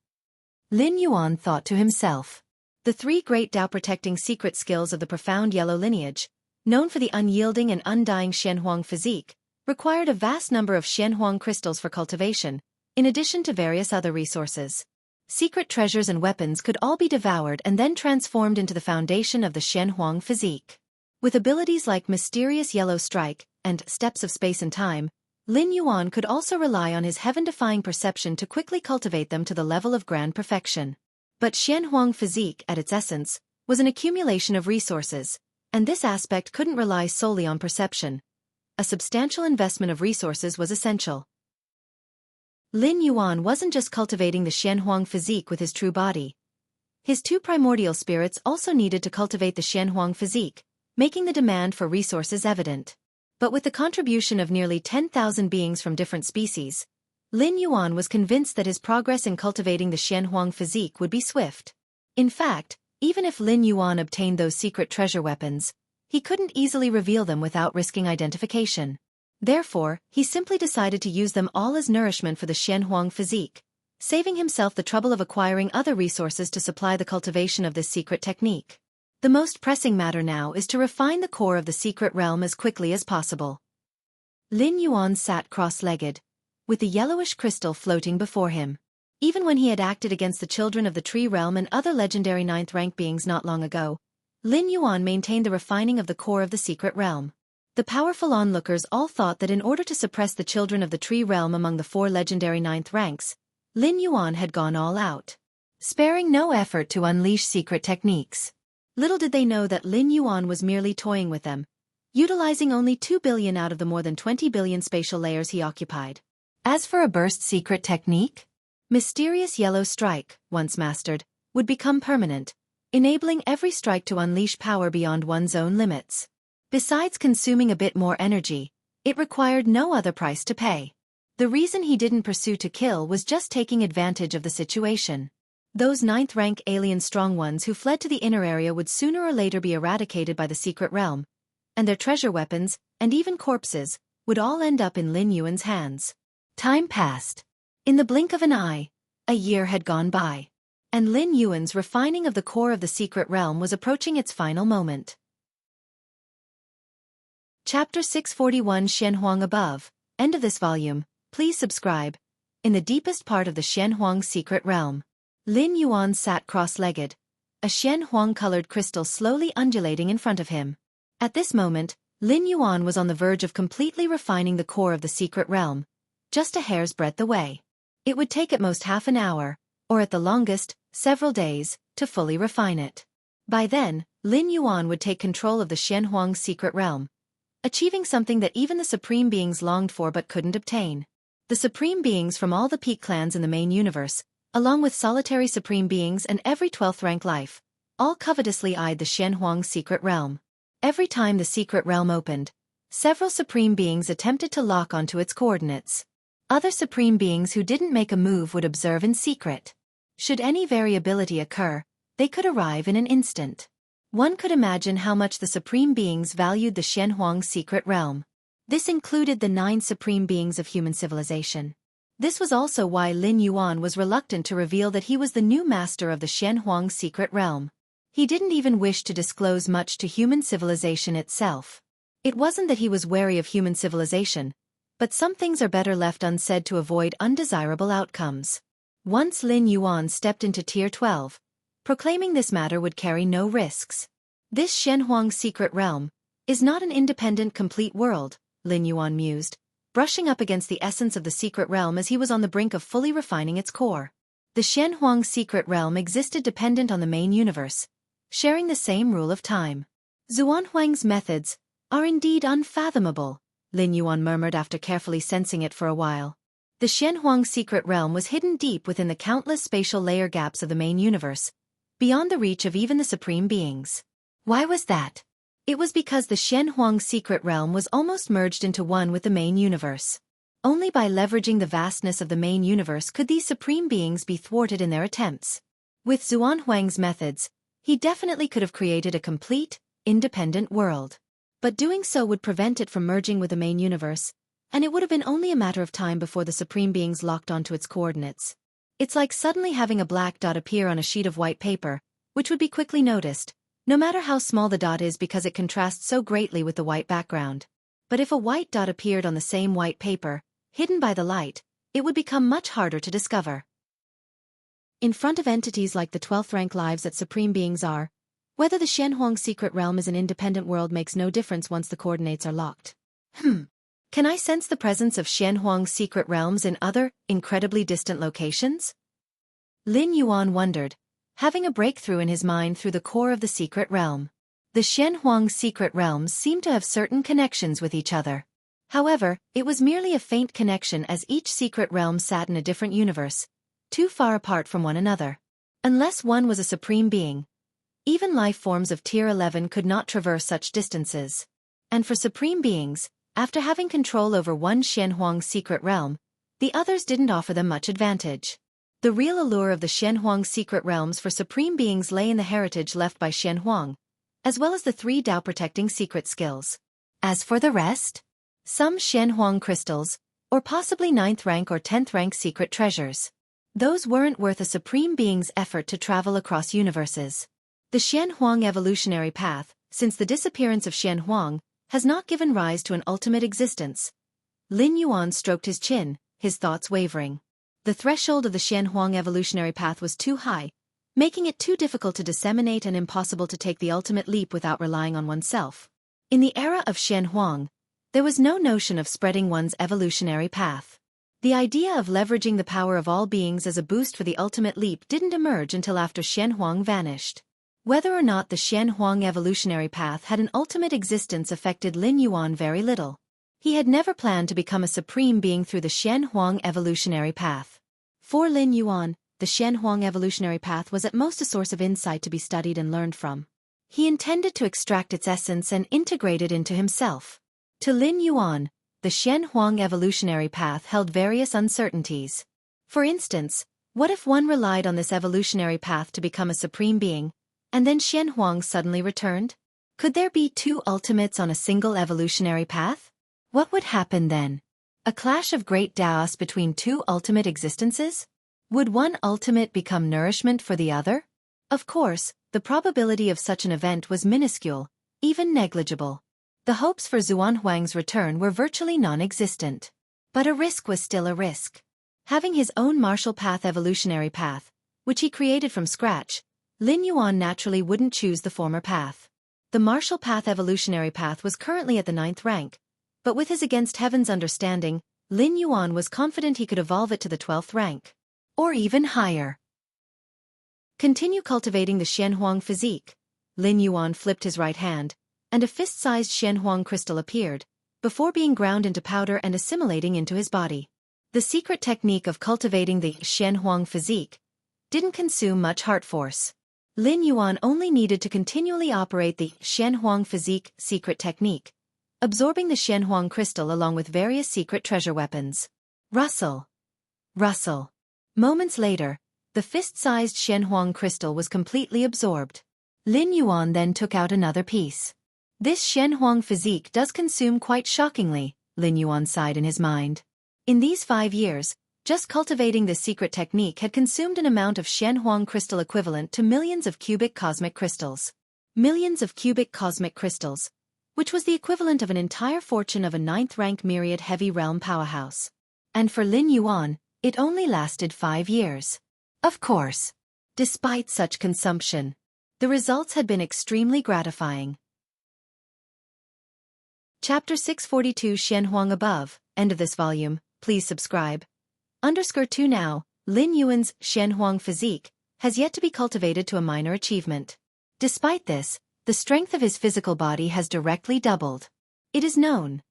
Lin Yuan thought to himself. The 3 great Dao-protecting secret skills of the profound yellow lineage, known for the unyielding and undying Xianhuang physique, required a vast number of Xianhuang crystals for cultivation, in addition to various other resources. Secret treasures and weapons could all be devoured and then transformed into the foundation of the Xianhuang physique. With abilities like Mysterious Yellow Strike and Steps of Space and Time, Lin Yuan could also rely on his heaven-defying perception to quickly cultivate them to the level of grand perfection. But Xianhuang physique, at its essence, was an accumulation of resources, and this aspect couldn't rely solely on perception. A substantial investment of resources was essential. Lin Yuan wasn't just cultivating the Xianhuang physique with his true body. His 2 primordial spirits also needed to cultivate the Xianhuang physique, making the demand for resources evident. But with the contribution of nearly 10,000 beings from different species, Lin Yuan was convinced that his progress in cultivating the Xianhuang physique would be swift. In fact, even if Lin Yuan obtained those secret treasure weapons, he couldn't easily reveal them without risking identification. Therefore, he simply decided to use them all as nourishment for the Xianhuang physique, saving himself the trouble of acquiring other resources to supply the cultivation of this secret technique. The most pressing matter now is to refine the core of the secret realm as quickly as possible. Lin Yuan sat cross-legged, with the yellowish crystal floating before him. Even when he had acted against the children of the tree realm and other legendary 9th-rank beings not long ago, Lin Yuan maintained the refining of the core of the secret realm. The powerful onlookers all thought that in order to suppress the children of the tree realm among the 4 legendary 9th ranks, Lin Yuan had gone all out, sparing no effort to unleash secret techniques. Little did they know that Lin Yuan was merely toying with them, utilizing only 2 billion out of the more than 20 billion spatial layers he occupied. As for a burst secret technique, Mysterious Yellow Strike, once mastered, would become permanent, enabling every strike to unleash power beyond one's own limits. Besides consuming a bit more energy, it required no other price to pay. The reason he didn't pursue to kill was just taking advantage of the situation. Those 9th-rank alien strong ones who fled to the inner area would sooner or later be eradicated by the secret realm, and their treasure weapons, and even corpses, would all end up in Lin Yuan's hands. Time passed. In the blink of an eye, a year had gone by, and Lin Yuan's refining of the core of the secret realm was approaching its final moment. Chapter 641 Xianhuang Above. End of this volume. Please subscribe. In the deepest part of the Xianhuang secret realm, Lin Yuan sat cross-legged, a Xianhuang-colored crystal slowly undulating in front of him. At this moment, Lin Yuan was on the verge of completely refining the core of the secret realm, just a hair's breadth away. It would take at most half an hour, or at the longest, several days, to fully refine it. By then, Lin Yuan would take control of the Xianhuang secret realm, achieving something that even the supreme beings longed for but couldn't obtain. The supreme beings from all the peak clans in the main universe, along with solitary supreme beings and every 12th rank life, all covetously eyed the Xianhuang secret realm. Every time the secret realm opened, several supreme beings attempted to lock onto its coordinates. Other supreme beings who didn't make a move would observe in secret. Should any variability occur, they could arrive in an instant. One could imagine how much the supreme beings valued the Xianhuang secret realm. This included the 9 supreme beings of human civilization. This was also why Lin Yuan was reluctant to reveal that he was the new master of the Xianhuang secret realm. He didn't even wish to disclose much to human civilization itself. It wasn't that he was wary of human civilization, But some things are better left unsaid to avoid undesirable outcomes. Once Lin Yuan stepped into Tier 12, proclaiming this matter would carry no risks. This Xianhuang secret realm is not an independent complete world, Lin Yuan mused, brushing up against the essence of the secret realm as he was on the brink of fully refining its core. The Xianhuang secret realm existed dependent on the main universe, sharing the same rule of time. Xuanhuang's methods are indeed unfathomable, Lin Yuan murmured after carefully sensing it for a while. The Xianhuang secret realm was hidden deep within the countless spatial layer gaps of the main universe, beyond the reach of even the supreme beings. Why was that? It was because the Xianhuang secret realm was almost merged into one with the main universe. Only by leveraging the vastness of the main universe could these supreme beings be thwarted in their attempts. With Xuanhuang's methods, he definitely could have created a complete, independent world. But doing so would prevent it from merging with the main universe, and it would have been only a matter of time before the supreme beings locked onto its coordinates. It's like suddenly having a black dot appear on a sheet of white paper, which would be quickly noticed, no matter how small the dot is because it contrasts so greatly with the white background. But if a white dot appeared on the same white paper, hidden by the light, it would become much harder to discover. In front of entities like the 12th rank lives that supreme beings are, whether the Xianhuang secret realm is an independent world makes no difference once the coordinates are locked. Can I sense the presence of Xianhuang secret realms in other, incredibly distant locations? Lin Yuan wondered, having a breakthrough in his mind through the core of the secret realm. The Xianhuang secret realms seemed to have certain connections with each other. However, it was merely a faint connection as each secret realm sat in a different universe, too far apart from one another. Unless one was a supreme being, even life forms of Tier 11 could not traverse such distances. And for supreme beings, after having control over one Xianhuang secret realm, the others didn't offer them much advantage. The real allure of the Xianhuang secret realms for supreme beings lay in the heritage left by Xianhuang, as well as the 3 Dao-protecting secret skills. As for the rest, some Xianhuang crystals, or possibly 9th rank or 10th rank secret treasures. Those weren't worth a supreme being's effort to travel across universes. The Xianhuang evolutionary path, since the disappearance of Xianhuang, has not given rise to an ultimate existence. Lin Yuan stroked his chin, his thoughts wavering. The threshold of the Xianhuang evolutionary path was too high, making it too difficult to disseminate and impossible to take the ultimate leap without relying on oneself. In the era of Xianhuang, there was no notion of spreading one's evolutionary path. The idea of leveraging the power of all beings as a boost for the ultimate leap didn't emerge until after Xianhuang vanished. Whether or not the Xianhuang evolutionary path had an ultimate existence affected Lin Yuan very little. He had never planned to become a supreme being through the Xianhuang evolutionary path. For Lin Yuan, the Xianhuang evolutionary path was at most a source of insight to be studied and learned from. He intended to extract its essence and integrate it into himself. To Lin Yuan, the Xianhuang evolutionary path held various uncertainties. For instance, what if one relied on this evolutionary path to become a supreme being, and then Xianhuang suddenly returned? Could there be 2 ultimates on a single evolutionary path? What would happen then? A clash of great Daos between 2 ultimate existences? Would one ultimate become nourishment for the other? Of course, the probability of such an event was minuscule, even negligible. The hopes for Xuanhuang's return were virtually non-existent. But a risk was still a risk. Having his own martial path evolutionary path, which he created from scratch, Lin Yuan naturally wouldn't choose the former path. The martial path evolutionary path was currently at the 9th rank, but with his against heaven's understanding, Lin Yuan was confident he could evolve it to the 12th rank. Or even higher. Continue cultivating the Xianhuang physique. Lin Yuan flipped his right hand, and a fist-sized Xianhuang crystal appeared, before being ground into powder and assimilating into his body. The secret technique of cultivating the Xianhuang physique didn't consume much heart force. Lin Yuan only needed to continually operate the Xianhuang physique secret technique, absorbing the Xianhuang crystal along with various secret treasure weapons. Rustle. Rustle. Moments later, the fist-sized Xianhuang crystal was completely absorbed. Lin Yuan then took out another piece. This Xianhuang physique does consume quite shockingly, Lin Yuan sighed in his mind. In these 5 years, just cultivating this secret technique had consumed an amount of Xianhuang crystal equivalent to millions of cubic cosmic crystals. Millions of cubic cosmic crystals. which was the equivalent of an entire fortune of a 9th-rank myriad heavy realm powerhouse. And for Lin Yuan, it only lasted 5 years. Of course, despite such consumption, the results had been extremely gratifying. Chapter 642 Xianhuang above, end of this volume, please subscribe. _2 Now, Lin Yuan's Xianhuang physique has yet to be cultivated to a minor achievement. Despite this, the strength of his physical body has directly doubled. It is known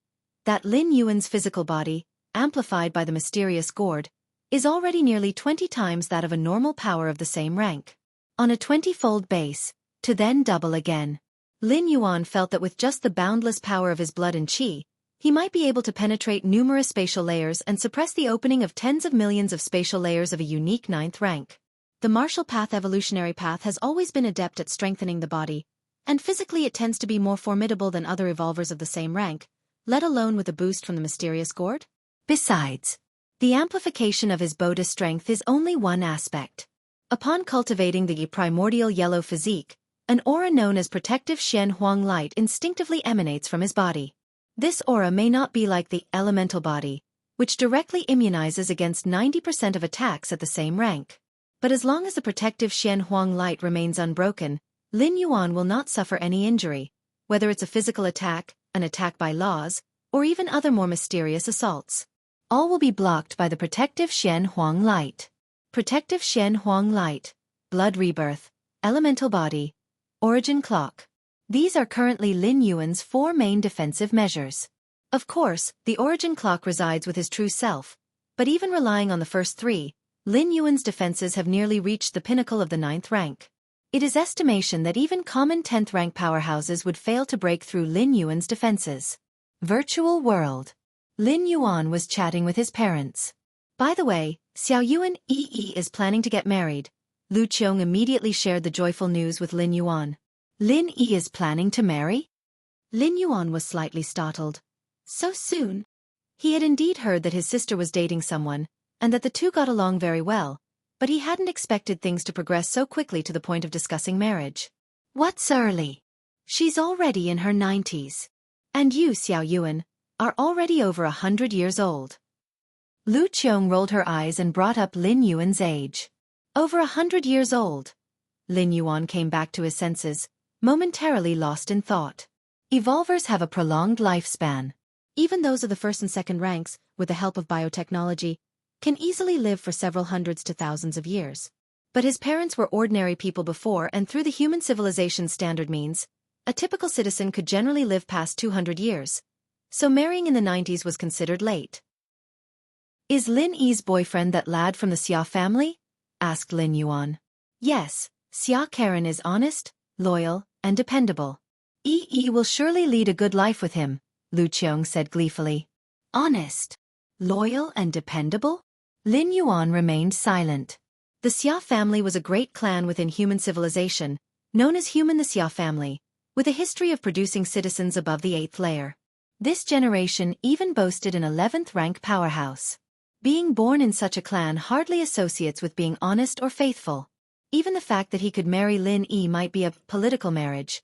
that Lin Yuan's physical body, amplified by the mysterious gourd, is already nearly 20 times that of a normal power of the same rank. On a 20-fold base, to then double again. Lin Yuan felt that with just the boundless power of his blood and qi, he might be able to penetrate numerous spatial layers and suppress the opening of tens of millions of spatial layers of a unique 9th rank. The martial path evolutionary path has always been adept at strengthening the body, and physically it tends to be more formidable than other evolvers of the same rank, let alone with a boost from the mysterious gourd. Besides, the amplification of his Bodhi strength is only one aspect. Upon cultivating the primordial yellow physique, an aura known as protective Xianhuang light instinctively emanates from his body. This aura may not be like the elemental body, which directly immunizes against 90% of attacks at the same rank. But as long as the protective Xianhuang light remains unbroken, Lin Yuan will not suffer any injury, whether it's a physical attack, an attack by laws, or even other more mysterious assaults. All will be blocked by the protective Xianhuang light. Protective Xianhuang light, blood rebirth, elemental body, origin clock. These are currently Lin Yuan's 4 main defensive measures. Of course, the origin clock resides with his true self, but even relying on the first 3, Lin Yuan's defenses have nearly reached the pinnacle of the 9th rank. It is estimation that even common 10th rank powerhouses would fail to break through Lin Yuan's defenses. Virtual world. Lin Yuan was chatting with his parents. By the way, Xiao Yuan is planning to get married. Lu Qiong immediately shared the joyful news with Lin Yuan. Lin is planning to marry? Lin Yuan was slightly startled. So soon? He had indeed heard that his sister was dating someone, and that the two got along very well, but he hadn't expected things to progress so quickly to the point of discussing marriage. What's early? She's already in her 90s. And you, Xiao Yuan, are already over 100 years old. Lu Qiong rolled her eyes and brought up Lin Yuan's age. Over 100 years old. Lin Yuan came back to his senses, momentarily lost in thought. Evolvers have a prolonged lifespan. Even those of the 1st and 2nd ranks, with the help of biotechnology, can easily live for several hundreds to thousands of years. But his parents were ordinary people before, and through the human civilization's standard means, a typical citizen could generally live past 200 years. So marrying in the 90s was considered late. Is Lin Yi's boyfriend that lad from the Xia family? Asked Lin Yuan. Yes, Xia Karen is honest, loyal, and dependable. Yi will surely lead a good life with him, Lu Qiong said gleefully. Honest, loyal, and dependable? Lin Yuan remained silent. The Xia family was a great clan within human civilization, known as the Xia family, with a history of producing citizens above the 8th layer. This generation even boasted an 11th rank powerhouse. Being born in such a clan hardly associates with being honest or faithful. Even the fact that he could marry Lin Yi might be a political marriage.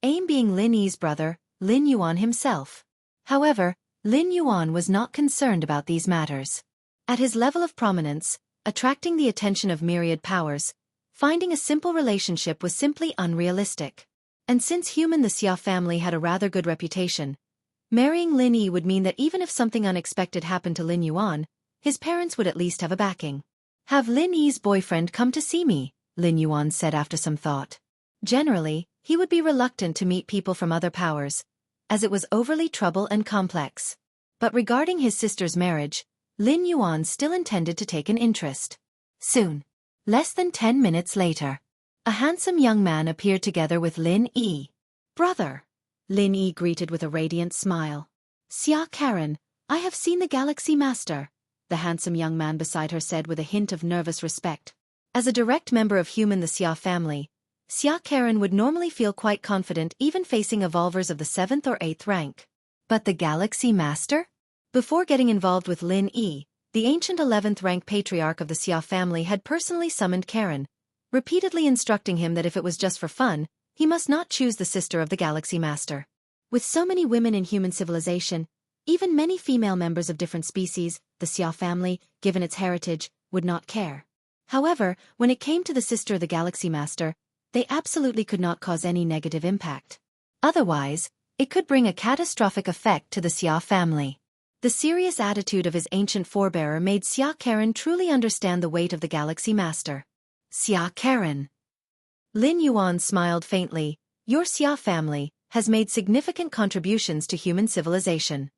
Aim being Lin Yi's brother, Lin Yuan himself. However, Lin Yuan was not concerned about these matters. At his level of prominence, attracting the attention of myriad powers, finding a simple relationship was simply unrealistic. And since the Xia family had a rather good reputation, marrying Lin Yi would mean that even if something unexpected happened to Lin Yuan, his parents would at least have a backing. Have Lin Yi's boyfriend come to see me, Lin Yuan said after some thought. Generally, he would be reluctant to meet people from other powers, as it was overly trouble and complex. But regarding his sister's marriage, Lin Yuan still intended to take an interest. Soon. Less than 10 minutes later. A handsome young man appeared together with Lin Yi. Brother. Lin Yi greeted with a radiant smile. Xia Karen, I have seen the Galaxy Master, the handsome young man beside her said with a hint of nervous respect. As a direct member of the Xia family, Xia Karen would normally feel quite confident even facing evolvers of the 7th or 8th rank. But the Galaxy Master? Before getting involved with Lin Yi, the ancient 11th rank patriarch of the Xia family had personally summoned Karen, repeatedly instructing him that if it was just for fun, he must not choose the sister of the Galaxy Master. With so many women in human civilization, even many female members of different species, the Xia family, given its heritage, would not care. However, when it came to the sister of the Galaxy Master, they absolutely could not cause any negative impact. Otherwise, it could bring a catastrophic effect to the Xia family. The serious attitude of his ancient forebearer made Xia Karen truly understand the weight of the Galaxy Master. Xia Karen. Lin Yuan smiled faintly. Your Xia family has made significant contributions to human civilization.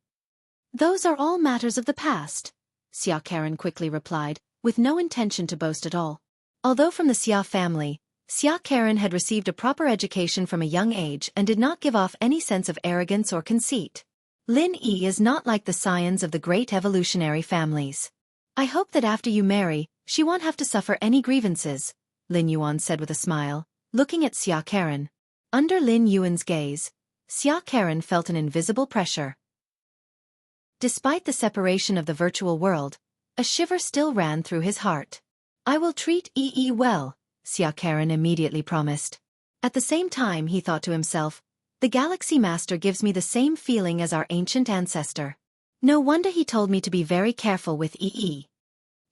Those are all matters of the past, Xia Karen quickly replied, with no intention to boast at all. Although from the Xia family, Xia Karen had received a proper education from a young age and did not give off any sense of arrogance or conceit. Lin Yi is not like the scions of the great evolutionary families. I hope that after you marry, she won't have to suffer any grievances, Lin Yuan said with a smile, looking at Xia Karen. Under Lin Yuan's gaze, Xia Karen felt an invisible pressure. Despite the separation of the virtual world, a shiver still ran through his heart. I will treat Yi well, Xia Karen immediately promised. At the same time he thought to himself, the Galaxy Master gives me the same feeling as our ancient ancestor. No wonder he told me to be very careful with Yi.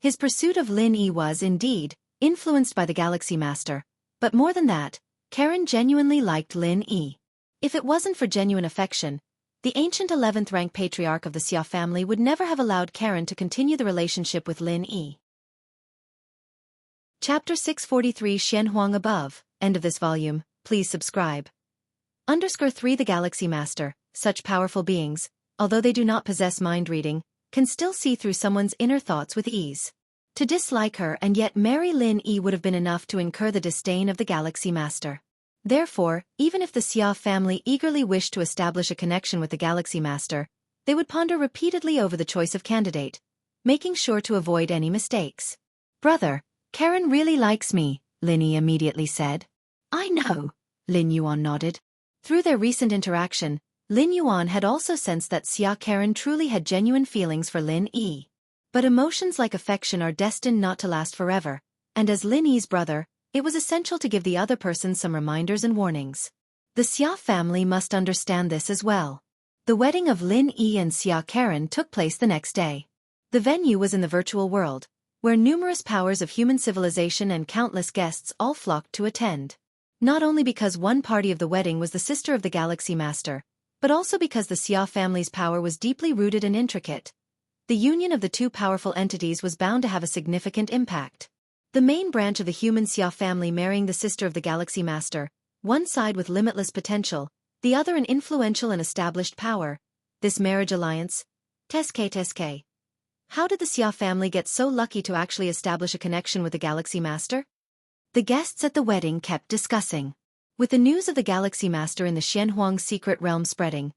His pursuit of Lin Yi was, indeed, influenced by the Galaxy Master, but more than that, Karen genuinely liked Lin Yi. If it wasn't for genuine affection, the ancient 11th rank patriarch of the Xia family would never have allowed Karen to continue the relationship with Lin Yi. Chapter 643 Xianhuang above, end of this volume, please subscribe. _3 The Galaxy Master, such powerful beings, although they do not possess mind reading, can still see through someone's inner thoughts with ease. To dislike her and yet marry Lin Yi would have been enough to incur the disdain of the Galaxy Master. Therefore, even if the Xia family eagerly wished to establish a connection with the Galaxy Master, they would ponder repeatedly over the choice of candidate, making sure to avoid any mistakes. Brother, Karen really likes me, Lin Yi immediately said. I know, Lin Yuan nodded. Through their recent interaction, Lin Yuan had also sensed that Xia Karen truly had genuine feelings for Lin Yi. But emotions like affection are destined not to last forever, and as Lin Yi's brother, it was essential to give the other person some reminders and warnings. The Xia family must understand this as well. The wedding of Lin Yi and Xia Karen took place the next day. The venue was in the virtual world, where numerous powers of human civilization and countless guests all flocked to attend. Not only because one party of the wedding was the sister of the Galaxy Master, but also because the Xia family's power was deeply rooted and intricate. The union of the two powerful entities was bound to have a significant impact. The main branch of the human Xia family marrying the sister of the Galaxy Master, one side with limitless potential, the other an influential and established power. This marriage alliance, Teske. How did the Xia family get so lucky to actually establish a connection with the Galaxy Master? The guests at the wedding kept discussing. With the news of the Galaxy Master in the Xianhuang secret realm spreading,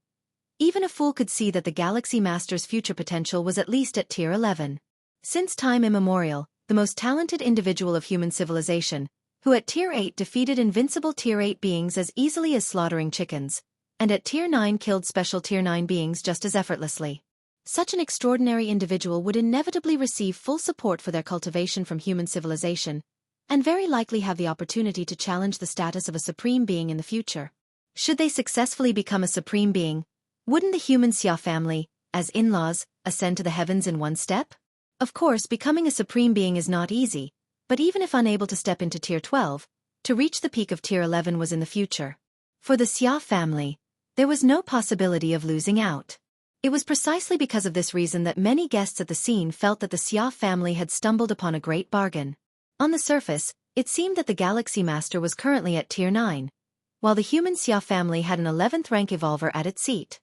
even a fool could see that the Galaxy Master's future potential was at least at tier 11. Since time immemorial, the most talented individual of human civilization, who at tier 8 defeated invincible tier 8 beings as easily as slaughtering chickens, and at tier 9 killed special tier 9 beings just as effortlessly. Such an extraordinary individual would inevitably receive full support for their cultivation from human civilization, and very likely have the opportunity to challenge the status of a supreme being in the future. Should they successfully become a supreme being, wouldn't the human Xia family, as in-laws, ascend to the heavens in one step? Of course, becoming a supreme being is not easy, but even if unable to step into tier 12, to reach the peak of tier 11 was in the future. For the Xia family, there was no possibility of losing out. It was precisely because of this reason that many guests at the scene felt that the Xia family had stumbled upon a great bargain. On the surface, it seemed that the Galaxy Master was currently at tier 9, while the human Xia family had an 11th rank evolver at its seat.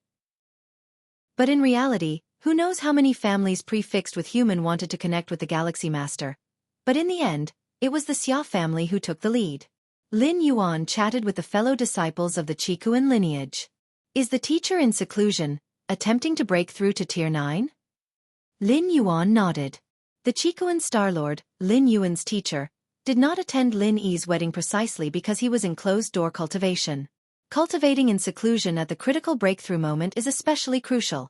But in reality, who knows how many families prefixed with human wanted to connect with the Galaxy Master. But in the end, it was the Xia family who took the lead. Lin Yuan chatted with the fellow disciples of the Qikuan lineage. Is the teacher in seclusion, attempting to break through to tier 9? Lin Yuan nodded. The Qikuan Starlord, Lin Yuan's teacher, did not attend Lin Yi's wedding precisely because he was in closed-door cultivation. Cultivating in seclusion at the critical breakthrough moment is especially crucial,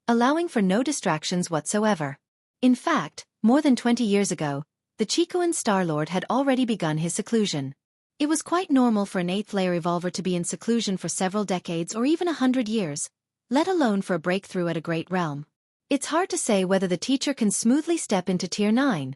allowing for no distractions whatsoever. In fact, more than 20 years ago, the Qikuan Starlord had already begun his seclusion. It was quite normal for an 8th-layer evolver to be in seclusion for several decades or even 100 years, let alone for a breakthrough at a great realm. It's hard to say whether the teacher can smoothly step into Tier 9.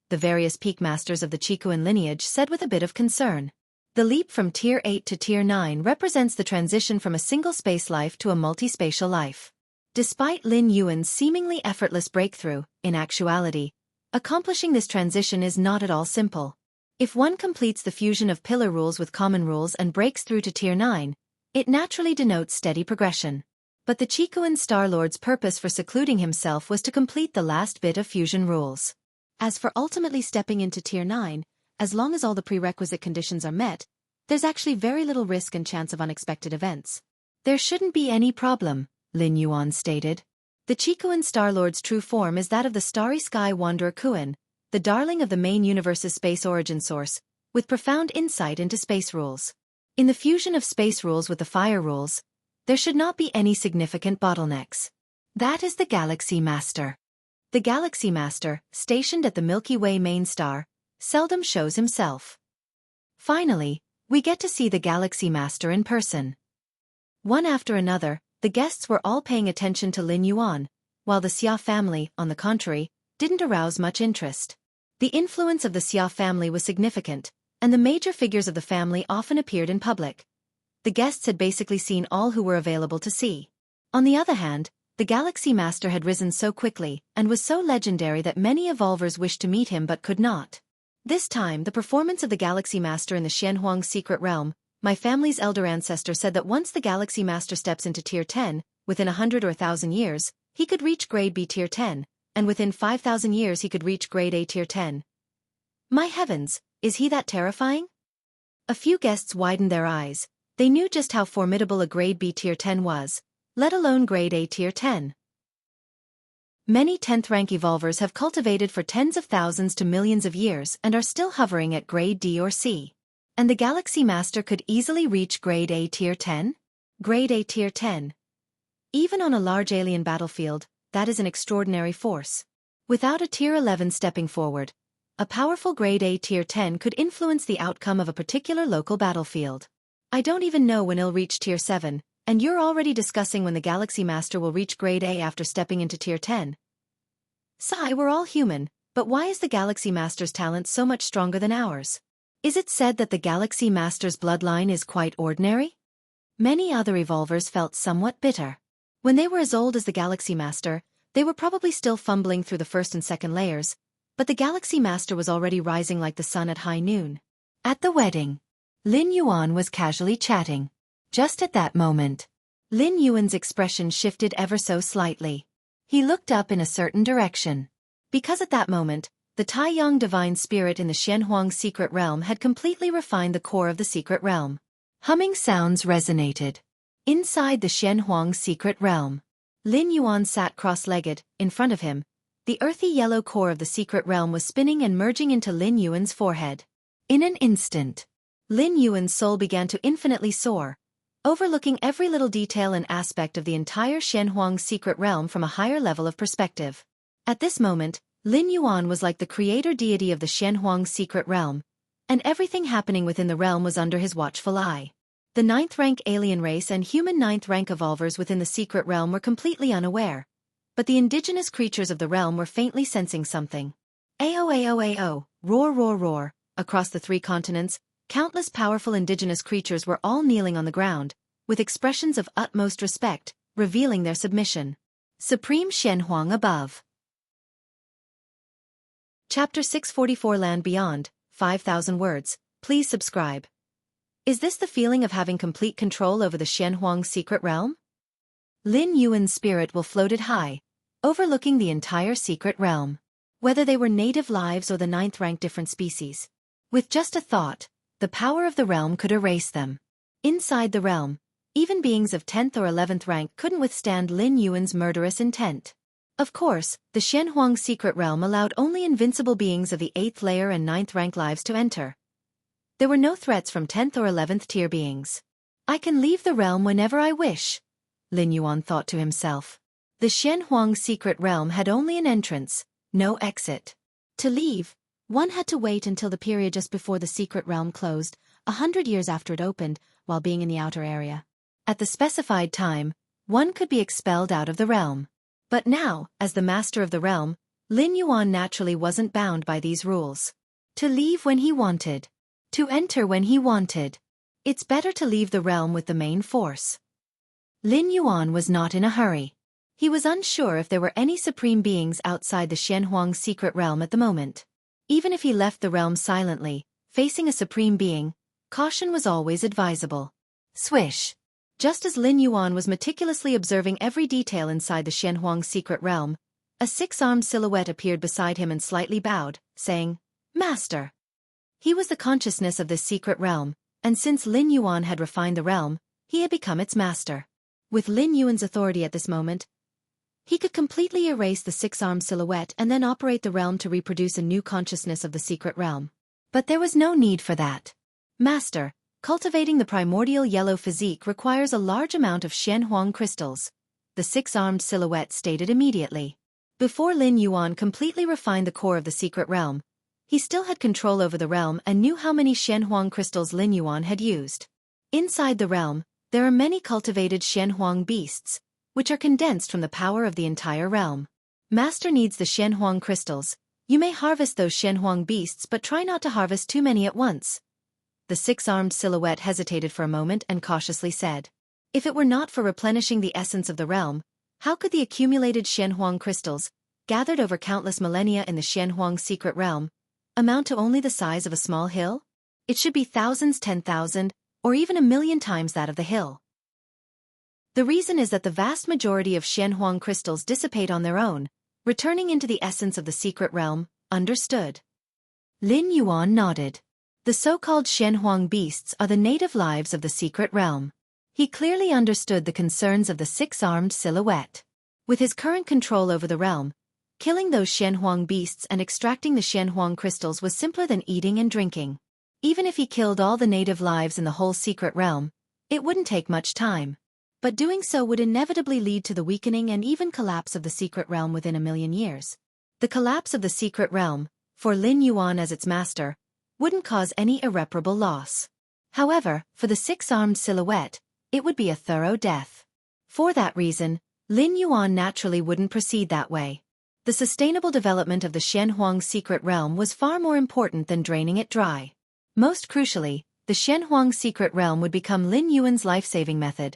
The various peak masters of the Chicoan lineage said with a bit of concern. The leap from Tier 8 to Tier 9 represents the transition from a single space life to a multispatial life. Despite Lin Yuan's seemingly effortless breakthrough, in actuality, accomplishing this transition is not at all simple. If one completes the fusion of pillar rules with common rules and breaks through to Tier 9, it naturally denotes steady progression. But the Chicoan Star Lord's purpose for secluding himself was to complete the last bit of fusion rules. As for ultimately stepping into Tier 9, as long as all the prerequisite conditions are met, there's actually very little risk and chance of unexpected events. There shouldn't be any problem, Lin Yuan stated. The Chicoan Star Lord's true form is that of the Starry Sky Wanderer Kuan, the darling of the main universe's space origin source, with profound insight into space rules. In the fusion of space rules with the fire rules, there should not be any significant bottlenecks. That is the Galaxy Master. The Galaxy Master, stationed at the Milky Way main star, seldom shows himself. Finally, we get to see the Galaxy Master in person. One after another, the guests were all paying attention to Lin Yuan, while the Xia family, on the contrary, didn't arouse much interest. The influence of the Xia family was significant, and the major figures of the family often appeared in public. The guests had basically seen all who were available to see. On the other hand, the Galaxy Master had risen so quickly and was so legendary that many evolvers wished to meet him but could not. This time, the performance of the Galaxy Master in the Xianxia secret realm, my family's elder ancestor said that once the Galaxy Master steps into Tier 10, within 100 or 1,000 years, he could reach Grade B Tier 10, and within 5,000 years he could reach Grade A Tier 10. My heavens, is he that terrifying? A few guests widened their eyes. They knew just how formidable a Grade B Tier 10 was, let alone Grade A Tier 10. Many 10th rank evolvers have cultivated for tens of thousands to millions of years and are still hovering at Grade D or C. And the Galaxy Master could easily reach Grade A Tier 10? Grade A Tier 10. Even on a large alien battlefield, that is an extraordinary force. Without a Tier 11 stepping forward, a powerful Grade A Tier 10 could influence the outcome of a particular local battlefield. I don't even know when he'll reach Tier 7, and you're already discussing when the Galaxy Master will reach Grade A after stepping into Tier 10. Sigh, we're all human, but why is the Galaxy Master's talent so much stronger than ours? Is it said that the Galaxy Master's bloodline is quite ordinary? Many other evolvers felt somewhat bitter. When they were as old as the Galaxy Master, they were probably still fumbling through the first and second layers, but the Galaxy Master was already rising like the sun at high noon. At the wedding, Lin Yuan was casually chatting. Just at that moment, Lin Yuan's expression shifted ever so slightly. He looked up in a certain direction. Because at that moment, the Taiyang divine spirit in the Xianxia secret realm had completely refined the core of the secret realm. Humming sounds resonated. Inside the Xianxia secret realm, Lin Yuan sat cross-legged. In front of him, the earthy yellow core of the secret realm was spinning and merging into Lin Yuan's forehead. In an instant, Lin Yuan's soul began to infinitely soar, overlooking every little detail and aspect of the entire Xianxia secret realm from a higher level of perspective. At this moment, Lin Yuan was like the creator deity of the Xianxia secret realm, and everything happening within the realm was under his watchful eye. The 9th rank alien race and human 9th rank evolvers within the secret realm were completely unaware, but the indigenous creatures of the realm were faintly sensing something. Ao ao ao, roar roar roar, across the 3 continents, countless powerful indigenous creatures were all kneeling on the ground, with expressions of utmost respect, revealing their submission. Supreme Xianxia above. Chapter 644 Land Beyond, 5,000 words. Please subscribe. Is this the feeling of having complete control over the Xianxia secret realm? Lin Yuan's spirit will floated high, overlooking the entire secret realm. Whether they were native lives or the 9th rank different species. With just a thought, the power of the realm could erase them. Inside the realm, even beings of 10th or 11th rank couldn't withstand Lin Yuan's murderous intent. Of course, the Xianxia secret realm allowed only invincible beings of the 8th layer and 9th rank lives to enter. There were no threats from 10th or 11th tier beings. I can leave the realm whenever I wish, Lin Yuan thought to himself. The Xianxia secret realm had only an entrance, no exit. To leave, one had to wait until the period just before the secret realm closed, 100 years after it opened, while being in the outer area. At the specified time, one could be expelled out of the realm. But now, as the master of the realm, Lin Yuan naturally wasn't bound by these rules. To leave when he wanted. To enter when he wanted. It's better to leave the realm with the main force. Lin Yuan was not in a hurry. He was unsure if there were any supreme beings outside the Xianxia secret realm at the moment. Even if he left the realm silently, facing a supreme being, caution was always advisable. Swish! Just as Lin Yuan was meticulously observing every detail inside the Xianxia secret realm, a six-armed silhouette appeared beside him and slightly bowed, saying, "Master." He was the consciousness of this secret realm, and since Lin Yuan had refined the realm, he had become its master. With Lin Yuan's authority at this moment, he could completely erase the six-armed silhouette and then operate the realm to reproduce a new consciousness of the secret realm. But there was no need for that. Master, cultivating the primordial yellow physique requires a large amount of Xianxia crystals, the six-armed silhouette stated immediately. Before Lin Yuan completely refined the core of the secret realm, he still had control over the realm and knew how many Xianxia crystals Lin Yuan had used. Inside the realm, there are many cultivated Xianxia beasts, which are condensed from the power of the entire realm. Master needs the Xianxia crystals. You may harvest those Xianxia beasts, but try not to harvest too many at once. The six-armed silhouette hesitated for a moment and cautiously said, "If it were not for replenishing the essence of the realm, how could the accumulated Xianxia crystals, gathered over countless millennia in the Xianxia secret realm, amount to only the size of a small hill? It should be thousands, 10,000, or even 1,000,000 times that of the hill." The reason is that the vast majority of Xianxia crystals dissipate on their own, returning into the essence of the secret realm. Understood? Lin Yuan nodded. The so-called Xianxia beasts are the native lives of the secret realm. He clearly understood the concerns of the six-armed silhouette. With his current control over the realm, killing those Xianxia beasts and extracting the Xianxia crystals was simpler than eating and drinking. Even if he killed all the native lives in the whole secret realm, it wouldn't take much time. But doing so would inevitably lead to the weakening and even collapse of the secret realm within 1,000,000 years. The collapse of the secret realm, for Lin Yuan as its master, wouldn't cause any irreparable loss. However, for the six-armed silhouette, it would be a thorough death. For that reason, Lin Yuan naturally wouldn't proceed that way. The sustainable development of the Xianxia secret realm was far more important than draining it dry. Most crucially, the Xianxia secret realm would become Lin Yuan's life-saving method,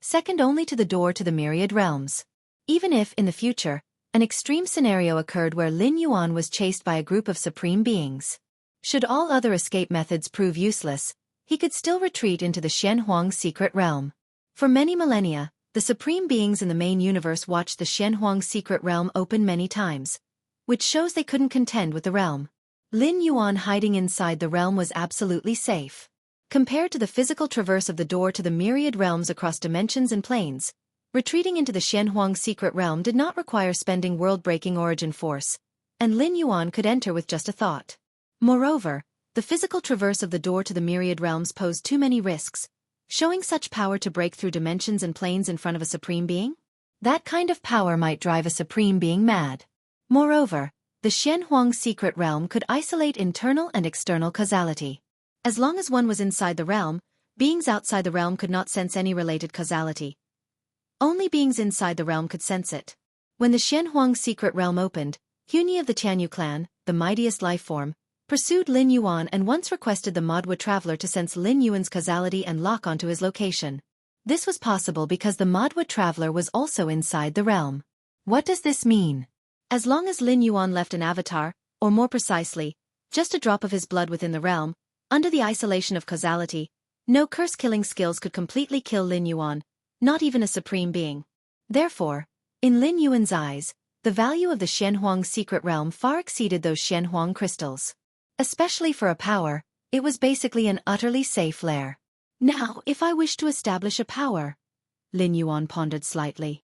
second only to the door to the myriad realms. Even if, in the future, an extreme scenario occurred where Lin Yuan was chased by a group of supreme beings. Should all other escape methods prove useless, he could still retreat into the Xianxia secret realm. For many millennia, the supreme beings in the main universe watched the Xianxia secret realm open many times, which shows they couldn't contend with the realm. Lin Yuan hiding inside the realm was absolutely safe. Compared to the physical traverse of the door to the myriad realms across dimensions and planes, retreating into the Xianxia secret realm did not require spending world-breaking origin force, and Lin Yuan could enter with just a thought. Moreover, the physical traverse of the door to the myriad realms posed too many risks, showing such power to break through dimensions and planes in front of a supreme being? That kind of power might drive a supreme being mad. Moreover, the Xianxia secret realm could isolate internal and external causality. As long as one was inside the realm, beings outside the realm could not sense any related causality. Only beings inside the realm could sense it. When the Xianxia secret realm opened, Huni of the Jianghu clan, the mightiest life form, pursued Lin Yuan and once requested the Madhwa traveler to sense Lin Yuan's causality and lock onto his location. This was possible because the Madhwa traveler was also inside the realm. What does this mean? As long as Lin Yuan left an avatar, or more precisely, just a drop of his blood within the realm, under the isolation of causality, no curse-killing skills could completely kill Lin Yuan, not even a supreme being. Therefore, in Lin Yuan's eyes, the value of the Xianxia secret realm far exceeded those Xianxia crystals. Especially for a power, it was basically an utterly safe lair. Now, if I wish to establish a power, Lin Yuan pondered slightly.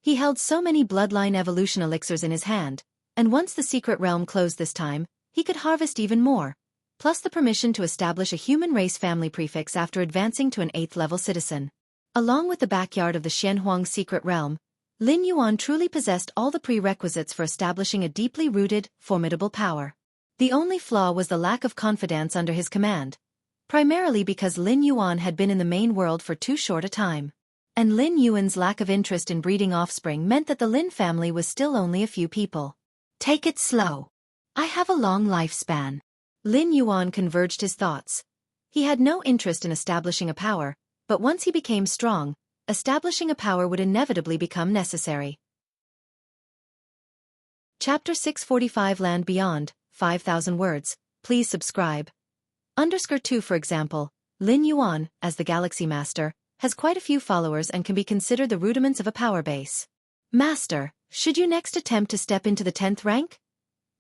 He held so many bloodline evolution elixirs in his hand, and once the secret realm closed this time, he could harvest even more, plus the permission to establish a human race family prefix after advancing to an 8th-level citizen. Along with the backyard of the Xianxia secret realm, Lin Yuan truly possessed all the prerequisites for establishing a deeply rooted, formidable power. The only flaw was the lack of confidence under his command, primarily because Lin Yuan had been in the main world for too short a time. And Lin Yuan's lack of interest in breeding offspring meant that the Lin family was still only a few people. Take it slow. I have a long lifespan. Lin Yuan converged his thoughts. He had no interest in establishing a power, but once he became strong, establishing a power would inevitably become necessary. Chapter 645 Land Beyond, 5,000 words, please subscribe. _2 For example, Lin Yuan, as the Galaxy Master, has quite a few followers and can be considered the rudiments of a power base. Master, should you next attempt to step into the 10th rank?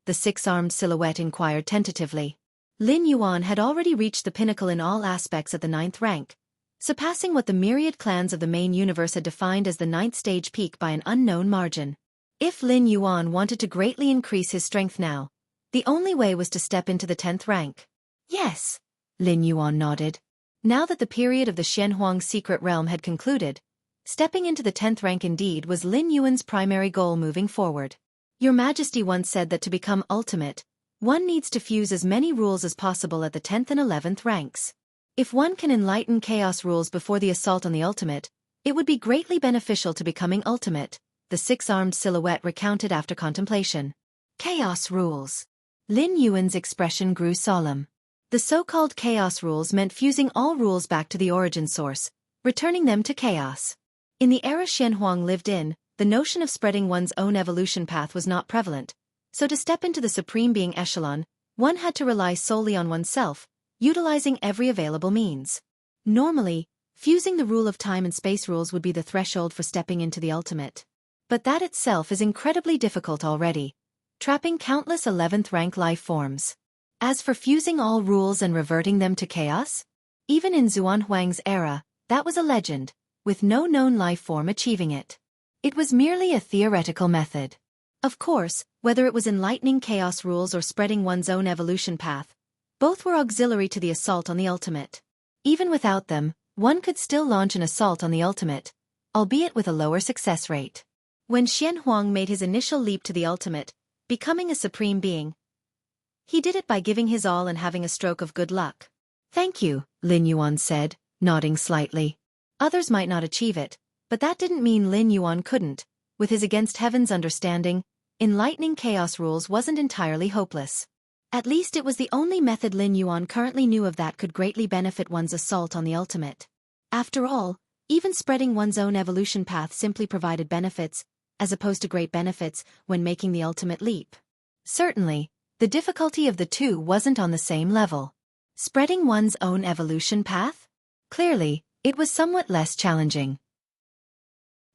The six-armed silhouette inquired tentatively. Lin Yuan had already reached the pinnacle in all aspects at the 9th rank, surpassing what the myriad clans of the main universe had defined as the 9th stage peak by an unknown margin. If Lin Yuan wanted to greatly increase his strength now, the only way was to step into the 10th rank. Yes, Lin Yuan nodded. Now that the period of the Xianxia secret realm had concluded, stepping into the 10th rank indeed was Lin Yuan's primary goal moving forward. Your Majesty once said that to become ultimate, one needs to fuse as many rules as possible at the 10th and 11th ranks. If one can enlighten chaos rules before the assault on the ultimate, it would be greatly beneficial to becoming ultimate, the six-armed silhouette recounted after contemplation. Chaos rules. Lin Yuan's expression grew solemn. The so-called chaos rules meant fusing all rules back to the origin source, returning them to chaos. In the era Xianxia lived in, the notion of spreading one's own evolution path was not prevalent, so to step into the supreme being echelon, one had to rely solely on oneself, utilizing every available means. Normally, fusing the rule of time and space rules would be the threshold for stepping into the ultimate. But that itself is incredibly difficult already, trapping countless 11th rank life forms. As for fusing all rules and reverting them to chaos, even in Xuanhuang's era, that was a legend, with no known life form achieving it. It was merely a theoretical method. Of course, whether it was enlightening chaos rules or spreading one's own evolution path, both were auxiliary to the assault on the ultimate. Even without them, one could still launch an assault on the ultimate, albeit with a lower success rate. When Xianxia made his initial leap to the ultimate, becoming a supreme being, he did it by giving his all and having a stroke of good luck. Thank you, Lin Yuan said, nodding slightly. Others might not achieve it, but that didn't mean Lin Yuan couldn't. With his against heaven's understanding, enlightening chaos rules wasn't entirely hopeless. At least it was the only method Lin Yuan currently knew of that could greatly benefit one's assault on the ultimate. After all, even spreading one's own evolution path simply provided benefits, as opposed to great benefits, when making the ultimate leap. Certainly, the difficulty of the two wasn't on the same level. Spreading one's own evolution path? Clearly, it was somewhat less challenging.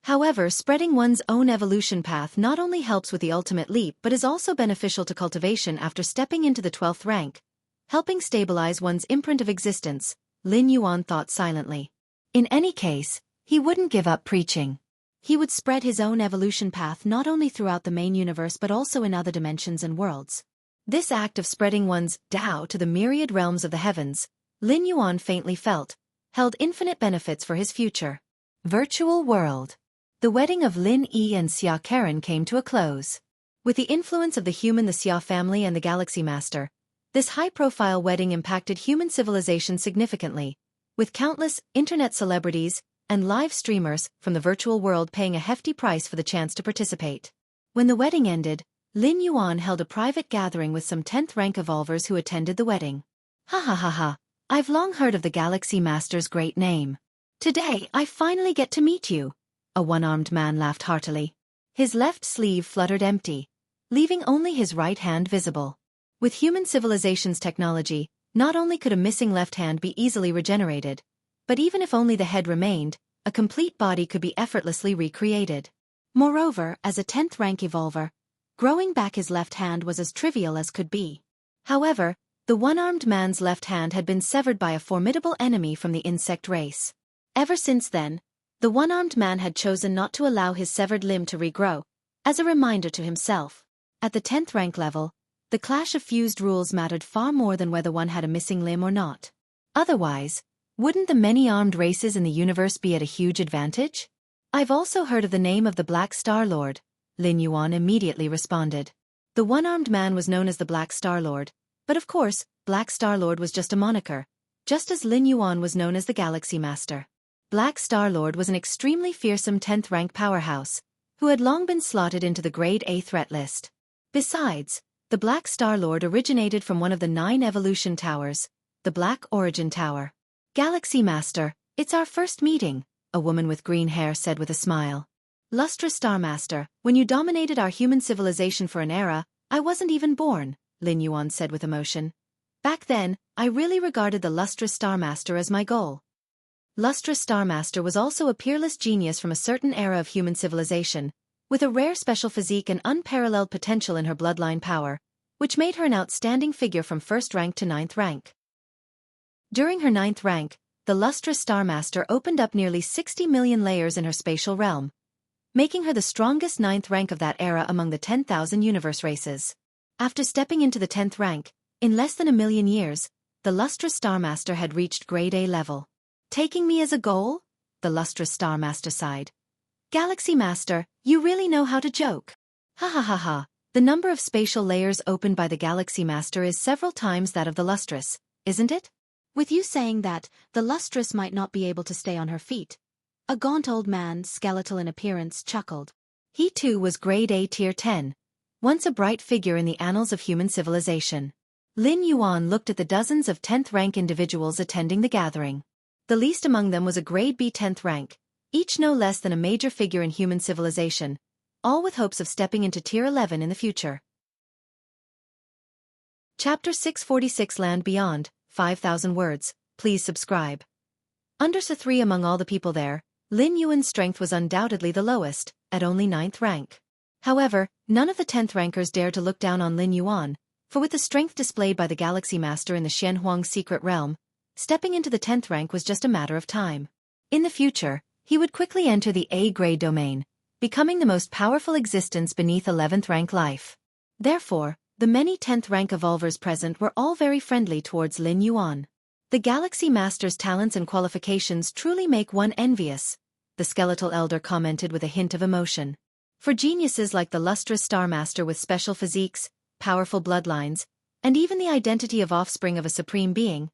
However, spreading one's own evolution path not only helps with the ultimate leap but is also beneficial to cultivation after stepping into the 12th rank, helping stabilize one's imprint of existence, Lin Yuan thought silently. In any case, he wouldn't give up preaching. He would spread his own evolution path not only throughout the main universe but also in other dimensions and worlds. This act of spreading one's Tao to the myriad realms of the heavens, Lin Yuan faintly felt, held infinite benefits for his future. Virtual world. The wedding of Lin Yi and Xia Karen came to a close. With the influence of the Xia family and the Galaxy Master, this high-profile wedding impacted human civilization significantly, with countless internet celebrities and live streamers from the virtual world paying a hefty price for the chance to participate. When the wedding ended, Lin Yuan held a private gathering with some 10th rank evolvers who attended the wedding. Ha ha ha ha, I've long heard of the Galaxy Master's great name. Today I finally get to meet you. A one-armed man laughed heartily. His left sleeve fluttered empty, leaving only his right hand visible. With human civilization's technology, not only could a missing left hand be easily regenerated, but even if only the head remained, a complete body could be effortlessly recreated. Moreover, as a 10th rank evolver, growing back his left hand was as trivial as could be. However, the one-armed man's left hand had been severed by a formidable enemy from the insect race. Ever since then, the one-armed man had chosen not to allow his severed limb to regrow, as a reminder to himself. At the 10th rank level, the clash of fused rules mattered far more than whether one had a missing limb or not. Otherwise, wouldn't the many armed races in the universe be at a huge advantage? I've also heard of the name of the Black Star Lord, Lin Yuan immediately responded. The one-armed man was known as the Black Star Lord, but of course, Black Star Lord was just a moniker, just as Lin Yuan was known as the Galaxy Master. Black Star-Lord was an extremely fearsome 10th rank powerhouse, who had long been slotted into the Grade A threat list. Besides, the Black Star-Lord originated from one of the 9 evolution towers, the Black Origin Tower. Galaxy Master, it's our first meeting, a woman with green hair said with a smile. Lustrous Star Master, when you dominated our human civilization for an era, I wasn't even born, Lin Yuan said with emotion. Back then, I really regarded the Lustrous Star Master as my goal. Lustrous Star Master was also a peerless genius from a certain era of human civilization, with a rare special physique and unparalleled potential in her bloodline power, which made her an outstanding figure from 1st rank to 9th rank. During her 9th rank, the Lustrous Star Master opened up nearly 60 million layers in her spatial realm, making her the strongest 9th rank of that era among the 10,000 universe races. After stepping into the 10th rank, in less than a million years, the Lustrous Star Master had reached Grade A level. Taking me as a goal? The Lustrous Star Master sighed. Galaxy Master, you really know how to joke. Ha ha ha ha, the number of spatial layers opened by the Galaxy Master is several times that of the Lustrous, isn't it? With you saying that, the Lustrous might not be able to stay on her feet. A gaunt old man, skeletal in appearance, chuckled. He too was Grade A Tier 10, once a bright figure in the annals of human civilization. Lin Yuan looked at the dozens of 10th rank individuals attending the gathering. The least among them was a Grade B 10th rank, each no less than a major figure in human civilization, all with hopes of stepping into Tier 11 in the future. Chapter 646 Land Beyond, 5,000 words, please subscribe. Under the 3 among all the people there, Lin Yuan's strength was undoubtedly the lowest, at only 9th rank. However, none of the 10th rankers dared to look down on Lin Yuan, for with the strength displayed by the Galaxy Master in the Xianhuang secret realm, stepping into the 10th rank was just a matter of time. In the future, he would quickly enter the A-grade domain, becoming the most powerful existence beneath 11th rank life. Therefore, the many 10th rank evolvers present were all very friendly towards Lin Yuan. The Galaxy Master's talents and qualifications truly make one envious, the skeletal elder commented with a hint of emotion. For geniuses like the Lustrous Star Master with special physiques, powerful bloodlines, and even the identity of offspring of a supreme being,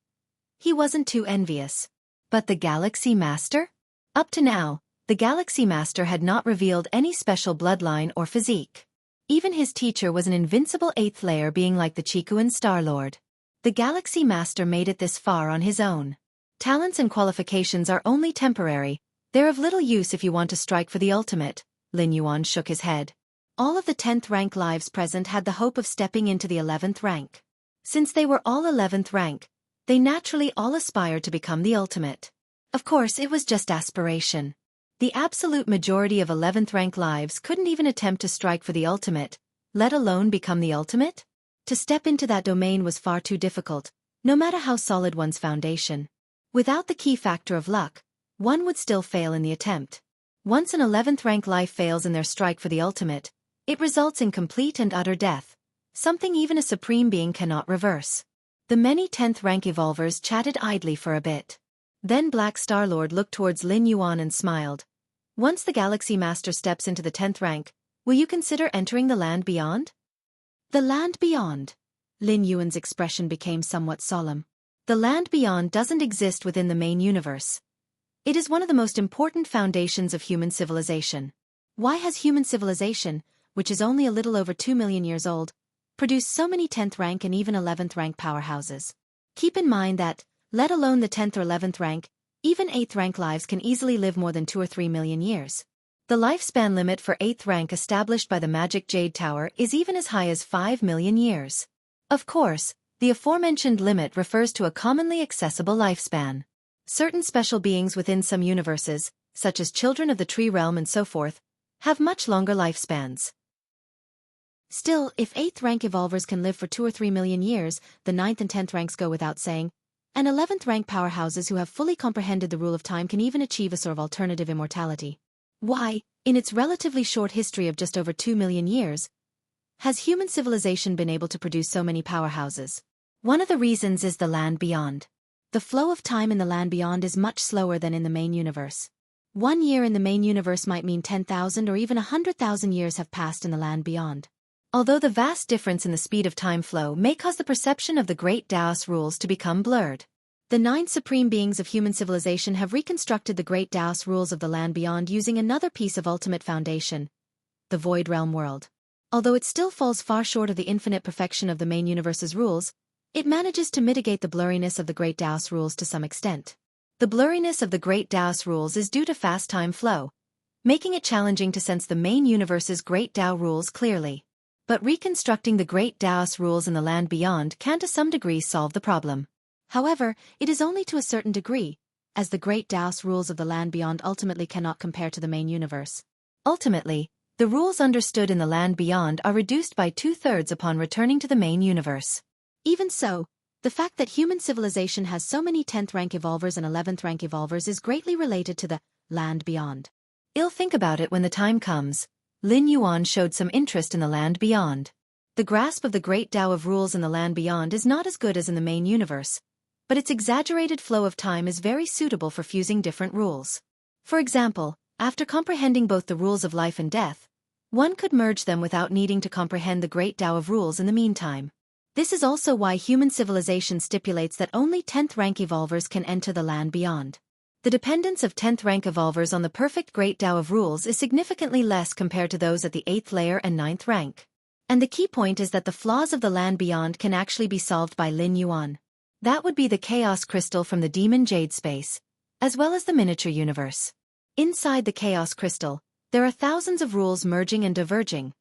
he wasn't too envious. But the Galaxy Master? Up to now, the Galaxy Master had not revealed any special bloodline or physique. Even his teacher was an invincible 8th layer being like the Chikuan Star-Lord. The Galaxy Master made it this far on his own. Talents and qualifications are only temporary, they're of little use if you want to strike for the ultimate, Lin Yuan shook his head. All of the 10th rank lives present had the hope of stepping into the 11th rank. Since they were all 11th rank, they naturally all aspired to become the ultimate. Of course, it was just aspiration. The absolute majority of 11th rank lives couldn't even attempt to strike for the ultimate, let alone become the ultimate. To step into that domain was far too difficult, no matter how solid one's foundation. Without the key factor of luck, one would still fail in the attempt. Once an 11th rank life fails in their strike for the ultimate, it results in complete and utter death, something even a supreme being cannot reverse. The many 10th rank evolvers chatted idly for a bit. Then Black Star-Lord looked towards Lin Yuan and smiled. Once the Galaxy Master steps into the 10th rank, will you consider entering the land beyond? The land beyond. Lin Yuan's expression became somewhat solemn. The land beyond doesn't exist within the main universe. It is one of the most important foundations of human civilization. Why has human civilization, which is only a little over 2 million years old, produced so many 10th rank and even 11th rank powerhouses? Keep in mind that, let alone the 10th or 11th rank, even 8th rank lives can easily live more than 2 or 3 million years. The lifespan limit for 8th rank established by the Magic Jade Tower is even as high as 5 million years. Of course, the aforementioned limit refers to a commonly accessible lifespan. Certain special beings within some universes, such as children of the tree realm and so forth, have much longer lifespans. Still, if 8th rank evolvers can live for 2 or 3 million years, the 9th and 10th ranks go without saying, and 11th rank powerhouses who have fully comprehended the rule of time can even achieve a sort of alternative immortality. Why, in its relatively short history of just over 2 million years, has human civilization been able to produce so many powerhouses? One of the reasons is the land beyond. The flow of time in the land beyond is much slower than in the main universe. 1 year in the main universe might mean 10,000 or even 100,000 years have passed in the land beyond. Although the vast difference in the speed of time flow may cause the perception of the great Taoist rules to become blurred. The 9 supreme beings of human civilization have reconstructed the great Taoist rules of the land beyond using another piece of ultimate foundation, the Void Realm world. Although it still falls far short of the infinite perfection of the main universe's rules, it manages to mitigate the blurriness of the great Taoist rules to some extent. The blurriness of the great Taoist rules is due to fast time flow, making it challenging to sense the main universe's great Tao rules clearly. But reconstructing the great Taoist rules in the land beyond can to some degree solve the problem. However, it is only to a certain degree, as the great Taoist rules of the land beyond ultimately cannot compare to the main universe. Ultimately, the rules understood in the land beyond are reduced by 2/3 upon returning to the main universe. Even so, the fact that human civilization has so many 10th rank evolvers and 11th rank evolvers is greatly related to the land beyond. I'll think about it when the time comes. Lin Yuan showed some interest in the land beyond. The grasp of the great Tao of rules in the land beyond is not as good as in the main universe, but its exaggerated flow of time is very suitable for fusing different rules. For example, after comprehending both the rules of life and death, one could merge them without needing to comprehend the great Tao of rules in the meantime. This is also why human civilization stipulates that only 10th rank evolvers can enter the land beyond. The dependence of 10th rank evolvers on the perfect great Tao of rules is significantly less compared to those at the 8th layer and 9th rank. And the key point is that the flaws of the land beyond can actually be solved by Lin Yuan. That would be the Chaos Crystal from the Demon Jade space, as well as the miniature universe. Inside the Chaos Crystal, there are thousands of rules merging and diverging.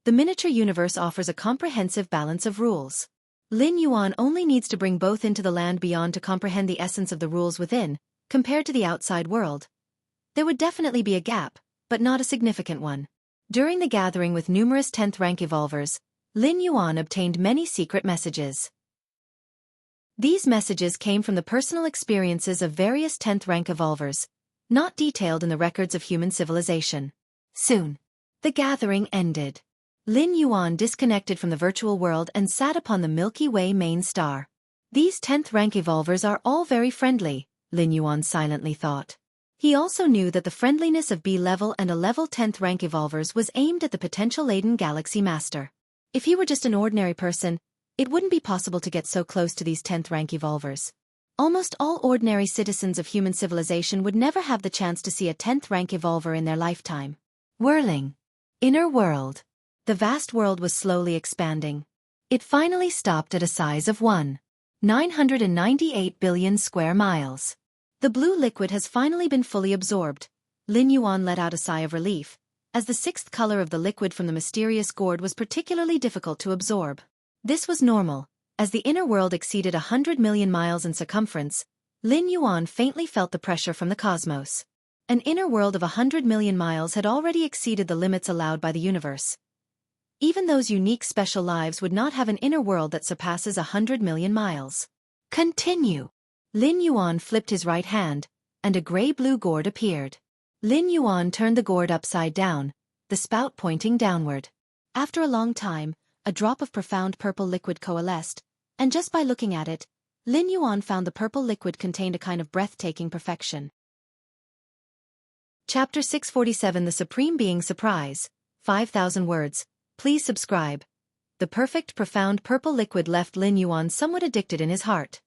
The miniature universe offers a comprehensive balance of rules. Lin Yuan only needs to bring both into the land beyond to comprehend the essence of the rules within, compared to the outside world. There would definitely be a gap, but not a significant one. During the gathering with numerous 10th rank evolvers, Lin Yuan obtained many secret messages. These messages came from the personal experiences of various 10th rank evolvers, not detailed in the records of human civilization. Soon, the gathering ended. Lin Yuan disconnected from the virtual world and sat upon the Milky Way main star. These 10th rank evolvers are all very friendly, Lin Yuan silently thought. He also knew that the friendliness of B-level and A-level 10th rank evolvers was aimed at the potential laden Galaxy Master. If he were just an ordinary person, it wouldn't be possible to get so close to these 10th rank evolvers. Almost all ordinary citizens of human civilization would never have the chance to see a 10th rank evolver in their lifetime. Whirling. Inner world. The vast world was slowly expanding. It finally stopped at a size of 1,998 billion square miles. The blue liquid has finally been fully absorbed. Lin Yuan let out a sigh of relief, as the 6th color of the liquid from the mysterious gourd was particularly difficult to absorb. This was normal. As the inner world exceeded 100 million miles in circumference, Lin Yuan faintly felt the pressure from the cosmos. An inner world of 100 million miles had already exceeded the limits allowed by the universe. Even those unique special lives would not have an inner world that surpasses 100 million miles. Continue. Lin Yuan flipped his right hand, and a gray-blue gourd appeared. Lin Yuan turned the gourd upside down, the spout pointing downward. After a long time, a drop of profound purple liquid coalesced, and just by looking at it, Lin Yuan found the purple liquid contained a kind of breathtaking perfection. Chapter 647 The Supreme Being Surprise. 5,000 words. Please subscribe. The perfect profound purple liquid left Lin Yuan somewhat addicted in his heart.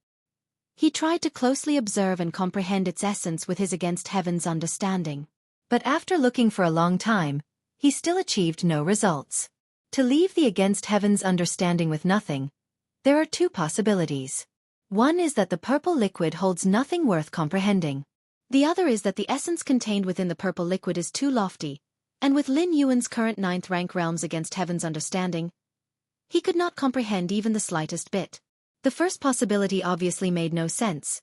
He tried to closely observe and comprehend its essence with his against heaven's understanding. But after looking for a long time, he still achieved no results. To leave the against heaven's understanding with nothing, there are two possibilities. One is that the purple liquid holds nothing worth comprehending. The other is that the essence contained within the purple liquid is too lofty, and with Lin Yuan's current 9th rank realms against heaven's understanding, he could not comprehend even the slightest bit. The first possibility obviously made no sense.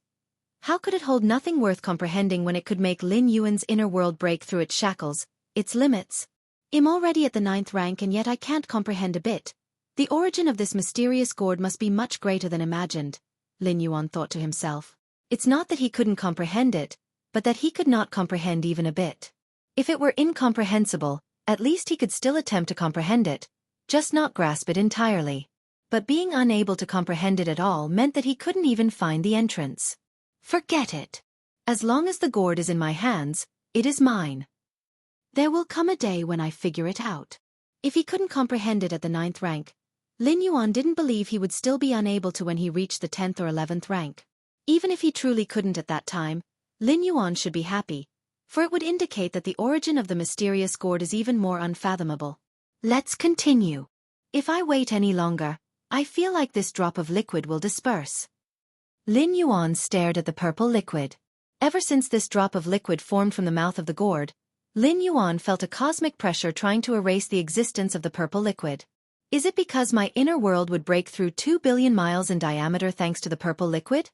How could it hold nothing worth comprehending when it could make Lin Yuan's inner world break through its shackles, its limits? I'm already at the 9th rank and yet I can't comprehend a bit. The origin of this mysterious gourd must be much greater than imagined, Lin Yuan thought to himself. It's not that he couldn't comprehend it, but that he could not comprehend even a bit. If it were incomprehensible, at least he could still attempt to comprehend it, just not grasp it entirely. But being unable to comprehend it at all meant that he couldn't even find the entrance. Forget it. As long as the gourd is in my hands, it is mine. There will come a day when I figure it out. If he couldn't comprehend it at the 9th rank, Lin Yuan didn't believe he would still be unable to when he reached the 10th or 11th rank. Even if he truly couldn't at that time, Lin Yuan should be happy, for it would indicate that the origin of the mysterious gourd is even more unfathomable. Let's continue. If I wait any longer, I feel like this drop of liquid will disperse. Lin Yuan stared at the purple liquid. Ever since this drop of liquid formed from the mouth of the gourd, Lin Yuan felt a cosmic pressure trying to erase the existence of the purple liquid. Is it because my inner world would break through 2 billion miles in diameter thanks to the purple liquid?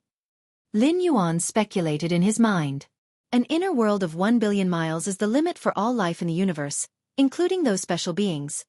Lin Yuan speculated in his mind. An inner world of 1 billion miles is the limit for all life in the universe, including those special beings.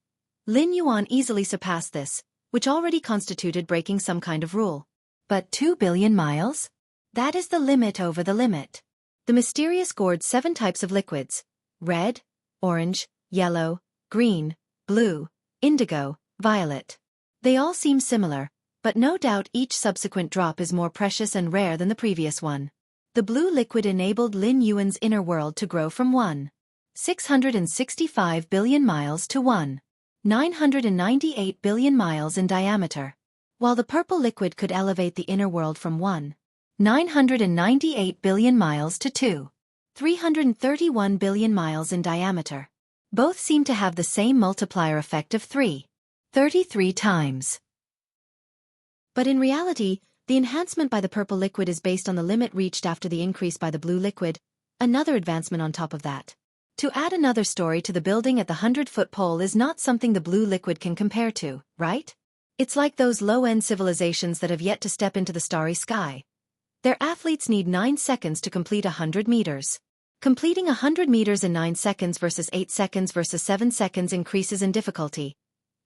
Lin Yuan easily surpassed this, which already constituted breaking some kind of rule. But 2 billion miles? That is the limit over the limit. The mysterious gourd's 7 types of liquids: red, orange, yellow, green, blue, indigo, violet. They all seem similar, but no doubt each subsequent drop is more precious and rare than the previous one. The blue liquid enabled Lin Yuan's inner world to grow from 1,665 billion miles to 1,998 billion miles in diameter, while the purple liquid could elevate the inner world from 1,998 billion miles to 2,331 billion miles in diameter. Both seem to have the same multiplier effect of 33 times. But in reality, the enhancement by the purple liquid is based on the limit reached after the increase by the blue liquid, another advancement on top of that. To add another story to the building at the 100-foot pole is not something the blue liquid can compare to, right? It's like those low-end civilizations that have yet to step into the starry sky. Their athletes need 9 seconds to complete 100 meters. Completing 100 meters in 9 seconds versus 8 seconds versus 7 seconds increases in difficulty.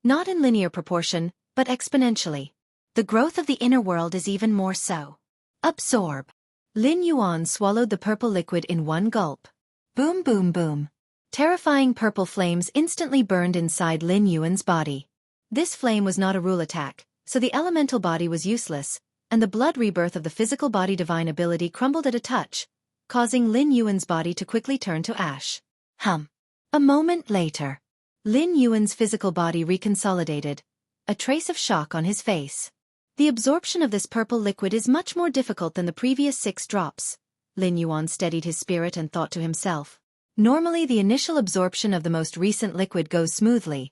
Not in linear proportion, but exponentially. The growth of the inner world is even more so. Absorb. Lin Yuan swallowed the purple liquid in one gulp. Boom boom boom. Terrifying purple flames instantly burned inside Lin Yuan's body. This flame was not a rule attack, so the elemental body was useless, and the blood rebirth of the physical body divine ability crumbled at a touch, causing Lin Yuan's body to quickly turn to ash. A moment later, Lin Yuan's physical body reconsolidated, a trace of shock on his face. The absorption of this purple liquid is much more difficult than the previous 6 drops. Lin Yuan steadied his spirit and thought to himself. Normally the initial absorption of the most recent liquid goes smoothly.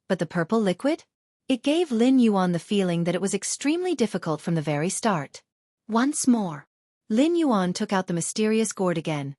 But the purple liquid? It gave Lin Yuan the feeling that it was extremely difficult from the very start. Once more, Lin Yuan took out the mysterious gourd again.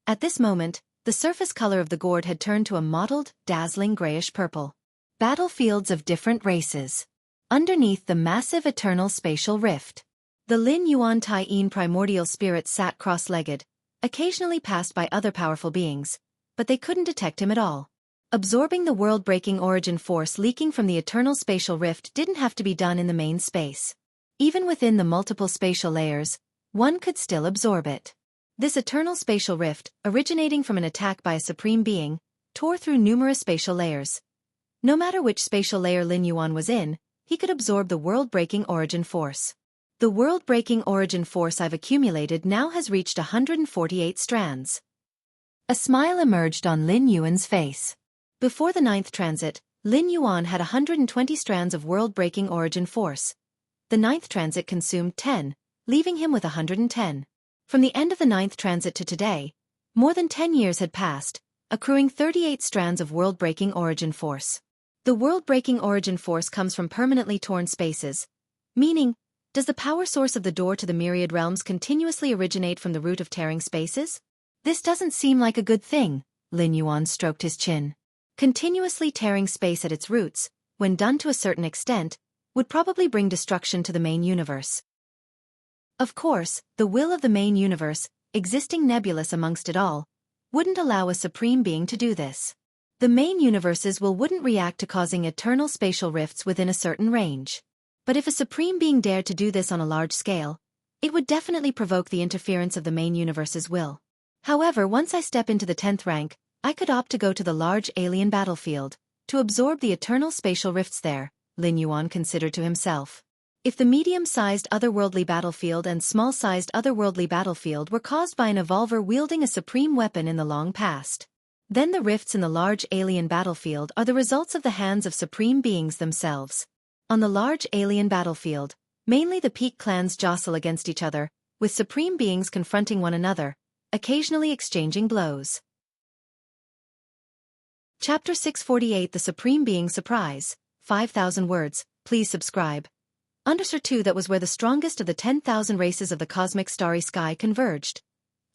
At this moment, the surface color of the gourd had turned to a mottled, dazzling grayish purple. Battlefields of different races. Underneath the massive eternal spatial rift, the Lin Yuan Taiyin primordial spirits sat cross-legged, occasionally passed by other powerful beings, but they couldn't detect him at all. Absorbing the world-breaking origin force leaking from the eternal spatial rift didn't have to be done in the main space. Even within the multiple spatial layers, one could still absorb it. This eternal spatial rift, originating from an attack by a supreme being, tore through numerous spatial layers. No matter which spatial layer Lin Yuan was in, he could absorb the world-breaking origin force. The world-breaking origin force I've accumulated now has reached 148 strands. A smile emerged on Lin Yuan's face. Before the 9th transit, Lin Yuan had 120 strands of world-breaking origin force. The 9th transit consumed 10, leaving him with 110. From the end of the 9th transit to today, more than 10 years had passed, accruing 38 strands of world-breaking origin force. The world-breaking origin force comes from permanently torn spaces, meaning, does the power source of the door to the myriad realms continuously originate from the root of tearing spaces? This doesn't seem like a good thing, Lin Yuan stroked his chin. Continuously tearing space at its roots, when done to a certain extent, would probably bring destruction to the main universe. Of course, the will of the main universe, existing nebulous amongst it all, wouldn't allow a supreme being to do this. The main universe's will wouldn't react to causing eternal spatial rifts within a certain range. But if a supreme being dared to do this on a large scale, it would definitely provoke the interference of the main universe's will. However, once I step into the 10th rank, I could opt to go to the large alien battlefield, to absorb the eternal spatial rifts there, Lin Yuan considered to himself. If the medium-sized otherworldly battlefield and small-sized otherworldly battlefield were caused by an evolver wielding a supreme weapon in the long past, then the rifts in the large alien battlefield are the results of the hands of supreme beings themselves. On the large alien battlefield, mainly the peak clans jostle against each other, with supreme beings confronting one another, occasionally exchanging blows. Chapter 648 The Supreme Being Surprise, 5,000 words, please subscribe. Underscore 2 That was where the strongest of the 10,000 races of the cosmic starry sky converged.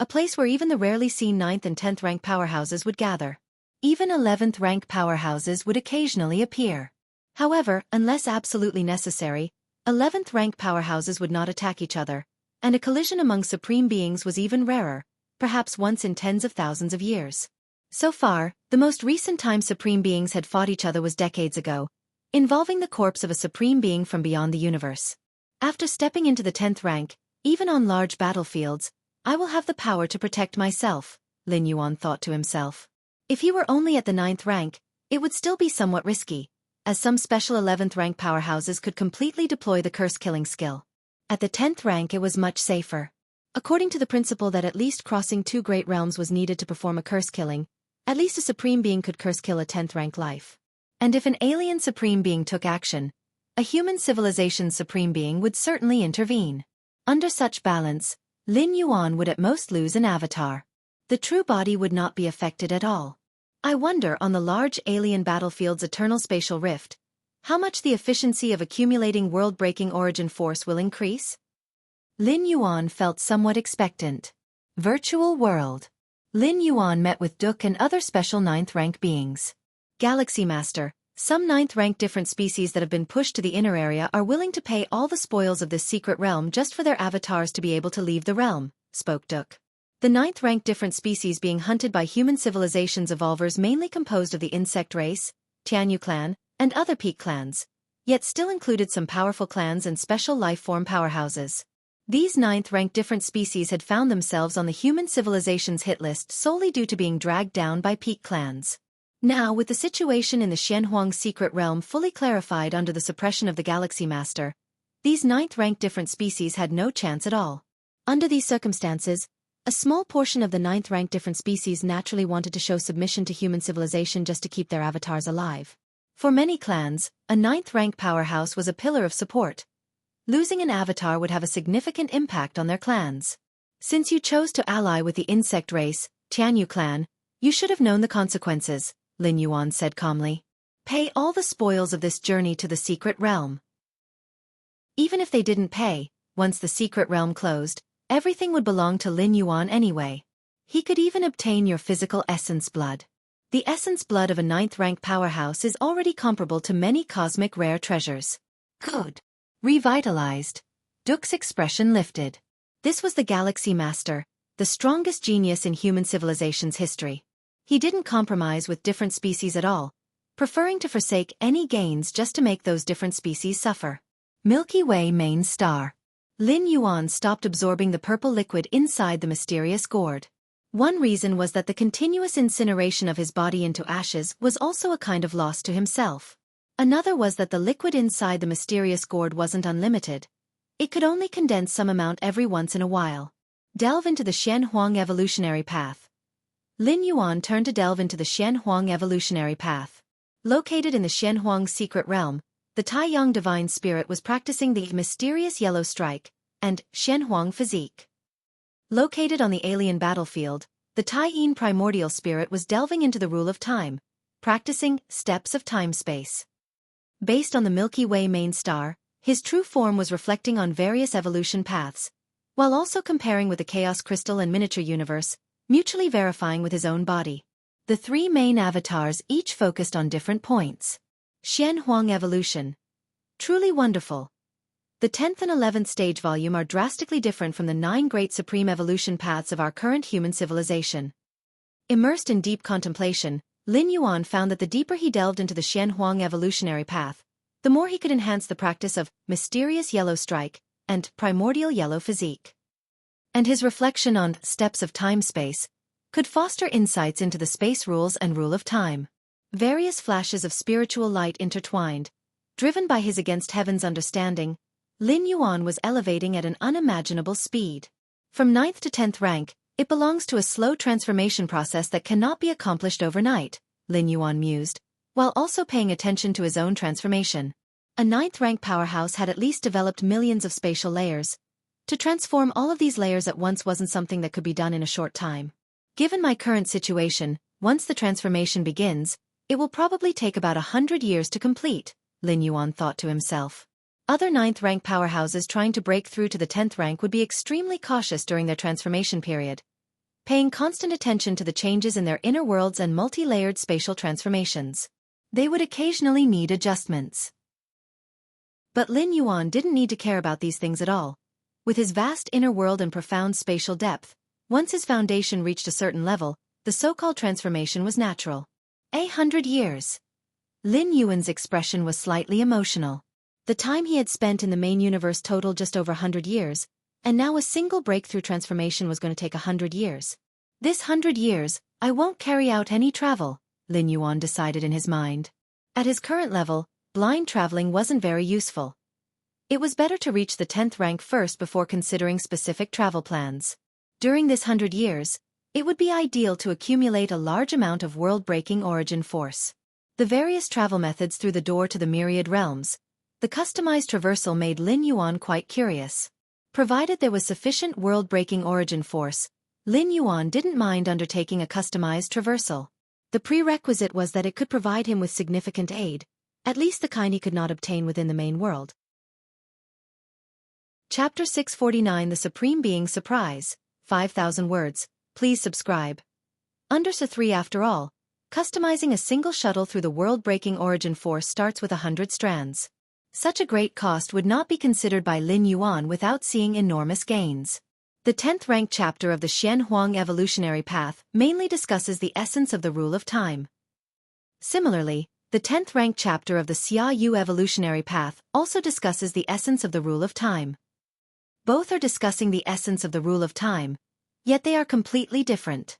A place where even the rarely seen 9th and 10th rank powerhouses would gather. Even 11th rank powerhouses would occasionally appear. However, unless absolutely necessary, 11th rank powerhouses would not attack each other, and a collision among supreme beings was even rarer, perhaps once in tens of thousands of years. So far, the most recent time supreme beings had fought each other was decades ago, involving the corpse of a supreme being from beyond the universe. After stepping into the 10th rank, even on large battlefields, I will have the power to protect myself, Lin Yuan thought to himself. If he were only at the 9th rank, it would still be somewhat risky, as some special 11th rank powerhouses could completely deploy the curse-killing skill. At the 10th rank it was much safer. According to the principle that at least crossing 2 great realms was needed to perform a curse-killing, at least a supreme being could curse-kill a 10th rank life. And if an alien supreme being took action, a human civilization's supreme being would certainly intervene. Under such balance, Lin Yuan would at most lose an avatar. The true body would not be affected at all. I wonder on the large alien battlefield's eternal spatial rift, how much the efficiency of accumulating world-breaking origin force will increase? Lin Yuan felt somewhat expectant. Virtual world. Lin Yuan met with Duke and other special 9th rank beings. Galaxy Master, some 9th rank different species that have been pushed to the inner area are willing to pay all the spoils of this secret realm just for their avatars to be able to leave the realm, spoke Duke. The 9th rank different species being hunted by human civilizations evolvers mainly composed of the insect race, Jianghu clan, and other peak clans, yet still included some powerful clans and special life-form powerhouses. These 9th rank different species had found themselves on the human civilization's hit list solely due to being dragged down by peak clans. Now, with the situation in the Xianxia secret realm fully clarified under the suppression of the Galaxy Master, these 9th rank different species had no chance at all. Under these circumstances, a small portion of the 9th rank different species naturally wanted to show submission to human civilization just to keep their avatars alive. For many clans, a 9th rank powerhouse was a pillar of support. Losing an avatar would have a significant impact on their clans. Since you chose to ally with the insect race, Jianghu clan, you should have known the consequences, Lin Yuan said calmly. Pay all the spoils of this journey to the secret realm. Even if they didn't pay, once the secret realm closed, everything would belong to Lin Yuan anyway. He could even obtain your physical essence blood. The essence blood of a 9th rank powerhouse is already comparable to many cosmic rare treasures. Good. Revitalized. Duke's expression lifted. This was the Galaxy Master, the strongest genius in human civilization's history. He didn't compromise with different species at all, preferring to forsake any gains just to make those different species suffer. Milky Way main star. Lin Yuan stopped absorbing the purple liquid inside the mysterious gourd. One reason was that the continuous incineration of his body into ashes was also a kind of loss to himself. Another was that the liquid inside the mysterious gourd wasn't unlimited. It could only condense some amount every once in a while. Delve into the Xianxia evolutionary path. Lin Yuan turned to delve into the Xianxia evolutionary path. Located in the Xianxia secret realm, the Taiyang divine spirit was practicing the mysterious yellow strike and Xianxia physique. Located on the alien battlefield, the Taiyin primordial spirit was delving into the rule of time, practicing steps of time-space. Based on the Milky Way main star, his true form was reflecting on various evolution paths, while also comparing with the chaos crystal and miniature universe, mutually verifying with his own body. The 3 main avatars each focused on different points. Xianxia evolution. Truly wonderful. The 10th and 11th stage volume are drastically different from the 9 great supreme evolution paths of our current human civilization. Immersed in deep contemplation, Lin Yuan found that the deeper he delved into the Xianxia evolutionary path, the more he could enhance the practice of mysterious yellow strike and primordial yellow physique. And his reflection on steps of time-space could foster insights into the space rules and rule of time. Various flashes of spiritual light intertwined. Driven by his against heaven's understanding, Lin Yuan was elevating at an unimaginable speed. From 9th to 10th rank, it belongs to a slow transformation process that cannot be accomplished overnight, Lin Yuan mused, while also paying attention to his own transformation. A 9th rank powerhouse had at least developed millions of spatial layers, To transform all of these layers at once wasn't something that could be done in a short time. Given my current situation, once the transformation begins, it will probably take about 100 years to complete, Lin Yuan thought to himself. Other 9th rank powerhouses trying to break through to the 10th rank would be extremely cautious during their transformation period, paying constant attention to the changes in their inner worlds and multi-layered spatial transformations. They would occasionally need adjustments. But Lin Yuan didn't need to care about these things at all. With his vast inner world and profound spatial depth, once his foundation reached a certain level, the so-called transformation was natural. 100 years. Lin Yuan's expression was slightly emotional. The time he had spent in the main universe totaled just over 100 years, and now a single breakthrough transformation was going to take 100 years. This 100 years, I won't carry out any travel, Lin Yuan decided in his mind. At his current level, blind traveling wasn't very useful. It was better to reach the 10th rank first before considering specific travel plans. During this 100 years, it would be ideal to accumulate a large amount of world-breaking origin force. The various travel methods through the door to the myriad realms, the customized traversal made Lin Yuan quite curious. Provided there was sufficient world-breaking origin force, Lin Yuan didn't mind undertaking a customized traversal. The prerequisite was that it could provide him with significant aid, at least the kind he could not obtain within the main world. Chapter 649 The Supreme Being Surprise, 5,000 words, please subscribe. Under 3 After all, customizing a single shuttle through the world-breaking origin force starts with 100 strands. Such a great cost would not be considered by Lin Yuan without seeing enormous gains. The 10th rank chapter of the Xianxia evolutionary path mainly discusses the essence of the rule of time. Similarly, the 10th rank chapter of the Xiaoyu evolutionary path also discusses the essence of the rule of time. Both are discussing the essence of the rule of time, yet they are completely different.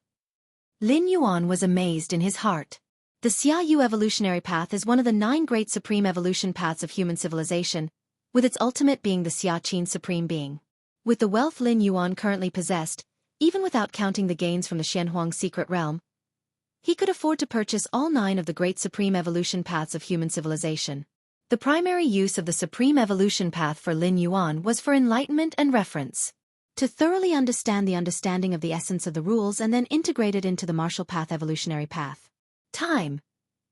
Lin Yuan was amazed in his heart. The Xiaoyu evolutionary path is one of the 9 great supreme evolution paths of human civilization, with its ultimate being the Xiaqin supreme being. With the wealth Lin Yuan currently possessed, even without counting the gains from the Shenhuang secret realm, he could afford to purchase all 9 of the great supreme evolution paths of human civilization. The primary use of the Supreme Evolution Path for Lin Yuan was for enlightenment and reference. To thoroughly understand the understanding of the essence of the rules and then integrate it into the martial path evolutionary path. Time.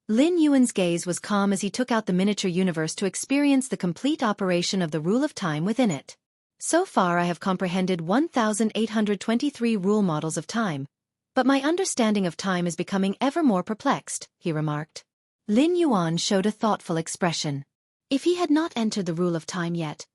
Lin Yuan's gaze was calm as he took out the miniature universe to experience the complete operation of the rule of time within it. So far I have comprehended 1,823 rule models of time, but my understanding of time is becoming ever more perplexed, he remarked. Lin Yuan showed a thoughtful expression. If he had not entered the rule of time yet,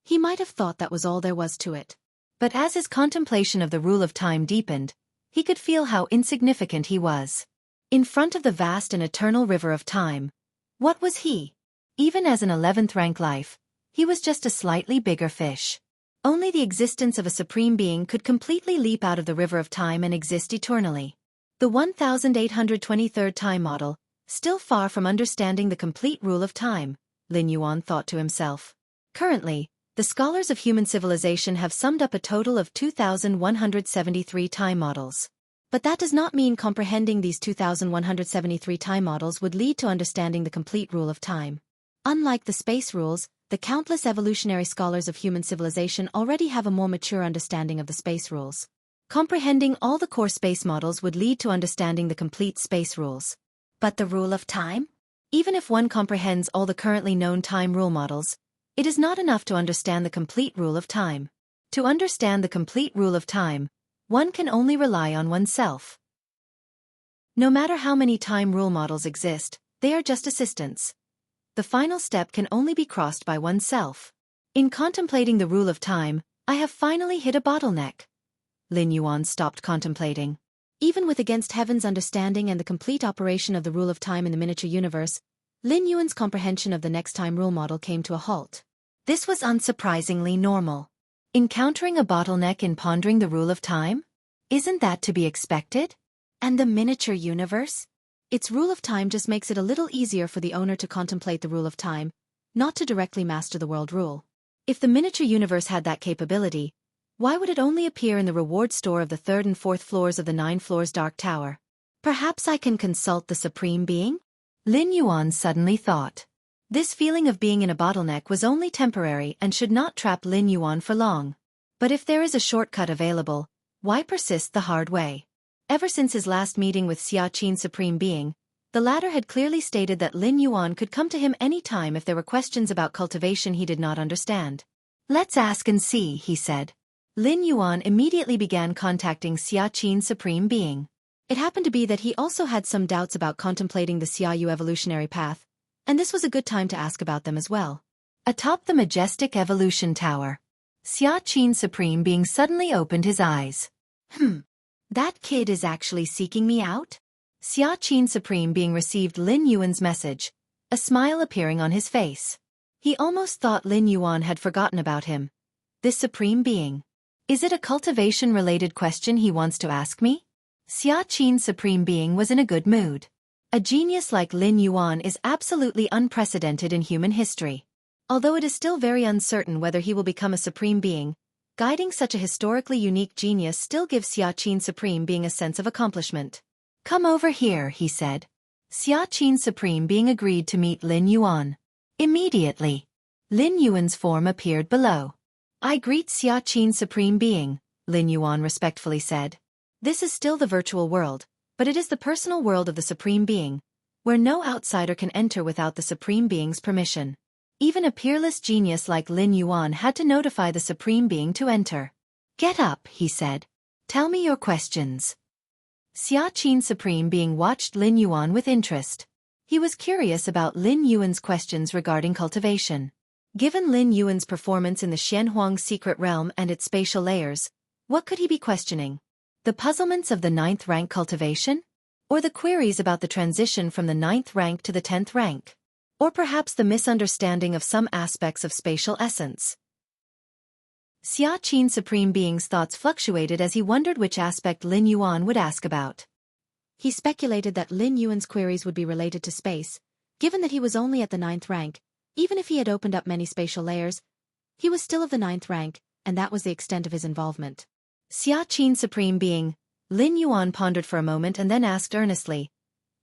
he might have thought that was all there was to it. But as his contemplation of the rule of time deepened, he could feel how insignificant he was. In front of the vast and eternal river of time, what was he? Even as an 11th rank life, he was just a slightly bigger fish. Only the existence of a supreme being could completely leap out of the river of time and exist eternally. The 1823rd time model, still far from understanding the complete rule of time, Lin Yuan thought to himself. Currently, the scholars of human civilization have summed up a total of 2,173 time models. But that does not mean comprehending these 2,173 time models would lead to understanding the complete rule of time. Unlike the space rules, the countless evolutionary scholars of human civilization already have a more mature understanding of the space rules. Comprehending all the core space models would lead to understanding the complete space rules. But the rule of time? Even if one comprehends all the currently known time rule models, it is not enough to understand the complete rule of time. To understand the complete rule of time, one can only rely on oneself. No matter how many time rule models exist, they are just assistants. The final step can only be crossed by oneself. In contemplating the rule of time, I have finally hit a bottleneck. Lin Yuan stopped contemplating. Even with against heaven's understanding and the complete operation of the rule of time in the miniature universe, Lin Yuan's comprehension of the next time rule model came to a halt. This was unsurprisingly normal. Encountering a bottleneck in pondering the rule of time? Isn't that to be expected? And the miniature universe? Its rule of time just makes it a little easier for the owner to contemplate the rule of time, not to directly master the world rule. If the miniature universe had that capability, why would it only appear in the reward store of the 3rd and 4th floors of the 9 floors Dark Tower? Perhaps I can consult the Supreme Being? Lin Yuan suddenly thought. This feeling of being in a bottleneck was only temporary and should not trap Lin Yuan for long. But if there is a shortcut available, why persist the hard way? Ever since his last meeting with Xiaoqin Supreme Being, the latter had clearly stated that Lin Yuan could come to him any time if there were questions about cultivation he did not understand. Let's ask and see, he said. Lin Yuan immediately began contacting Xiaoqin Supreme Being. It happened to be that he also had some doubts about contemplating the Xiaoyu evolutionary path, and this was a good time to ask about them as well. Atop the majestic evolution tower, Xiaoqin Supreme Being suddenly opened his eyes. That kid is actually seeking me out? Xiaoqin Supreme Being received Lin Yuan's message, a smile appearing on his face. He almost thought Lin Yuan had forgotten about him. This Supreme Being. Is it a cultivation-related question he wants to ask me? Xiaoqin Supreme Being was in a good mood. A genius like Lin Yuan is absolutely unprecedented in human history. Although it is still very uncertain whether he will become a Supreme Being, guiding such a historically unique genius still gives Xiaoqin Supreme Being a sense of accomplishment. Come over here, he said. Xiaoqin Supreme Being agreed to meet Lin Yuan. Immediately, Lin Yuan's form appeared below. I greet Xiaoqin Supreme Being, Lin Yuan respectfully said. This is still the virtual world, but it is the personal world of the Supreme Being, where no outsider can enter without the Supreme Being's permission. Even a peerless genius like Lin Yuan had to notify the Supreme Being to enter. Get up, he said. Tell me your questions. Xiaoqin Supreme Being watched Lin Yuan with interest. He was curious about Lin Yuan's questions regarding cultivation. Given Lin Yuan's performance in the Xianhuang secret realm and its spatial layers, what could he be questioning? The puzzlements of the 9th rank cultivation? Or the queries about the transition from the 9th rank to the 10th rank? Or perhaps the misunderstanding of some aspects of spatial essence? Xiaoqin Supreme Being's thoughts fluctuated as he wondered which aspect Lin Yuan would ask about. He speculated that Lin Yuan's queries would be related to space, given that he was only at the 9th rank. Even if he had opened up many spatial layers, he was still of the 9th rank, and that was the extent of his involvement. Xiaoqin Supreme Being, Lin Yuan pondered for a moment and then asked earnestly,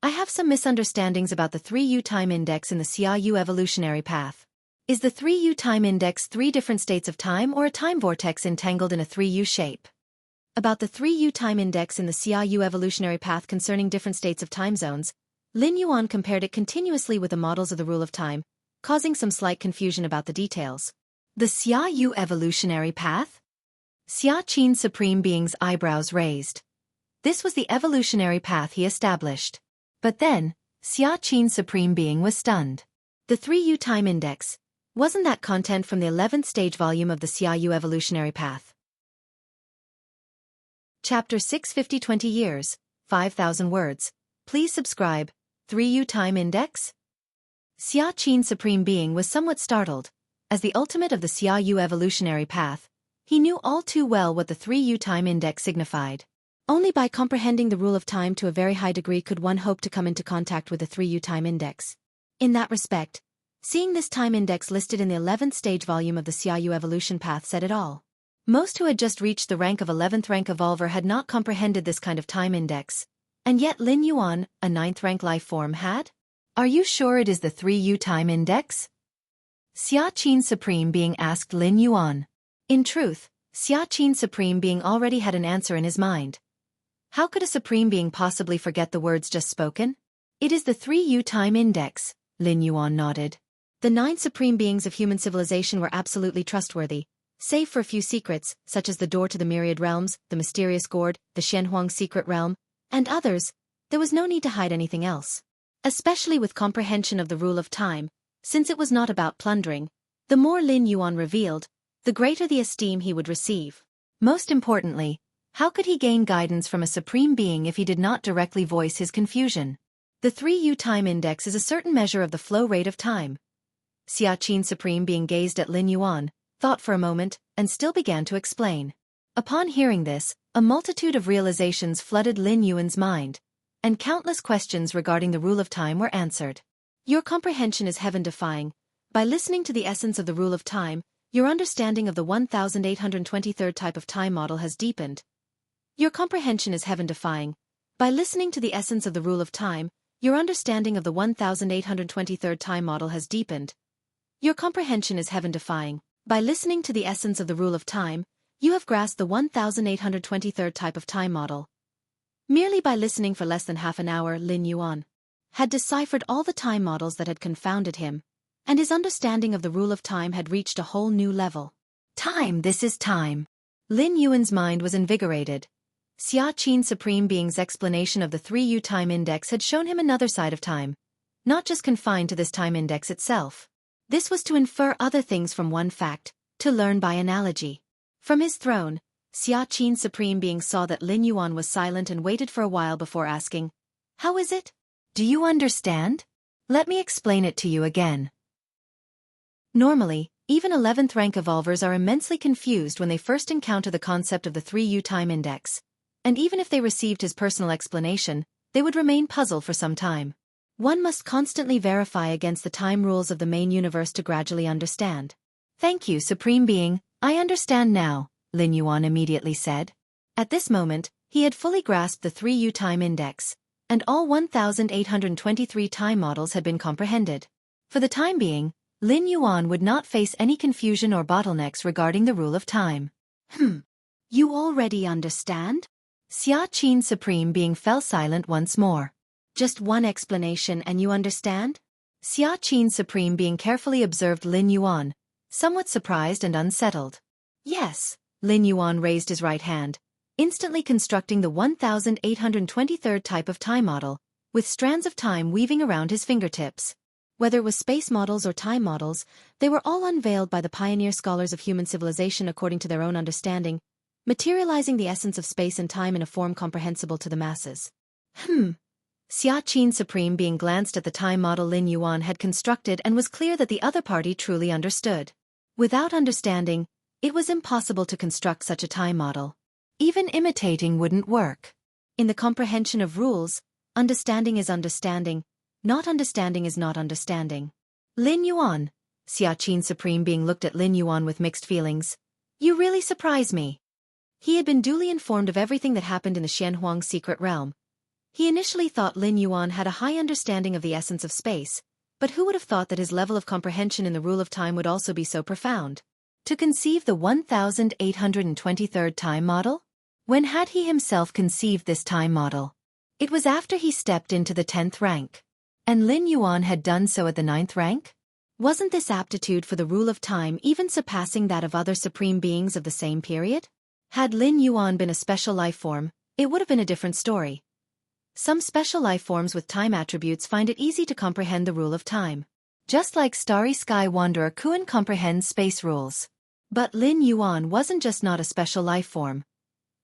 I have some misunderstandings about the 3U time index in the Xiaoyu evolutionary path. Is the 3U time index 3 different states of time or a time vortex entangled in a 3U shape? About the 3U time index in the Xiaoyu evolutionary path concerning different states of time zones, Lin Yuan compared it continuously with the models of the rule of time, causing some slight confusion about the details. The Xiaoyu evolutionary path? Xiaoqin Supreme Being's eyebrows raised. This was the evolutionary path he established. But then, Xiaoqin Supreme Being was stunned. The 3U time index, wasn't that content from the 11th stage volume of the Xiaoyu evolutionary path? Chapter 650 20 years, 5,000 words. Please subscribe. 3U time index? Xiaoqin Supreme Being was somewhat startled. As the ultimate of the Xiaoyu evolutionary path, he knew all too well what the 3U time index signified. Only by comprehending the rule of time to a very high degree could one hope to come into contact with the 3U time index. In that respect, seeing this time index listed in the 11th stage volume of the Xiaoyu evolution path said it all. Most who had just reached the rank of 11th rank evolver had not comprehended this kind of time index. And yet Lin Yuan, a 9th rank life form, had? Are you sure it is the 3U time index? Xiaoqin Supreme Being asked Lin Yuan. In truth, Xiaoqin Supreme Being already had an answer in his mind. How could a Supreme Being possibly forget the words just spoken? It is the 3U time index, Lin Yuan nodded. The 9 Supreme Beings of human civilization were absolutely trustworthy, save for a few secrets, such as the door to the myriad realms, the mysterious gourd, the Xianhuang secret realm, and others. There was no need to hide anything else. Especially with comprehension of the rule of time, since it was not about plundering. The more Lin Yuan revealed, the greater the esteem he would receive. Most importantly, how could he gain guidance from a Supreme Being if he did not directly voice his confusion? The 3U time index is a certain measure of the flow rate of time. Xiaoqin Supreme Being gazed at Lin Yuan, thought for a moment, and still began to explain. Upon hearing this, a multitude of realizations flooded Lin Yuan's mind, and countless questions regarding the rule of time were answered. Your comprehension is heaven-defying. By listening to the essence of the rule of time, your understanding of the 1823rd type of time model has deepened. Your comprehension is heaven-defying. By listening to the essence of the rule of time, your understanding of the 1823rd time model has deepened. Your comprehension is heaven-defying. By listening to the essence of the rule of time, You have grasped the 1823rd type of time model. Merely by listening for less than half an hour, Lin Yuan had deciphered all the time models that had confounded him, and his understanding of the rule of time had reached a whole new level. Time, this is time. Lin Yuan's mind was invigorated. Xianxia Supreme Being's explanation of the 3U time index had shown him another side of time, not just confined to this time index itself. This was to infer other things from one fact, to learn by analogy. From his throne, Xianxia Supreme Being saw that Lin Yuan was silent and waited for a while before asking, "How is it? Do you understand? Let me explain it to you again." Normally, even 11th rank evolvers are immensely confused when they first encounter the concept of the 3U time index, and even if they received his personal explanation, they would remain puzzled for some time. One must constantly verify against the time rules of the main universe to gradually understand. "Thank you, Supreme Being, I understand now," Lin Yuan immediately said. At this moment, he had fully grasped the 3U time index, and all 1823 time models had been comprehended. For the time being, Lin Yuan would not face any confusion or bottlenecks regarding the rule of time. You already understand?" Xianxia Supreme Being fell silent once more. "Just one explanation and you understand?" Xianxia Supreme Being carefully observed Lin Yuan, somewhat surprised and unsettled. "Yes." Lin Yuan raised his right hand, instantly constructing the 1823rd type of time model, with strands of time weaving around his fingertips. Whether it was space models or time models, they were all unveiled by the pioneer scholars of human civilization according to their own understanding, materializing the essence of space and time in a form comprehensible to the masses. Xianxia Supreme Being glanced at the time model Lin Yuan had constructed and was clear that the other party truly understood. Without understanding, it was impossible to construct such a time model. Even imitating wouldn't work. In the comprehension of rules, understanding is understanding, not understanding is not understanding. "Lin Yuan," Xianxia Supreme Being looked at Lin Yuan with mixed feelings. "You really surprise me." He had been duly informed of everything that happened in the Xianhuang secret realm. He initially thought Lin Yuan had a high understanding of the essence of space, but who would have thought that his level of comprehension in the rule of time would also be so profound? To conceive the 1823rd time model? When had he himself conceived this time model? It was after he stepped into the 10th rank. And Lin Yuan had done so at the 9th rank? Wasn't this aptitude for the rule of time even surpassing that of other supreme beings of the same period? Had Lin Yuan been a special life form, it would have been a different story. Some special life forms with time attributes find it easy to comprehend the rule of time. Just like Starry Sky Wanderer Kuan comprehends space rules. But Lin Yuan wasn't just not a special life form.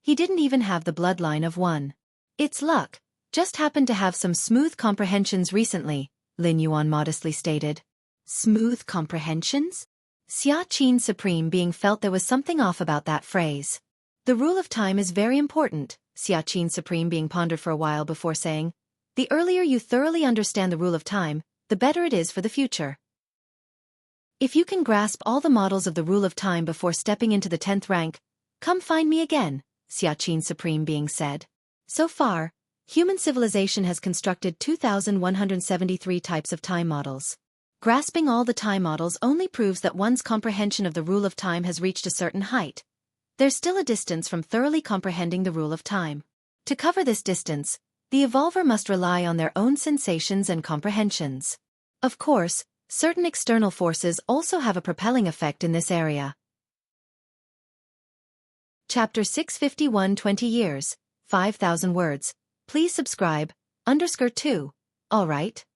He didn't even have the bloodline of one. "It's luck, just happened to have some smooth comprehensions recently," Lin Yuan modestly stated. Smooth comprehensions? Xianxia Supreme Being felt there was something off about that phrase. "The rule of time is very important," Xianxia Supreme Being pondered for a while before saying. "The earlier you thoroughly understand the rule of time, the better it is for the future. If you can grasp all the models of the rule of time before stepping into the 10th rank, come find me again," Xianxia Supreme Being said. So far, human civilization has constructed 2,173 types of time models. Grasping all the time models only proves that one's comprehension of the rule of time has reached a certain height. There's still a distance from thoroughly comprehending the rule of time. To cover this distance, the evolver must rely on their own sensations and comprehensions. Of course, certain external forces also have a propelling effect in this area. Chapter 651 20 Years, 5,000 Words. Please subscribe, _2. Alright.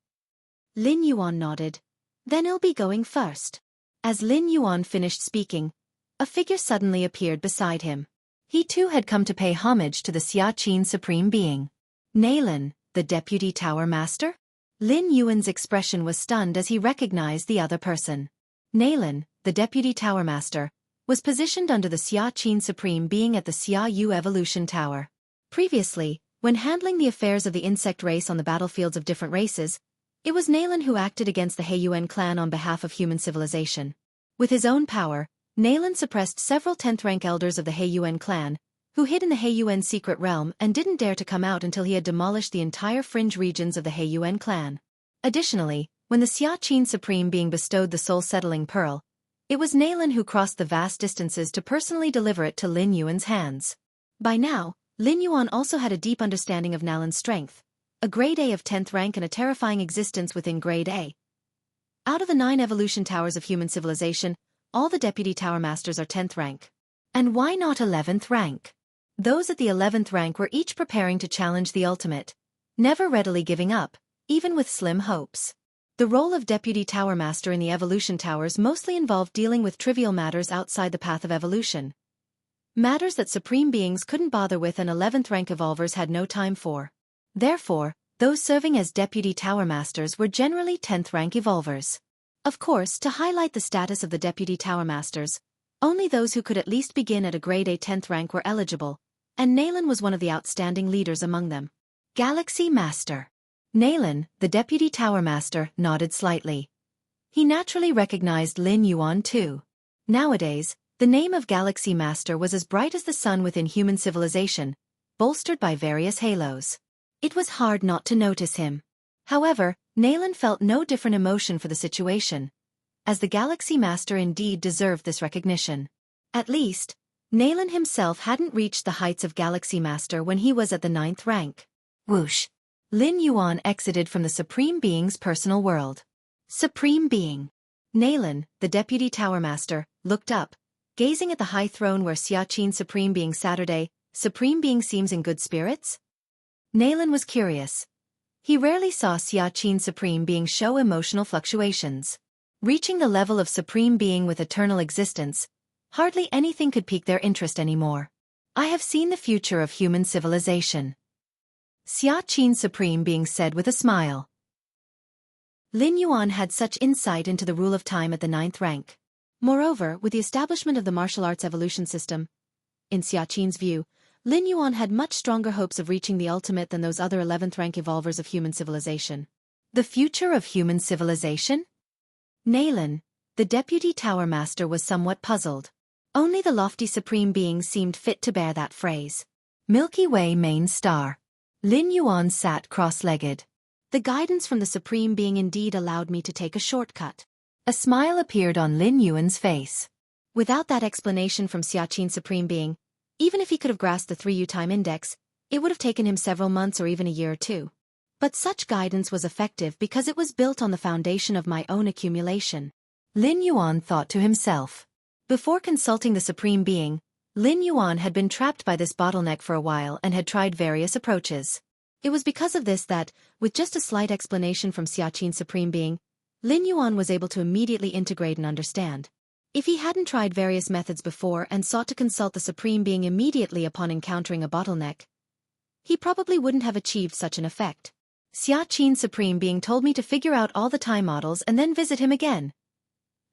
Lin Yuan nodded. "Then I'll be going first." As Lin Yuan finished speaking, a figure suddenly appeared beside him. He too had come to pay homage to the Xianxia Supreme Being. Nalan, the Deputy Tower Master? Lin Yuan's expression was stunned as he recognized the other person. Nalan, the Deputy Tower Master, was positioned under the Xianxia Supreme Being at the Xiaoyu Evolution Tower. Previously, when handling the affairs of the insect race on the battlefields of different races, it was Nalan who acted against the Heiyuan clan on behalf of human civilization. With his own power, Nalan suppressed several 10th rank elders of the Heiyuan clan, who hid in the Heiyuan secret realm and didn't dare to come out until he had demolished the entire fringe regions of the Heiyuan clan. Additionally, when the Xianxia Supreme Being bestowed the soul-settling pearl, It was Nalan who crossed the vast distances to personally deliver it to Lin Yuan's hands. By now, Lin Yuan also had a deep understanding of Nalan's strength, a grade A of 10th rank and a terrifying existence within grade A. Out of the 9 evolution towers of human civilization, all the deputy tower masters are 10th rank. And why not 11th rank? Those at the 11th rank were each preparing to challenge the ultimate, never readily giving up, even with slim hopes. The role of deputy tower master in the evolution towers mostly involved dealing with trivial matters outside the path of evolution. Matters that supreme beings couldn't bother with and 11th rank evolvers had no time for. Therefore, those serving as deputy tower masters were generally 10th rank evolvers. Of course, to highlight the status of the deputy tower masters, only those who could at least begin at a grade A 10th rank were eligible, and Nalan was one of the outstanding leaders among them. Galaxy Master. Nalan, the deputy tower master, nodded slightly. He naturally recognized Lin Yuan too. Nowadays, the name of Galaxy Master was as bright as the sun within human civilization, bolstered by various halos. It was hard not to notice him. However, Nalan felt no different emotion for the situation, as the Galaxy Master indeed deserved this recognition. At least, Nalan himself hadn't reached the heights of Galaxy Master when he was at the 9th rank. Whoosh! Lin Yuan exited from the Supreme Being's personal world. Supreme Being. Nalan, the deputy tower master, looked up, gazing at the high throne where Xianxia Supreme Being Saturday. Supreme Being seems in good spirits? Nalan was curious. He rarely saw Xianxia Supreme Being show emotional fluctuations. Reaching the level of Supreme Being with eternal existence, hardly anything could pique their interest anymore. I have seen the future of human civilization. Xianxia Supreme Being said with a smile. Lin Yuan had such insight into the rule of time at the 9th rank. Moreover, with the establishment of the martial arts evolution system, in Xianxia's view, Lin Yuan had much stronger hopes of reaching the ultimate than those other 11th rank evolvers of human civilization. The future of human civilization? Nalan, the deputy tower master, was somewhat puzzled. Only the lofty Supreme Being seemed fit to bear that phrase. Milky Way main star. Lin Yuan sat cross-legged. The guidance from the Supreme Being indeed allowed me to take a shortcut. A smile appeared on Lin Yuan's face. Without that explanation from Xianxia Supreme Being, even if he could have grasped the 3U time index, it would have taken him several months or even a year or two. But such guidance was effective because it was built on the foundation of my own accumulation. Lin Yuan thought to himself. Before consulting the Supreme Being, Lin Yuan had been trapped by this bottleneck for a while and had tried various approaches. It was because of this that, with just a slight explanation from Xianxia Supreme Being, Lin Yuan was able to immediately integrate and understand. If he hadn't tried various methods before and sought to consult the Supreme Being immediately upon encountering a bottleneck, he probably wouldn't have achieved such an effect. Xianxia Supreme Being told me to figure out all the time models and then visit him again.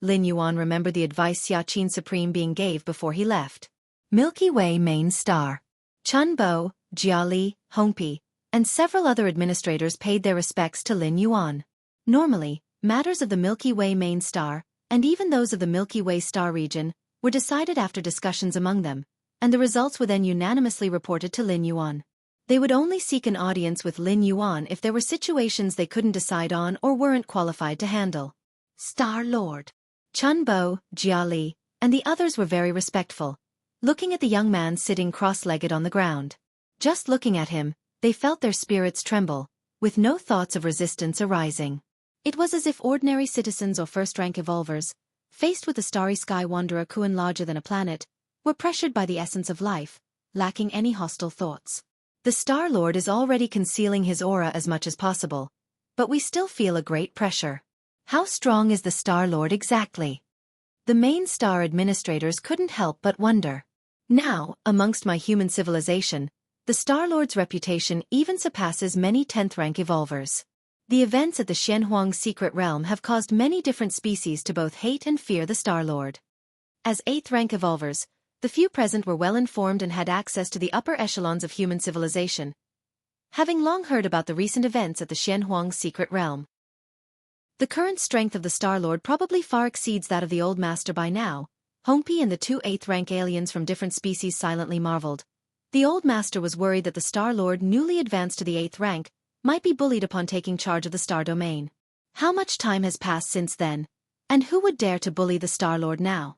Lin Yuan remembered the advice Xianxia Supreme Being gave before he left. Milky Way main star. Chun Bo, Jiali, Hongpi, and several other administrators paid their respects to Lin Yuan. Normally, matters of the Milky Way main star, and even those of the Milky Way star region, were decided after discussions among them, and the results were then unanimously reported to Lin Yuan. They would only seek an audience with Lin Yuan if there were situations they couldn't decide on or weren't qualified to handle. Star Lord. Chun Bo, Jiali, and the others were very respectful, looking at the young man sitting cross-legged on the ground. Just looking at him, they felt their spirits tremble, with no thoughts of resistance arising. It was as if ordinary citizens or first-rank evolvers, faced with the starry sky wanderer Kuan larger than a planet, were pressured by the essence of life, lacking any hostile thoughts. The Star Lord is already concealing his aura as much as possible, but we still feel a great pressure. How strong is the Star Lord exactly? The main star administrators couldn't help but wonder. Now, amongst my human civilization, the Star Lord's reputation even surpasses many 10th rank evolvers. The events at the Xianhuang secret realm have caused many different species to both hate and fear the Star Lord. As 8th rank evolvers, the few present were well informed and had access to the upper echelons of human civilization, having long heard about the recent events at the Xianhuang secret realm. The current strength of the Star Lord probably far exceeds that of the Old Master by now. Hongpi and the 2 8th rank aliens from different species silently marveled. The Old Master was worried that the Star Lord, newly advanced to the 8th rank, might be bullied upon taking charge of the star domain. How much time has passed since then? And who would dare to bully the Star-Lord now?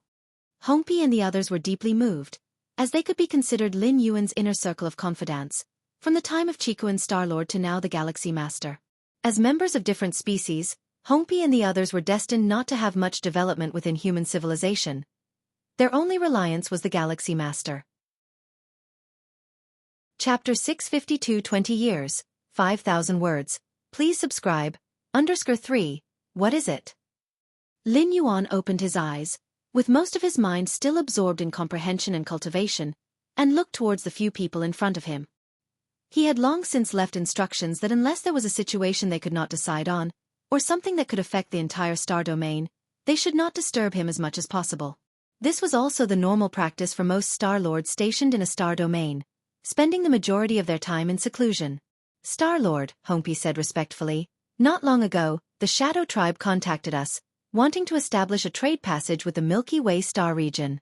Hongpi and the others were deeply moved, as they could be considered Lin Yuan's inner circle of confidants, from the time of Qikuan Star-Lord to now the Galaxy Master. As members of different species, Hongpi and the others were destined not to have much development within human civilization. Their only reliance was the Galaxy Master. Chapter 652 20 Years, 5,000 Words. Please subscribe. _3. What is it? Lin Yuan opened his eyes, with most of his mind still absorbed in comprehension and cultivation, and looked towards the few people in front of him. He had long since left instructions that unless there was a situation they could not decide on, or something that could affect the entire star domain, they should not disturb him as much as possible. This was also the normal practice for most Star-Lords stationed in a star domain, spending the majority of their time in seclusion. Star-Lord, Hongpi said respectfully, not long ago, the Shadow Tribe contacted us, wanting to establish a trade passage with the Milky Way star region.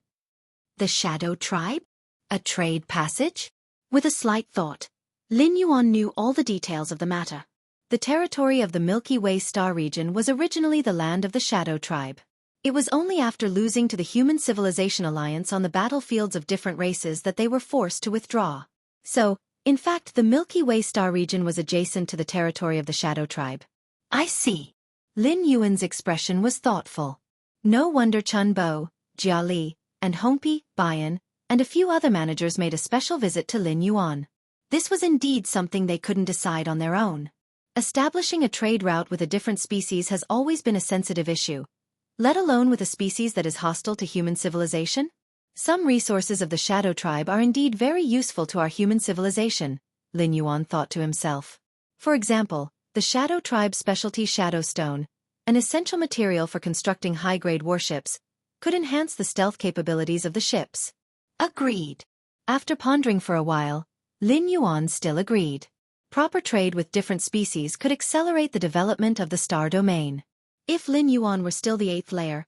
The Shadow Tribe? A trade passage? With a slight thought, Lin Yuan knew all the details of the matter. The territory of the Milky Way star region was originally the land of the Shadow Tribe. It was only after losing to the Human Civilization Alliance on the battlefields of different races that they were forced to withdraw. So, in fact, the Milky Way star region was adjacent to the territory of the Shadow Tribe. I see. Lin Yuan's expression was thoughtful. No wonder Chun Bo, Jia Li, and Hongpi, Bayan, and a few other managers made a special visit to Lin Yuan. This was indeed something they couldn't decide on their own. Establishing a trade route with a different species has always been a sensitive issue, let alone with a species that is hostile to human civilization. Some resources of the Shadow Tribe are indeed very useful to our human civilization, Lin Yuan thought to himself. For example, the Shadow Tribe's specialty Shadow Stone, an essential material for constructing high-grade warships, could enhance the stealth capabilities of the ships. Agreed. After pondering for a while, Lin Yuan still agreed. Proper trade with different species could accelerate the development of the star domain. If Lin Yuan were still the 8th layer,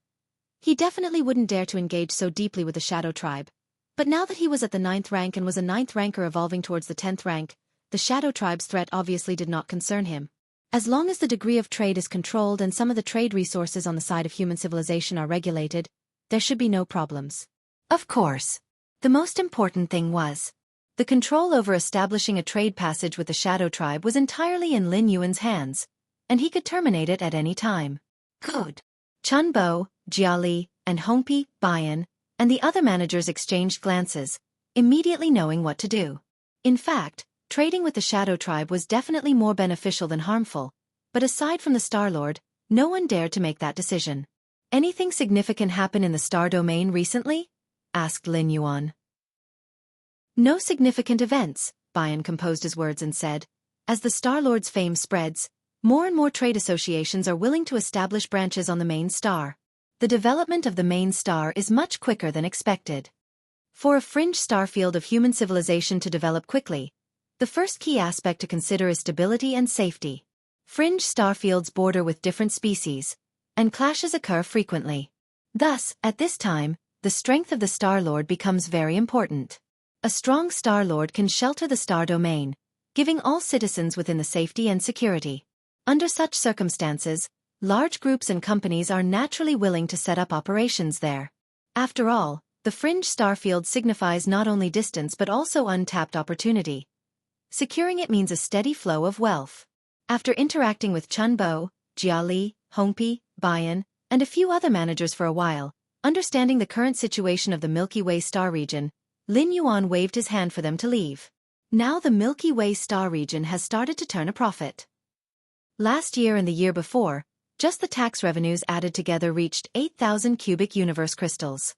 he definitely wouldn't dare to engage so deeply with the Shadow Tribe. But now that he was at the 9th rank and was a 9th ranker evolving towards the 10th rank, the Shadow Tribe's threat obviously did not concern him. As long as the degree of trade is controlled and some of the trade resources on the side of human civilization are regulated, there should be no problems. Of course. The most important thing was, the control over establishing a trade passage with the Shadow Tribe was entirely in Lin Yuan's hands, and he could terminate it at any time. Good. Chun Bo, Jia Li, and Hongpi, Bayan, and the other managers exchanged glances, immediately knowing what to do. In fact, trading with the Shadow Tribe was definitely more beneficial than harmful, but aside from the Star-Lord, no one dared to make that decision. Anything significant happen in the star domain recently? Asked Lin Yuan. No significant events, Bayan composed his words and said. As the Star-Lord's fame spreads, more and more trade associations are willing to establish branches on the main star. The development of the main star is much quicker than expected. For a fringe star field of human civilization to develop quickly, the first key aspect to consider is stability and safety. Fringe star fields border with different species, and clashes occur frequently. Thus, at this time, the strength of the Star-Lord becomes very important. A strong Star-Lord can shelter the star domain, giving all citizens within the safety and security. Under such circumstances, large groups and companies are naturally willing to set up operations there. After all, the fringe star field signifies not only distance but also untapped opportunity. Securing it means a steady flow of wealth. After interacting with Chun Bo, Jia Li, Hongpi, Bayan, and a few other managers for a while, understanding the current situation of the Milky Way star region, Lin Yuan waved his hand for them to leave. Now the Milky Way star region has started to turn a profit. Last year and the year before, just the tax revenues added together reached 8,000 cubic universe crystals.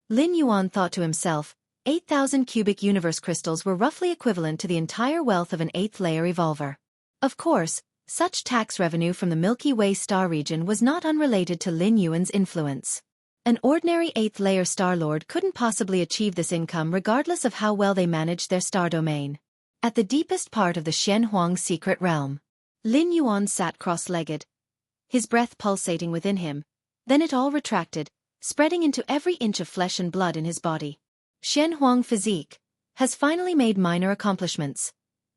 Lin Yuan thought to himself, 8,000 cubic universe crystals were roughly equivalent to the entire wealth of an 8th layer evolver. Of course, such tax revenue from the Milky Way star region was not unrelated to Lin Yuan's influence. An ordinary 8th layer Star-Lord couldn't possibly achieve this income regardless of how well they managed their star domain. At the deepest part of the Xianxia secret realm, Lin Yuan sat cross-legged, his breath pulsating within him, then it all retracted, spreading into every inch of flesh and blood in his body. Xianxia physique has finally made minor accomplishments.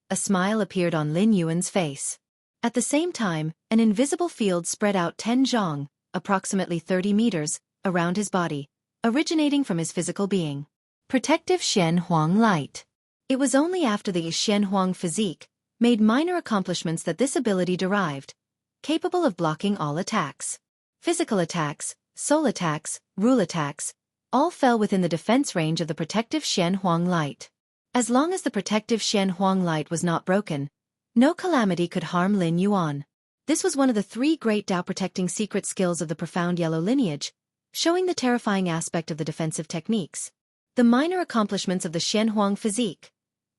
A smile appeared on Lin Yuan's face. At the same time, an invisible field spread out 10 zhong, approximately 30 meters, around his body, originating from his physical being. Protective Xianhuang light. It was only after the Xianhuang physique made minor accomplishments that this ability derived, capable of blocking all attacks. Physical attacks, soul attacks, rule attacks, all fell within the defense range of the protective Xianhuang light. As long as the protective Xianhuang light was not broken, no calamity could harm Lin Yuan. This was one of the 3 great Dao-protecting secret skills of the profound yellow lineage, showing the terrifying aspect of the defensive techniques. The minor accomplishments of the Xianhuang physique.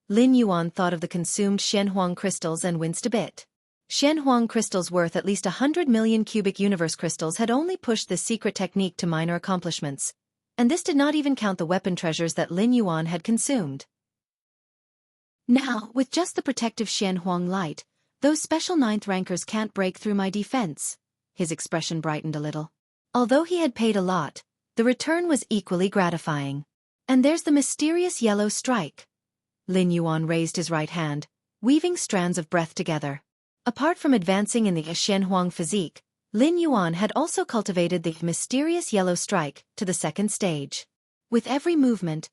Lin Yuan thought of the consumed Xianhuang crystals and winced a bit. Xianhuang crystals worth at least 100 million cubic universe crystals had only pushed this secret technique to minor accomplishments. And this did not even count the weapon treasures that Lin Yuan had consumed. Now, with just the protective Xianhuang light, those special 9th rankers can't break through my defense. His expression brightened a little. Although he had paid a lot, the return was equally gratifying. And there's the mysterious yellow strike. Lin Yuan raised his right hand, weaving strands of breath together. Apart from advancing in the Xianhuang physique, Lin Yuan had also cultivated the mysterious yellow strike to the 2nd stage. With every movement,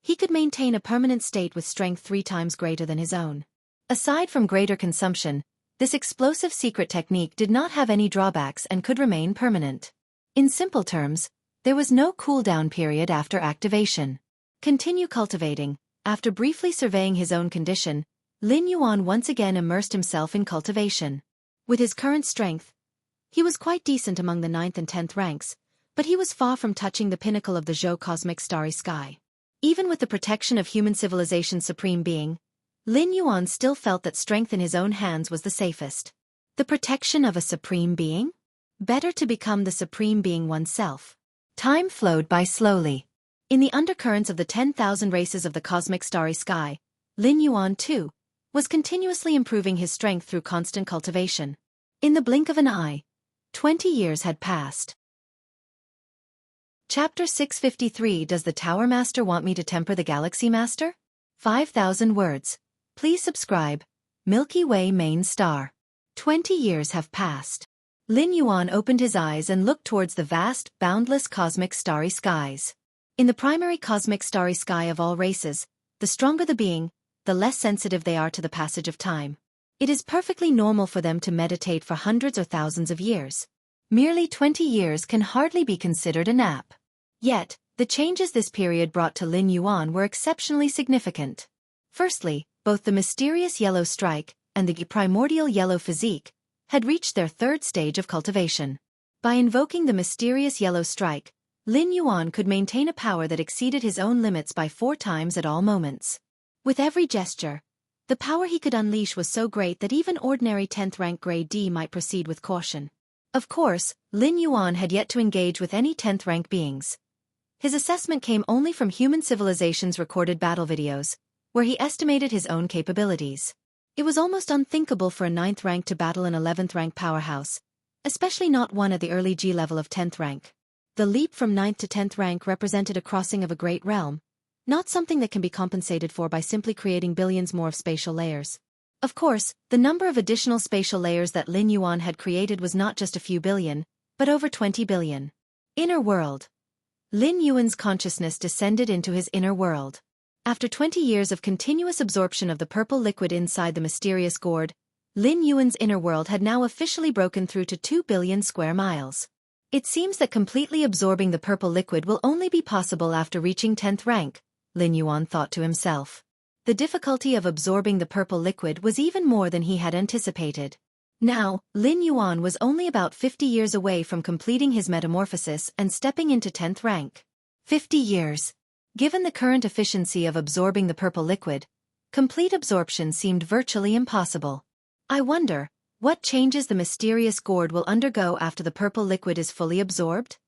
he could maintain a permanent state with strength 3 times greater than his own. Aside from greater consumption, this explosive secret technique did not have any drawbacks and could remain permanent. In simple terms, there was no cooldown period after activation. Continue cultivating. After briefly surveying his own condition, Lin Yuan once again immersed himself in cultivation. With his current strength, he was quite decent among the 9th and 10th ranks, but he was far from touching the pinnacle of the Zhou cosmic starry sky. Even with the protection of human civilization's supreme being, Lin Yuan still felt that strength in his own hands was the safest. The protection of a supreme being? Better to become the supreme being oneself. Time flowed by slowly. In the undercurrents of the 10,000 races of the cosmic starry sky, Lin Yuan, too, was continuously improving his strength through constant cultivation. In the blink of an eye, 20 years had passed. Chapter 653. Does the Tower Master want me to temper the Galaxy Master? 5,000 words. Please subscribe. Milky Way Main Star. 20 years have passed. Lin Yuan opened his eyes and looked towards the vast, boundless cosmic starry skies. In the primary cosmic starry sky of all races, the stronger the being, the less sensitive they are to the passage of time. It is perfectly normal for them to meditate for hundreds or thousands of years. Merely 20 years can hardly be considered a nap. Yet, the changes this period brought to Lin Yuan were exceptionally significant. Firstly, both the mysterious yellow strike and the primordial yellow physique had reached their 3rd stage of cultivation. By invoking the mysterious yellow strike, Lin Yuan could maintain a power that exceeded his own limits by 4 times at all moments. With every gesture, the power he could unleash was so great that even ordinary 10th rank grade D might proceed with caution. Of course, Lin Yuan had yet to engage with any 10th rank beings. His assessment came only from human civilization's recorded battle videos, where he estimated his own capabilities. It was almost unthinkable for a 9th rank to battle an 11th rank powerhouse, especially not one at the early G level of 10th rank. The leap from 9th to 10th rank represented a crossing of a great realm, not something that can be compensated for by simply creating billions more of spatial layers. Of course, the number of additional spatial layers that Lin Yuan had created was not just a few billion, but over 20 billion. Inner world. Lin Yuan's consciousness descended into his inner world. After 20 years of continuous absorption of the purple liquid inside the mysterious gourd, Lin Yuan's inner world had now officially broken through to 2 billion square miles. It seems that completely absorbing the purple liquid will only be possible after reaching 10th rank, Lin Yuan thought to himself. The difficulty of absorbing the purple liquid was even more than he had anticipated. Now, Lin Yuan was only about 50 years away from completing his metamorphosis and stepping into 10th rank. 50 years. Given the current efficiency of absorbing the purple liquid, complete absorption seemed virtually impossible. I wonder, what changes the mysterious gourd will undergo after the purple liquid is fully absorbed?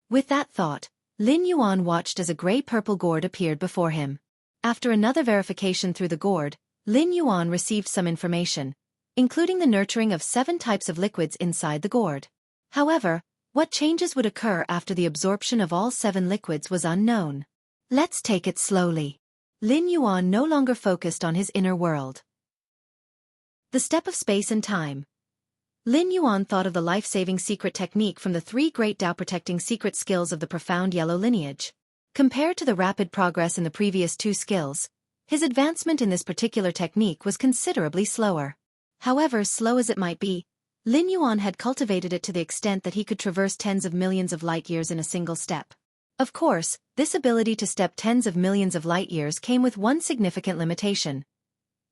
With that thought, Lin Yuan watched as a gray-purple gourd appeared before him. After another verification through the gourd, Lin Yuan received some information, including the nurturing of 7 types of liquids inside the gourd. However, what changes would occur after the absorption of all 7 liquids was unknown. Let's take it slowly. Lin Yuan no longer focused on his inner world. The step of space and time. Lin Yuan thought of the life-saving secret technique from the three great Tao-protecting secret skills of the profound yellow lineage. Compared to the rapid progress in the previous two skills, his advancement in this particular technique was considerably slower. However slow as it might be, Lin Yuan had cultivated it to the extent that he could traverse tens of millions of light-years in a single step. Of course, this ability to step tens of millions of light-years came with one significant limitation.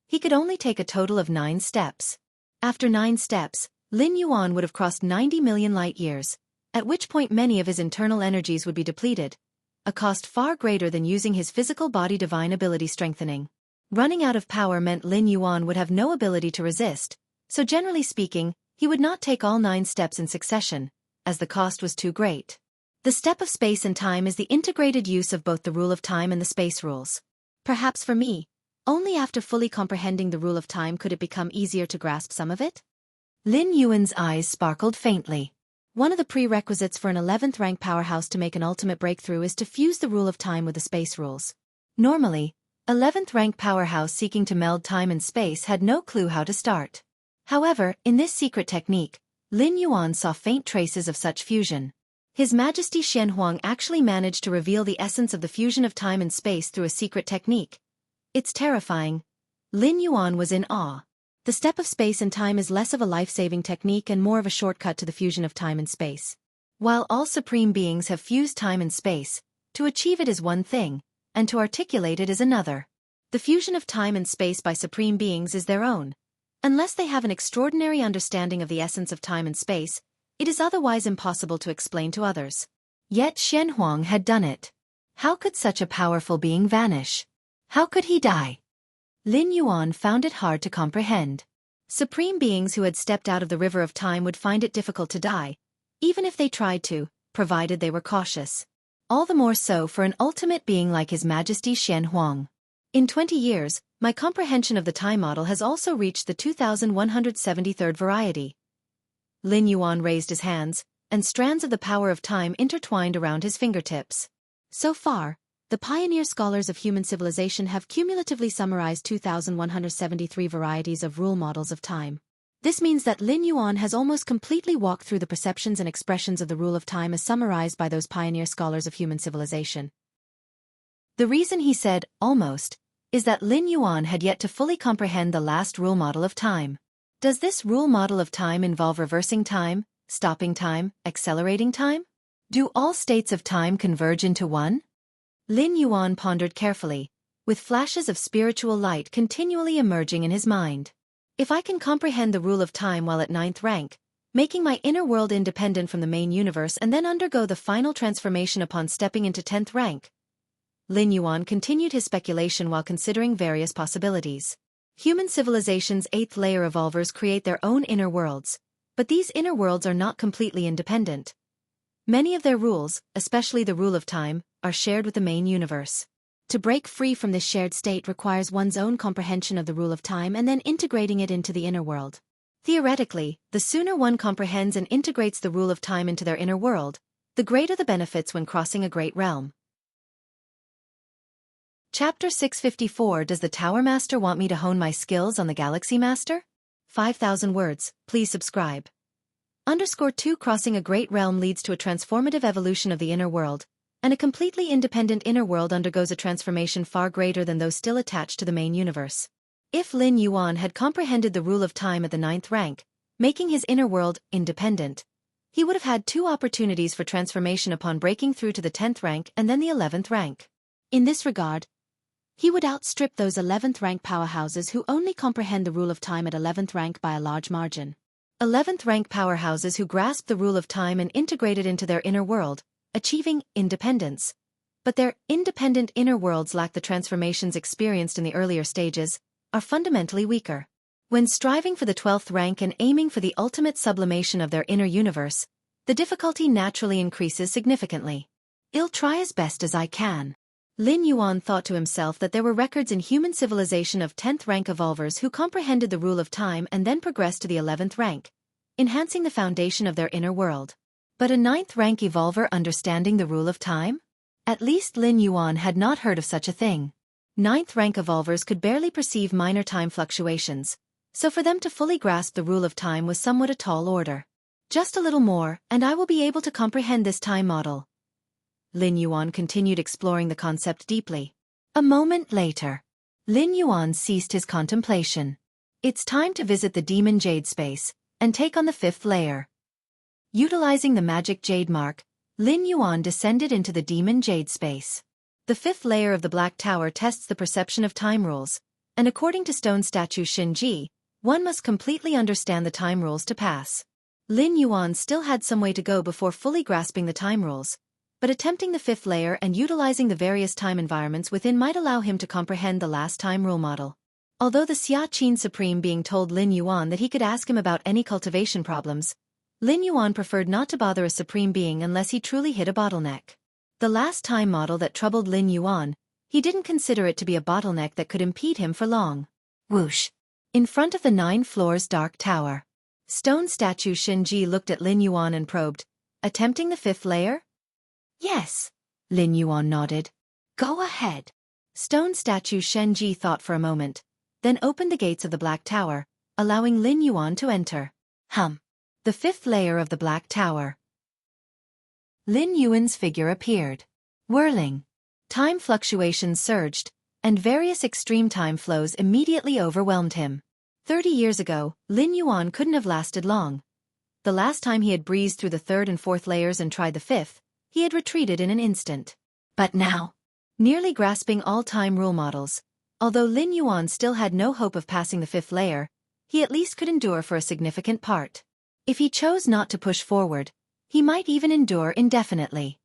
He could only take a total of 9 steps. After 9 steps, Lin Yuan would have crossed 90 million light-years, at which point many of his internal energies would be depleted, a cost far greater than using his physical body divine ability strengthening. Running out of power meant Lin Yuan would have no ability to resist, so generally speaking, he would not take all 9 steps in succession, as the cost was too great. The step of space and time is the integrated use of both the rule of time and the space rules. Perhaps for me, only after fully comprehending the rule of time could it become easier to grasp some of it? Lin Yuan's eyes sparkled faintly. One of the prerequisites for an 11th rank powerhouse to make an ultimate breakthrough is to fuse the rule of time with the space rules. Normally, 11th rank powerhouse seeking to meld time and space had no clue how to start. However, in this secret technique, Lin Yuan saw faint traces of such fusion. His Majesty Xianxia actually managed to reveal the essence of the fusion of time and space through a secret technique. It's terrifying. Lin Yuan was in awe. The step of space and time is less of a life-saving technique and more of a shortcut to the fusion of time and space. While all supreme beings have fused time and space, to achieve it is one thing, and to articulate it is another. The fusion of time and space by supreme beings is their own. Unless they have an extraordinary understanding of the essence of time and space, it is otherwise impossible to explain to others. Yet Xianxia had done it. How could such a powerful being vanish? How could he die? Lin Yuan found it hard to comprehend. Supreme beings who had stepped out of the river of time would find it difficult to die, even if they tried to, provided they were cautious. All the more so for an ultimate being like His Majesty Xianxia. In 20 years, my comprehension of the time model has also reached the 2173rd variety. Lin Yuan raised his hands, and strands of the power of time intertwined around his fingertips. So far, the pioneer scholars of human civilization have cumulatively summarized 2173 varieties of rule models of time. This means that Lin Yuan has almost completely walked through the perceptions and expressions of the rule of time as summarized by those pioneer scholars of human civilization. The reason he said, almost, is that Lin Yuan had yet to fully comprehend the last rule model of time. Does this rule model of time involve reversing time, stopping time, accelerating time? Do all states of time converge into one? Lin Yuan pondered carefully, with flashes of spiritual light continually emerging in his mind. If I can comprehend the rule of time while at 9th rank, making my inner world independent from the main universe and then undergo the final transformation upon stepping into 10th rank. Lin Yuan continued his speculation while considering various possibilities. Human civilization's 8th layer evolvers create their own inner worlds, but these inner worlds are not completely independent. Many of their rules, especially the rule of time, are shared with the main universe. To break free from this shared state requires one's own comprehension of the rule of time and then integrating it into the inner world. Theoretically, the sooner one comprehends and integrates the rule of time into their inner world, the greater the benefits when crossing a great realm. Chapter 654. Does the Tower Master want me to hone my skills on the Galaxy Master? 5,000 words, please subscribe. _2 Crossing a great realm leads to a transformative evolution of the inner world, and a completely independent inner world undergoes a transformation far greater than those still attached to the main universe. If Lin Yuan had comprehended the rule of time at the 9th rank, making his inner world independent, he would have had 2 opportunities for transformation upon breaking through to the 10th rank and then the 11th rank. In this regard, he would outstrip those 11th rank powerhouses who only comprehend the rule of time at 11th rank by a large margin. 11th rank powerhouses who grasp the rule of time and integrate it into their inner world, achieving independence. But their independent inner worlds lack the transformations experienced in the earlier stages, are fundamentally weaker. When striving for the 12th rank and aiming for the ultimate sublimation of their inner universe, the difficulty naturally increases significantly. I'll try as best as I can. Lin Yuan thought to himself that there were records in human civilization of 10th rank evolvers who comprehended the rule of time and then progressed to the 11th rank, enhancing the foundation of their inner world. But a 9th rank evolver understanding the rule of time? At least Lin Yuan had not heard of such a thing. 9th rank evolvers could barely perceive minor time fluctuations, so for them to fully grasp the rule of time was somewhat a tall order. Just a little more, and I will be able to comprehend this time model. Lin Yuan continued exploring the concept deeply. A moment later, Lin Yuan ceased his contemplation. It's time to visit the demon jade space, and take on the 5th layer. Utilizing the magic jade mark, Lin Yuan descended into the demon jade space. The 5th layer of the Black Tower tests the perception of time rules, and according to stone statue Xinji, one must completely understand the time rules to pass. Lin Yuan still had some way to go before fully grasping the time rules, but attempting the 5th layer and utilizing the various time environments within might allow him to comprehend the last time rule model. Although the Xia Qin Supreme being told Lin Yuan that he could ask him about any cultivation problems, Lin Yuan preferred not to bother a Supreme Being unless he truly hit a bottleneck. The last time model that troubled Lin Yuan, he didn't consider it to be a bottleneck that could impede him for long. Whoosh! In front of the 9 floors dark tower. Stone statue Xinji looked at Lin Yuan and probed, attempting the 5th layer? Yes. Lin Yuan nodded. Go ahead. Stone statue Xinji thought for a moment, then opened the gates of the Black Tower, allowing Lin Yuan to enter. The 5th layer of the Black Tower. Lin Yuan's figure appeared. Whirling. Time fluctuations surged, and various extreme time flows immediately overwhelmed him. 30 years ago, Lin Yuan couldn't have lasted long. The last time he had breezed through the 3rd and 4th layers and tried the 5th, he had retreated in an instant. But now, nearly grasping all time rule models, although Lin Yuan still had no hope of passing the 5th layer, he at least could endure for a significant part. If he chose not to push forward, he might even endure indefinitely.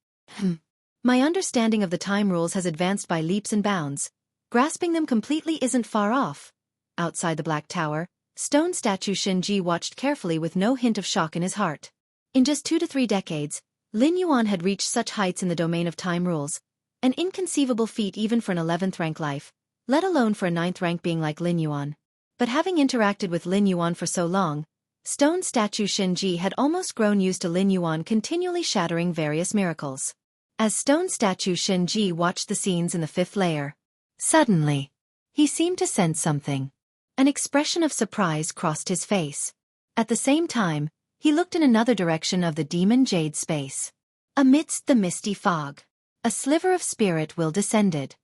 My understanding of the time rules has advanced by leaps and bounds. Grasping them completely isn't far off. Outside the Black Tower, stone statue Xinji watched carefully with no hint of shock in his heart. In just 2 to 3 decades, Lin Yuan had reached such heights in the domain of time rules, an inconceivable feat even for an 11th rank life, let alone for a 9th rank being like Lin Yuan. But having interacted with Lin Yuan for so long, stone statue Xinji had almost grown used to Lin Yuan continually shattering various miracles. As stone statue Xinji watched the scenes in the 5th layer, suddenly, he seemed to sense something. An expression of surprise crossed his face. At the same time, he looked in another direction of the demon jade space. Amidst the misty fog, a sliver of spirit will descended.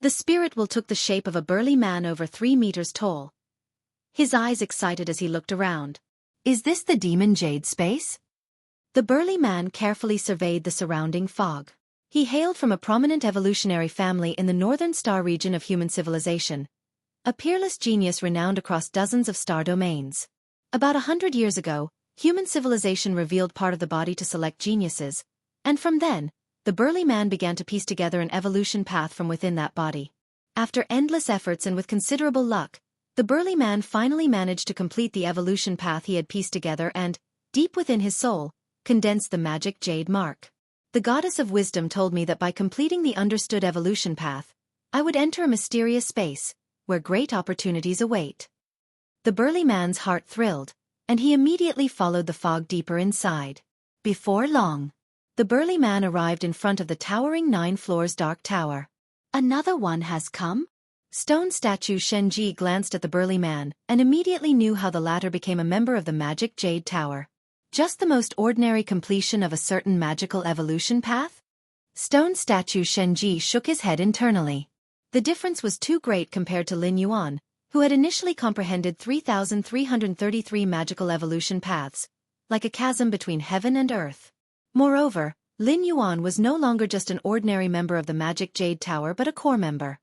The spirit will took the shape of a burly man over 3 meters tall. His eyes excited as he looked around. Is this the demon jade space? The burly man carefully surveyed the surrounding fog. He hailed from a prominent evolutionary family in the northern star region of human civilization, a peerless genius renowned across dozens of star domains. About 100 years ago, human civilization revealed part of the body to select geniuses, and from then, the burly man began to piece together an evolution path from within that body. After endless efforts and with considerable luck, the burly man finally managed to complete the evolution path he had pieced together and, deep within his soul, condensed the magic jade mark. The goddess of wisdom told me that by completing the understood evolution path, I would enter a mysterious space, where great opportunities await. The burly man's heart thrilled, and he immediately followed the fog deeper inside. Before long, the burly man arrived in front of the towering 9 floors dark tower. Another one has come? Stone statue Xinji glanced at the burly man and immediately knew how the latter became a member of the magic jade tower. Just the most ordinary completion of a certain magical evolution path? Stone statue Xinji shook his head internally. The difference was too great compared to Lin Yuan, who had initially comprehended 3,333 magical evolution paths, like a chasm between heaven and earth. Moreover, Lin Yuan was no longer just an ordinary member of the Magic Jade Tower but a core member.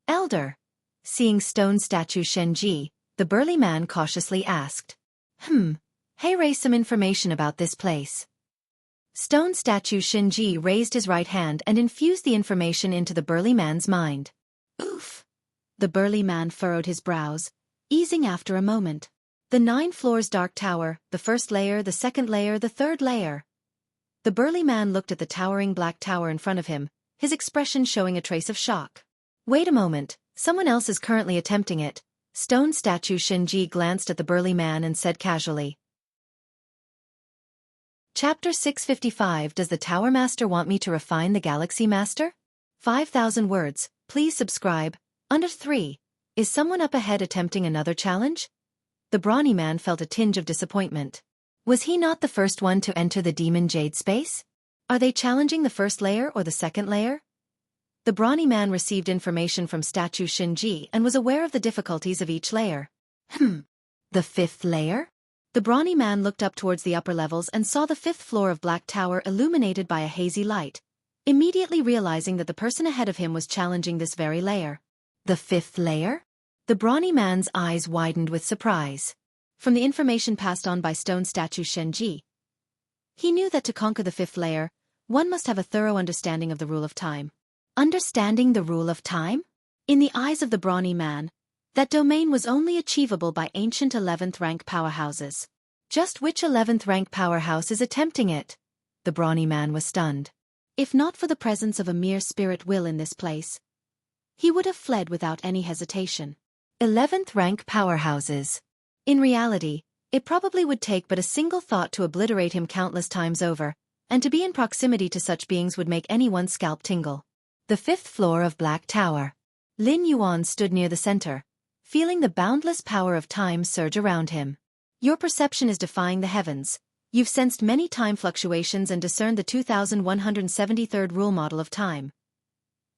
Elder. Seeing stone statue Xinji, the burly man cautiously asked. Hey, raise some information about this place. Stone statue Xinji raised his right hand and infused the information into the burly man's mind. Oof. The burly man furrowed his brows, easing after a moment. The 9 floors dark tower, the 1st layer, the 2nd layer, the 3rd layer. The burly man looked at the towering black tower in front of him, his expression showing a trace of shock. Wait a moment, someone else is currently attempting it. Stone statue Xinji glanced at the burly man and said casually. Chapter 655. Does the Tower Master want me to refine the Galaxy Master? 5,000 words. Please subscribe. Under 3. Is someone up ahead attempting another challenge? The brawny man felt a tinge of disappointment. Was he not the first one to enter the demon jade space? Are they challenging the first layer or the second layer? The brawny man received information from statue Xinji and was aware of the difficulties of each layer. The fifth layer? The brawny man looked up towards the upper levels and saw the fifth floor of Black Tower illuminated by a hazy light, immediately realizing that the person ahead of him was challenging this very layer. The fifth layer? The brawny man's eyes widened with surprise. From the information passed on by stone statue Xinji, he knew that to conquer the fifth layer, one must have a thorough understanding of the rule of time. Understanding the rule of time? In the eyes of the brawny man, that domain was only achievable by ancient 11th rank powerhouses. Just which 11th rank powerhouse is attempting it? The brawny man was stunned. If not for the presence of a mere spirit will in this place, he would have fled without any hesitation. 11th rank powerhouses. In reality, it probably would take but a single thought to obliterate him countless times over, and to be in proximity to such beings would make anyone's scalp tingle. The fifth floor of Black Tower. Lin Yuan stood near the center, feeling the boundless power of time surge around him. Your perception is defying the heavens. You've sensed many time fluctuations and discerned the 2173rd rule model of time.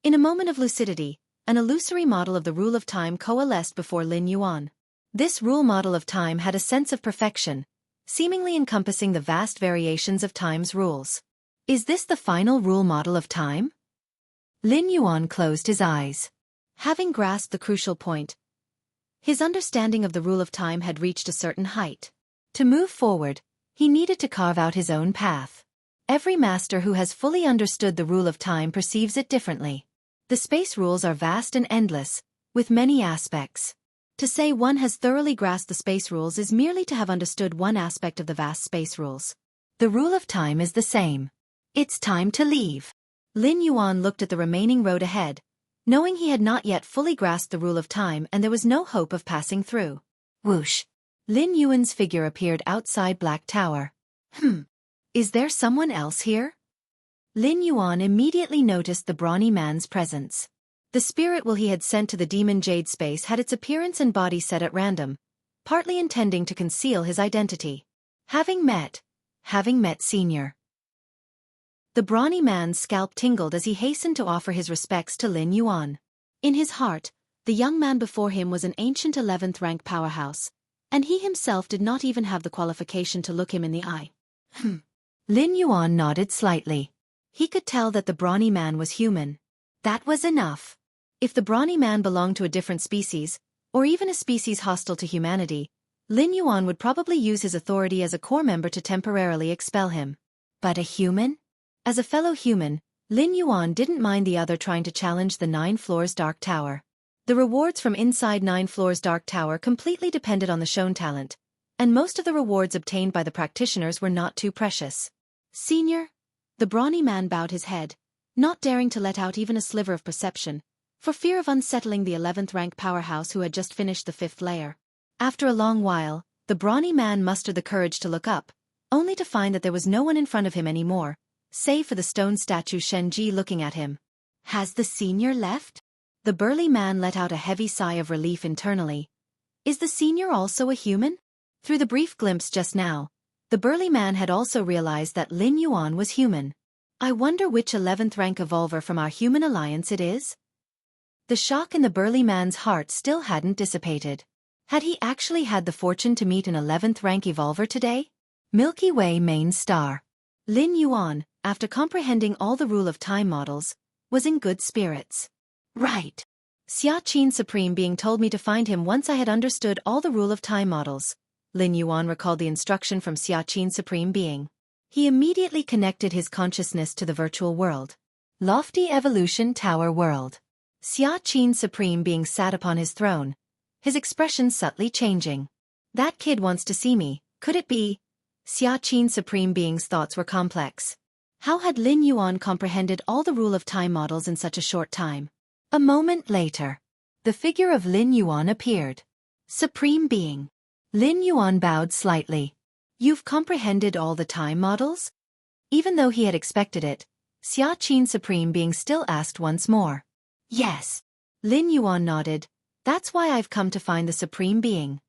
In a moment of lucidity, an illusory model of the rule of time coalesced before Lin Yuan. This rule model of time had a sense of perfection, seemingly encompassing the vast variations of time's rules. Is this the final rule model of time? Lin Yuan closed his eyes. Having grasped the crucial point, his understanding of the rule of time had reached a certain height. To move forward, he needed to carve out his own path. Every master who has fully understood the rule of time perceives it differently. The space rules are vast and endless, with many aspects. To say one has thoroughly grasped the space rules is merely to have understood one aspect of the vast space rules. The rule of time is the same. It's time to leave. Lin Yuan looked at the remaining road ahead, knowing he had not yet fully grasped the rule of time and there was no hope of passing through. Whoosh! Lin Yuan's figure appeared outside Black Tower. Is there someone else here? Lin Yuan immediately noticed the brawny man's presence. The spirit will he had sent to the demon jade space had its appearance and body set at random, partly intending to conceal his identity. Having met Senior. The brawny man's scalp tingled as he hastened to offer his respects to Lin Yuan. In his heart, the young man before him was an ancient 11th rank powerhouse, and he himself did not even have the qualification to look him in the eye. Lin Yuan nodded slightly. He could tell that the brawny man was human. That was enough. If the brawny man belonged to a different species, or even a species hostile to humanity, Lin Yuan would probably use his authority as a core member to temporarily expel him. But a human? As a fellow human, Lin Yuan didn't mind the other trying to challenge the 9 floors Dark Tower. The rewards from inside 9 floors Dark Tower completely depended on the shown talent, and most of the rewards obtained by the practitioners were not too precious. Senior? The brawny man bowed his head, not daring to let out even a sliver of perception, for fear of unsettling the 11th rank powerhouse who had just finished the 5th layer. After a long while, the brawny man mustered the courage to look up, only to find that there was no one in front of him anymore, save for the stone statue Xinji looking at him. Has the senior left? The burly man let out a heavy sigh of relief internally. Is the senior also a human? Through the brief glimpse just now, the burly man had also realized that Lin Yuan was human. I wonder which 11th rank evolver from our human alliance it is? The shock in the burly man's heart still hadn't dissipated. Had he actually had the fortune to meet an 11th rank evolver today? Milky Way main star. Lin Yuan, after comprehending all the rule of time models, was in good spirits. Right. Xianxia Supreme being told me to find him once I had understood all the rule of time models. Lin Yuan recalled the instruction from Xianxia Supreme being. He immediately connected his consciousness to the virtual world. Lofty Evolution Tower World. Xianxia Supreme being sat upon his throne, his expression subtly changing. That kid wants to see me, could it be? Xianxia Supreme being's thoughts were complex. How had Lin Yuan comprehended all the rule of time models in such a short time? A moment later, the figure of Lin Yuan appeared. Supreme being. Lin Yuan bowed slightly. You've comprehended all the time models? Even though he had expected it, Xianxia Supreme being still asked once more. Yes. Lin Yuan nodded, That's why I've come to find the Supreme Being.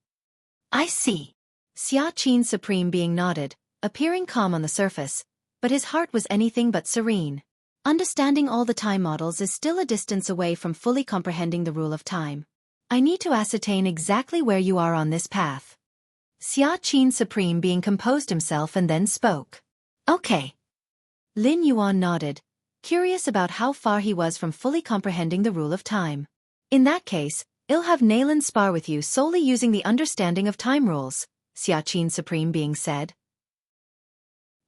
I see. Xiaxin's Supreme Being nodded, appearing calm on the surface, but his heart was anything but serene. Understanding all the time models is still a distance away from fully comprehending the rule of time. I need to ascertain exactly where you are on this path. Xiaxin's Supreme Being composed himself and then spoke. Okay. Lin Yuan nodded, curious about how far he was from fully comprehending the rule of time. In that case, I'll have Nalan spar with you solely using the understanding of time rules, Xiaxin's Supreme Being said.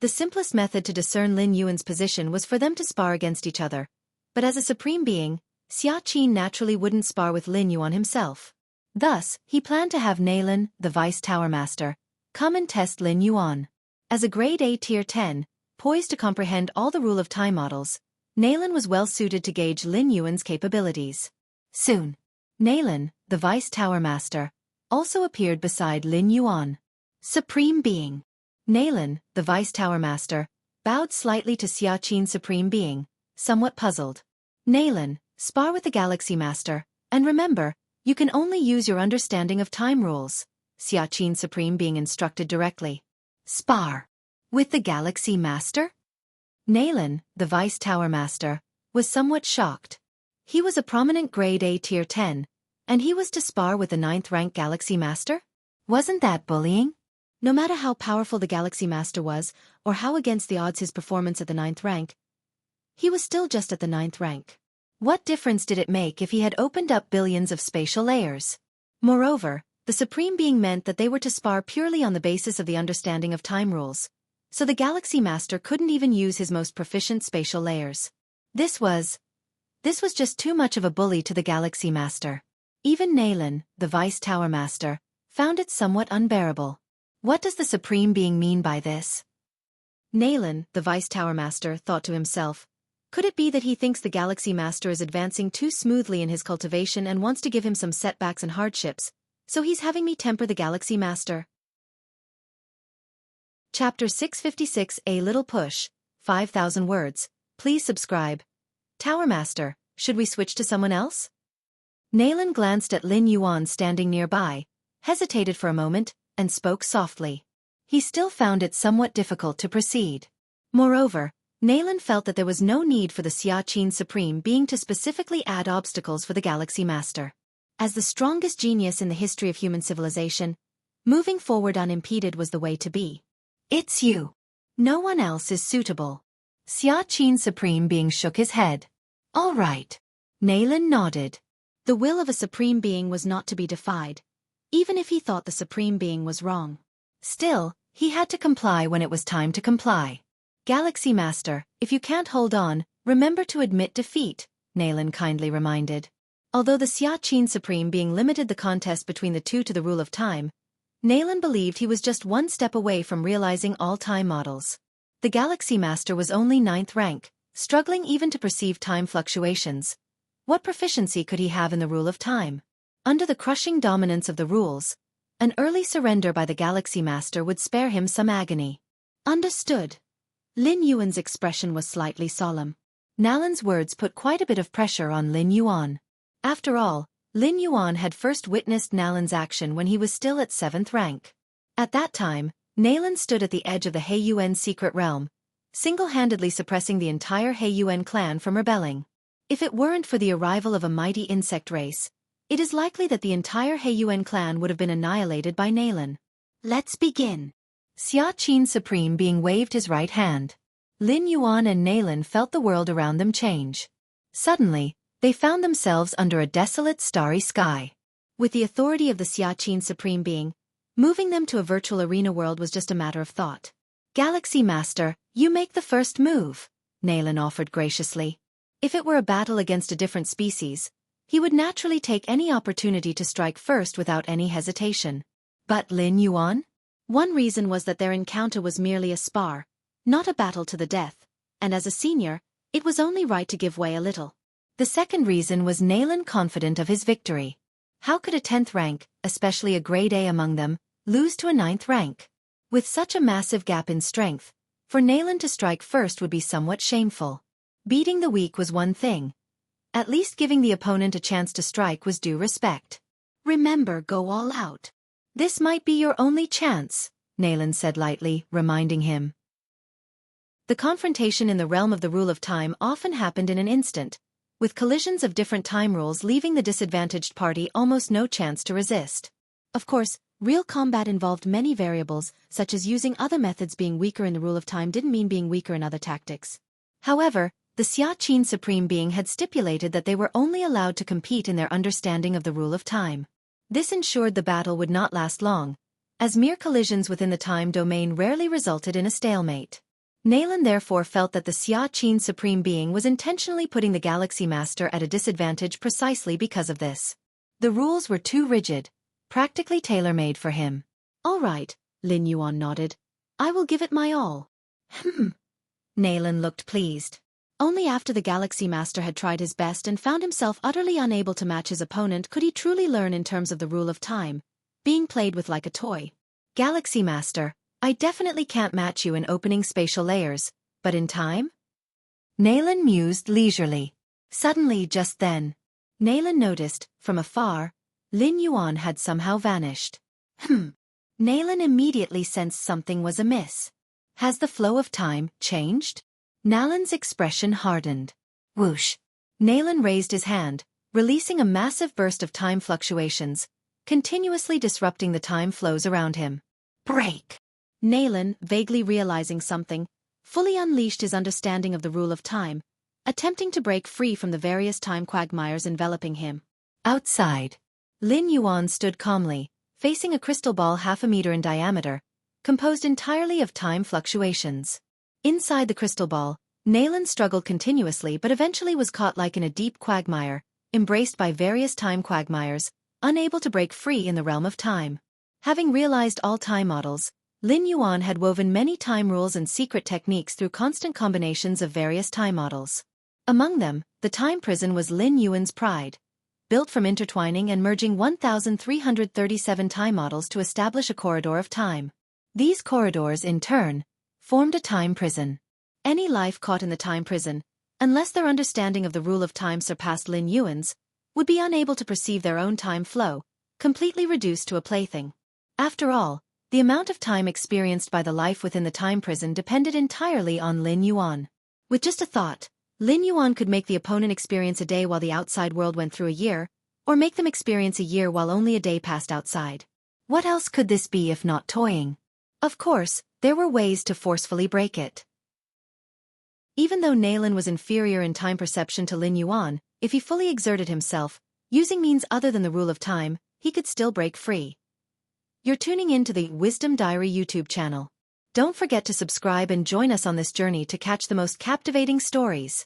The simplest method to discern Lin Yuan's position was for them to spar against each other, but as a Supreme Being, Xiaxin naturally wouldn't spar with Lin Yuan himself. Thus, he planned to have Nalan, the Vice Tower Master, come and test Lin Yuan. As a Grade A Tier 10, poised to comprehend all the rule of time models, Nalan was well suited to gauge Lin Yuan's capabilities. Soon, Nalan, the Vice Tower Master, also appeared beside Lin Yuan. Supreme Being. Nalan, the Vice Tower Master, bowed slightly to Xiaxin's Supreme Being, somewhat puzzled. Nalan, spar with the Galaxy Master, and remember, you can only use your understanding of time rules, Xiaxin's Supreme Being instructed directly. Spar. With the Galaxy Master? Nalan, the Vice Tower Master, was somewhat shocked. He was a prominent Grade A Tier 10, and he was to spar with the 9th rank Galaxy Master? Wasn't that bullying? No matter how powerful the Galaxy Master was, or how against the odds his performance at the 9th rank, he was still just at the 9th rank. What difference did it make if he had opened up billions of spatial layers? Moreover, the Supreme Being meant that they were to spar purely on the basis of the understanding of time rules, so the Galaxy Master couldn't even use his most proficient spatial layers. This was just too much of a bully to the Galaxy Master. Even Nalan, the Vice Tower Master, found it somewhat unbearable. What does the Supreme Being mean by this? Nalan, the Vice Tower Master, thought to himself, could it be that he thinks the Galaxy Master is advancing too smoothly in his cultivation and wants to give him some setbacks and hardships, so he's having me temper the Galaxy Master? Chapter 656 A Little Push, 5,000 words, please subscribe. Tower Master, should we switch to someone else? Nalan glanced at Lin Yuan standing nearby, hesitated for a moment, and spoke softly. He still found it somewhat difficult to proceed. Moreover, Nalan felt that there was no need for the Xiaxin Supreme Being to specifically add obstacles for the Galaxy Master. As the strongest genius in the history of human civilization, moving forward unimpeded was the way to be. It's you. No one else is suitable. Xiaxin Supreme Being shook his head. All right. Nalan nodded. The will of a Supreme Being was not to be defied, even if he thought the Supreme Being was wrong. Still, he had to comply when it was time to comply. Galaxy Master, if you can't hold on, remember to admit defeat, Nalan kindly reminded. Although the Xiaxin Supreme Being limited the contest between the two to the rule of time, Nalan believed he was just one step away from realizing all time models. The Galaxy Master was only 9th rank, struggling even to perceive time fluctuations. What proficiency could he have in the rule of time? Under the crushing dominance of the rules, an early surrender by the Galaxy Master would spare him some agony. Understood. Lin Yuan's expression was slightly solemn. Nalan's words put quite a bit of pressure on Lin Yuan. After all, Lin Yuan had first witnessed Nalan's action when he was still at 7th rank. At that time, Nalan stood at the edge of the He Yuan secret realm, single-handedly suppressing the entire He Yuan clan from rebelling. If it weren't for the arrival of a mighty insect race, it is likely that the entire He Yuan clan would have been annihilated by Nalan. Let's begin. Xiaxin Supreme Being waved his right hand. Lin Yuan and Nalan felt the world around them change. Suddenly, they found themselves under a desolate starry sky. With the authority of the Xiaxin Supreme Being, moving them to a virtual arena world was just a matter of thought. Galaxy Master, you make the first move, Nalan offered graciously. If it were a battle against a different species, he would naturally take any opportunity to strike first without any hesitation. But Lin Yuan? One reason was that their encounter was merely a spar, not a battle to the death, and as a senior, it was only right to give way a little. The second reason was Nalan confident of his victory. How could a 10th rank, especially a Grade A among them, lose to a 9th rank? With such a massive gap in strength, for Nalan to strike first would be somewhat shameful. Beating the weak was one thing, At least giving the opponent a chance to strike was due respect. Remember, go all out. This might be your only chance, Nayland said lightly, reminding him. The confrontation in the realm of the rule of time often happened in an instant, with collisions of different time rules leaving the disadvantaged party almost no chance to resist. Of course, real combat involved many variables, such as using other methods. Being weaker in the rule of time didn't mean being weaker in other tactics. However, the Xianxia Supreme Being had stipulated that they were only allowed to compete in their understanding of the rule of time. This ensured the battle would not last long, as mere collisions within the time domain rarely resulted in a stalemate. Nayland therefore felt that the Xianxia Supreme Being was intentionally putting the Galaxy Master at a disadvantage precisely because of this. The rules were too rigid, practically tailor-made for him. All right, Lin Yuan nodded. I will give it my all. Nayland looked pleased. Only after the Galaxy Master had tried his best and found himself utterly unable to match his opponent could he truly learn in terms of the rule of time, being played with like a toy. Galaxy Master, I definitely can't match you in opening spatial layers, but in time? Nayland mused leisurely. Suddenly, just then, Nayland noticed, from afar, Lin Yuan had somehow vanished. Nayland immediately sensed something was amiss. Has the flow of time changed? Nayland's expression hardened. Whoosh! Nayland raised his hand, releasing a massive burst of time fluctuations, continuously disrupting the time flows around him. Break! Nayland, vaguely realizing something, fully unleashed his understanding of the rule of time, attempting to break free from the various time quagmires enveloping him. Outside, Lin Yuan stood calmly, facing a crystal ball half a meter in diameter, composed entirely of time fluctuations. Inside the crystal ball, Nayland struggled continuously but eventually was caught like in a deep quagmire, embraced by various time quagmires, unable to break free in the realm of time. Having realized all time models, Lin Yuan had woven many time rules and secret techniques through constant combinations of various time models. Among them, the time prison was Lin Yuan's pride, built from intertwining and merging 1,337 time models to establish a corridor of time. These corridors, in turn, formed a time prison. Any life caught in the time prison, unless their understanding of the rule of time surpassed Lin Yuan's, would be unable to perceive their own time flow, completely reduced to a plaything. After all, the amount of time experienced by the life within the time prison depended entirely on Lin Yuan. With just a thought, Lin Yuan could make the opponent experience a day while the outside world went through a year, or make them experience a year while only a day passed outside. What else could this be if not toying? Of course, there were ways to forcefully break it. Even though Nayland was inferior in time perception to Lin Yuan, if he fully exerted himself, using means other than the rule of time, he could still break free. You're tuning in to the Wisdom Diary YouTube channel. Don't forget to subscribe and join us on this journey to catch the most captivating stories.